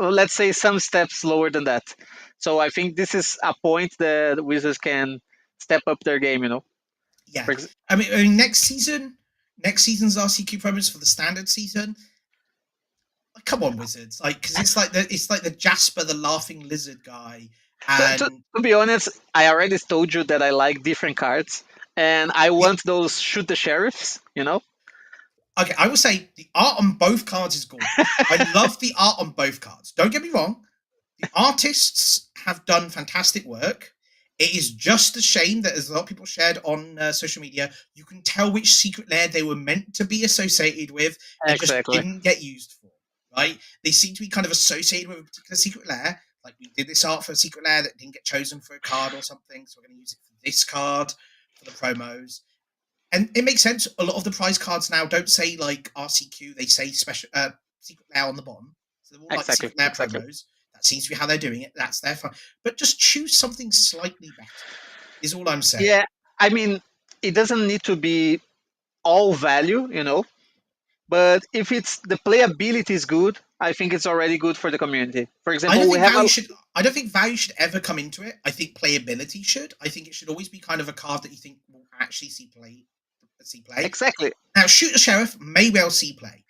let's say, some steps lower than that. So I think this is a point that Wizards can step up their game. Yeah, For I mean next season's RCQ promos for the standard season. Like, come on, Wizards! Like, because it's like the Jasper the Laughing Lizard guy, and to be honest, I already told you that I like different cards, and I the, want those shoot the sheriffs. okay, I will say the art on both cards is gorgeous. I love the art on both cards. Don't get me wrong. The artists have done fantastic work. It is just a shame that, as a lot of people shared on social media, you can tell which secret lair they were meant to be associated with and just Exactly. didn't get used for. Right? They seem to be kind of associated with a particular secret lair. Like, we did this art for a secret lair that didn't get chosen for a card or something, so we're going to use it for this card for the promos. And it makes sense. A lot of the prize cards now don't say like RCQ; they say special secret lair on the bottom. So they're all like Exactly. secret lair Exactly. promos. That seems to be how they're doing it. That's their fun. But just choose something slightly better. Is all I'm saying. Yeah, I mean, it doesn't need to be all value, but if it's the playability is good, I think it's already good for the community. For I don't example, we think have a value should. I don't think value should ever come into it. I think playability should. I think it should always be kind of a card that you think will actually see play. See play. exactly. Now, shoot the sheriff may well see play,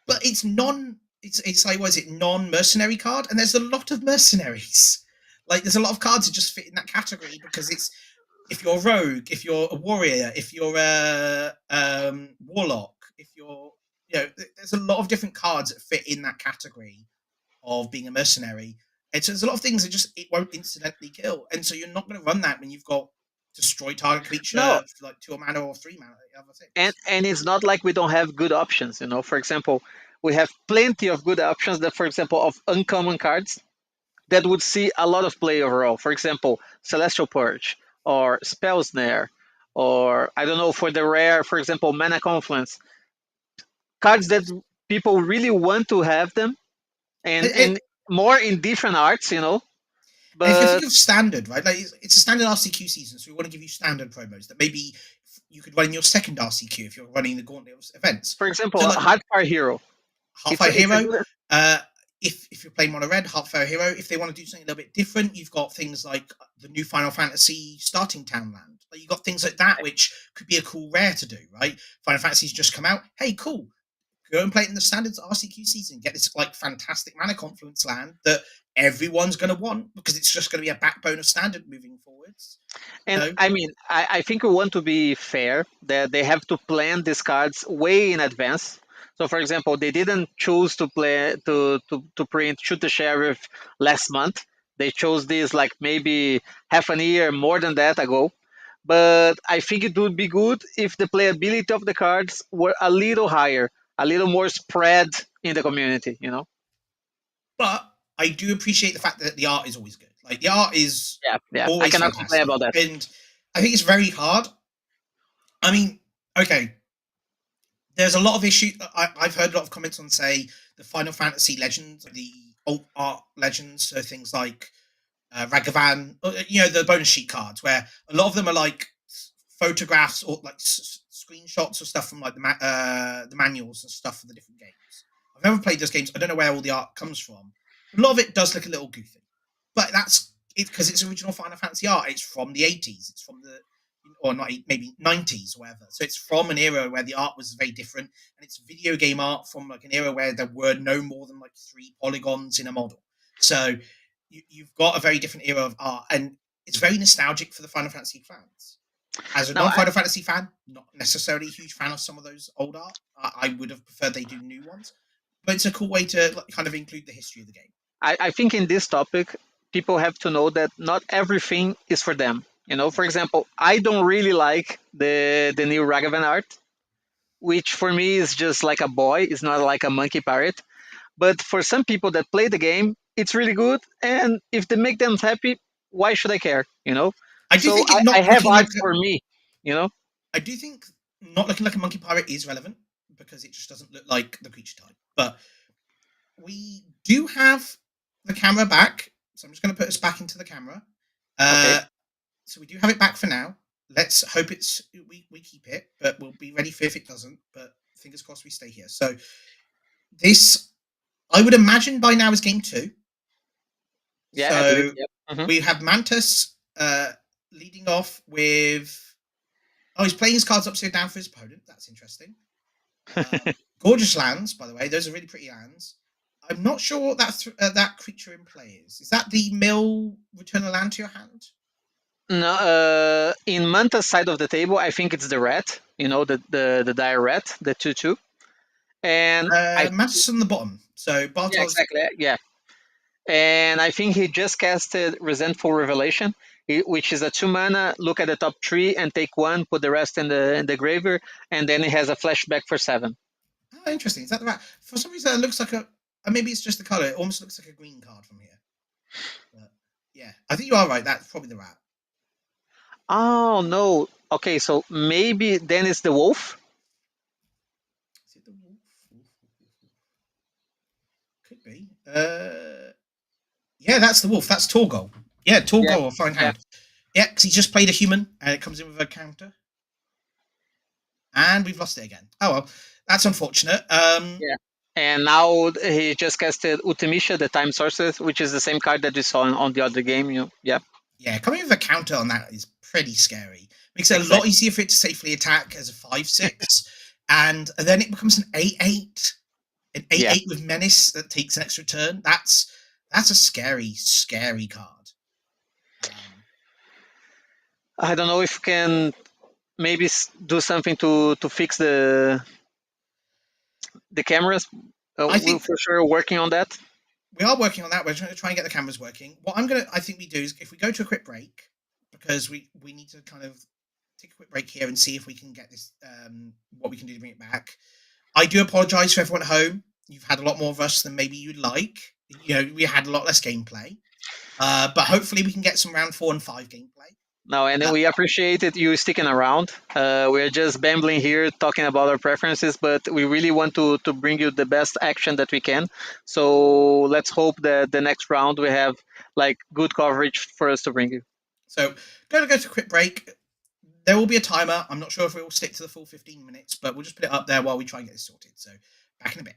but it's non. It's like, what is it, non-mercenary card, and there's a lot of mercenaries. Like, there's a lot of cards that just fit in that category, because it's, if you're a rogue, if you're a warrior, if you're a warlock, if you're, there's a lot of different cards that fit in that category of being a mercenary. And so there's a lot of things that just it won't incidentally kill, and so you're not going to run that when you've got destroy target No, creature for like 2 mana or 3 mana. Other and things. and it's not like we don't have good options. For example, we have plenty of good options that, for example, of uncommon cards that would see a lot of play overall. For example, Celestial Purge or Spell Snare, or I don't know, for the rare, for example, Mana Confluence, cards that people really want to have them, and And, and more in different arts. And if you But think of standard, right, like it's a standard RCQ season, so we want to give you standard promos that maybe you could run in your second RCQ if you're running the Gauntlet of events. for example, So, a like Hardfire Hero, Heartfire it's a Hero, good. uh, if you're playing mono red, Heartfire Hero. If they want to do something a little bit different, you've got things like the new Final Fantasy starting Townland. Like, you've got things like that, which could be a cool rare to do, right? Final Fantasy's just come out. Hey, cool. Go and play it in the standards RCQ season. Get this like fantastic mana confluence land that everyone's going to want, because it's just going to be a backbone of standard moving forwards. You And know, I mean, I think we want to be fair that they have to plan these cards way in advance. So, for example, they didn't choose to play to print Shoot the Sheriff last month. They chose this like maybe half a year, more than that ago. But I think it would be good if the playability of the cards were a little higher, a little more spread in the community. You know? But I do appreciate the fact that the art is always good. Like the art is Yeah, yeah. I always cannot complain fantastic, about that. and I think it's very hard. I mean, okay, there's a lot of issues. I've heard a lot of comments on, say, the Final Fantasy Legends, the alt art legends, so things like Ragavan, the bonus sheet cards, where a lot of them are like photographs or like screenshots or stuff from like the manuals and stuff for the different games. I've never played those games. I don't know where all the art comes from. A lot of it does look a little goofy, but that's it because it's original Final Fantasy art. It's from the 80s. It's from the or not maybe 90s or whatever. So it's from an era where the art was very different, and it's video game art from like an era where there were no more than like 3 polygons in a model. So you've got a very different era of art, and it's very nostalgic for the Final Fantasy fans. As a Now, non-Final Fantasy fan, not necessarily a huge fan of some of those old art. I would have preferred they do new ones, but it's a cool way to like, kind of include the history of the game. I think in this topic, people have to know that not everything is for them. You know, No. for example, I don't really like the new Ragavan art, which for me is just like a boy. It's not like a monkey pirate. But for some people that play the game, it's really good. And if they make them happy, why should I care? You know. I do So think it I not have looking art like for me. You know. I do think not looking like a monkey pirate is relevant because it just doesn't look like the creature type. But we do have the camera back, so I'm just going to put us back into the camera. Okay. So we do have it back for now. Let's hope we keep it, but we'll be ready for if it doesn't. But fingers crossed we stay here. So this, I would imagine by now is game 2. Yeah, I believe. So Yep. Hmm. we have Mantis leading off with. Oh, he's playing his cards upside down for his opponent. That's interesting. Gorgeous lands, by the way. Those are really pretty lands. I'm not sure what that creature in play is. Is that the mill return a land to your hand? No, in Manta's side of the table, I think it's the rat. You know, the dire rat, the 2/2. And I Mantis on the bottom. So Yeah, Bartol's. exactly. Yeah, and I think he just casted Resentful Revelation, which is a 2 mana. Look at the top 3 and take one, put the rest in the graveyard, and then he has a flashback for 7. Oh, interesting. Is that the rat? For some reason, it looks like a. Maybe it's just the color. It almost looks like a green card from here. But yeah, I think you are right. That's probably the rat. Oh no. Okay, so maybe then it's the wolf. Is it the wolf? Could be. Yeah, that's the wolf. That's Torgol. Yeah, Yeah, Torgol, a fine yeah, hand. Yeah, because he just played a human and it comes in with a counter. And we've lost it again. Oh well, that's unfortunate. yeah. And now he just casted Utimisha, the Time Sorceress, which is the same card that we saw on the other game. You know? Yeah, Yeah, coming with a counter on that is pretty scary. Makes it a lot exactly. easier for it to safely attack as a 5/6, and then it becomes an 8/8, an eight Yeah. eight with menace that takes an extra turn. That's a scary card. Um, I don't know if we can maybe do something to fix the cameras. I We're think for sure working on that. we are working on that. We're trying to try and get the cameras working. What I think we do is if we go to a quick break because we need to kind of take a quick break here and see if we can get this what we can do to bring it back. I do apologise for everyone at home. You've had a lot more of us than maybe you'd like. We had a lot less gameplay, but hopefully we can get some round 4 and 5 gameplay. No, and then we appreciated you sticking around. We're just bambling here, talking about our preferences, but we really want to bring you the best action that we can. So let's hope that the next round we have like good coverage for us to bring you. So going to go to a quick break. There will be a timer. I'm not sure if we will stick to the full 15 minutes, but we'll just put it up there while we try and get this sorted. So back in a bit.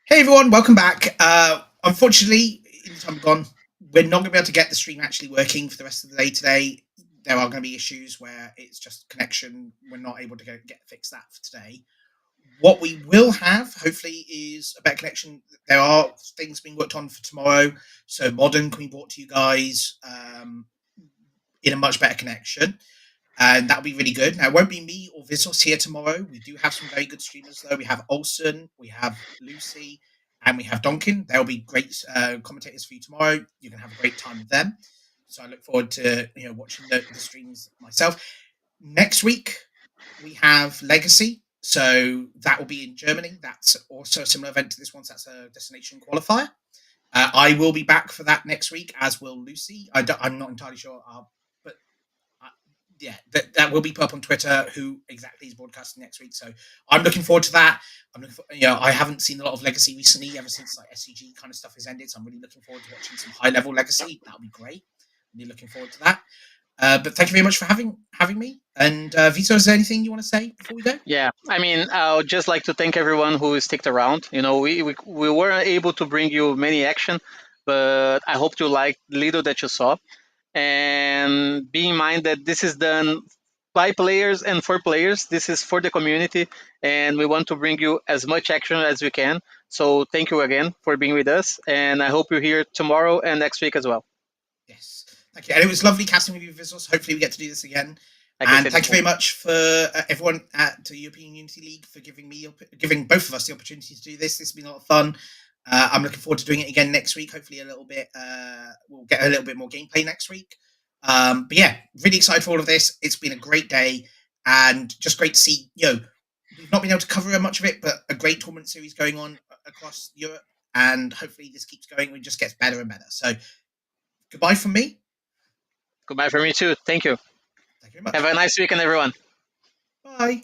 Hey everyone, welcome back. Unfortunately, in the time gone, we're not going to be able to get the stream actually working for the rest of the day today. There are going to be issues where it's just connection. We're not able to get fix that for today. What we will have, hopefully, is a better connection. There are things being worked on for tomorrow, so modern can be brought to you guys in a much better connection, and that'll be really good. Now, it won't be me or Vizos here tomorrow. We do have some very good streamers, though. We have Olsen, we have Lucy, and we have Donkin. They'll be great commentators for you tomorrow. You can have a great time with them. So I look forward to watching the streams myself. Next week we have Legacy. So that will be in Germany. That's also a similar event to this one. So that's a destination qualifier. I will be back for that next week, as will Lucy. I'm not entirely sure, but yeah, that will be put up on Twitter who exactly is broadcasting next week. So I'm looking forward to that. I'm looking for, I haven't seen a lot of Legacy recently, ever since like SCG kind of stuff has ended. So I'm really looking forward to watching some high level Legacy. That'll be great. Really looking forward to that. But thank you very much for having me. And Vito, is there anything you want to say before we go? Yeah, I mean, I would just like to thank everyone who sticked around. We weren't able to bring you many action, but I hope you liked little that you saw. And be in mind that this is done by players and for players. This is for the community, and we want to bring you as much action as we can. So thank you again for being with us, and I hope you're here tomorrow and next week as well. Yes, thank you. And it was lovely casting with you, Vizos. Hopefully, we get to do this again. I can say And the thank you same. very much for everyone at the European Unity League for giving both of us the opportunity to do this. This has been a lot of fun. I'm looking forward to doing it again next week. Hopefully, a little bit. We'll get a little bit more gameplay next week. But yeah, really excited for all of this. It's been a great day, and just great to see. We've not been able to cover much of it, but a great tournament series going on across Europe, and hopefully this keeps going. It just gets better and better. So, goodbye from me. Goodbye from me too. Thank you. Thank you very Have much. a nice weekend, everyone. Bye.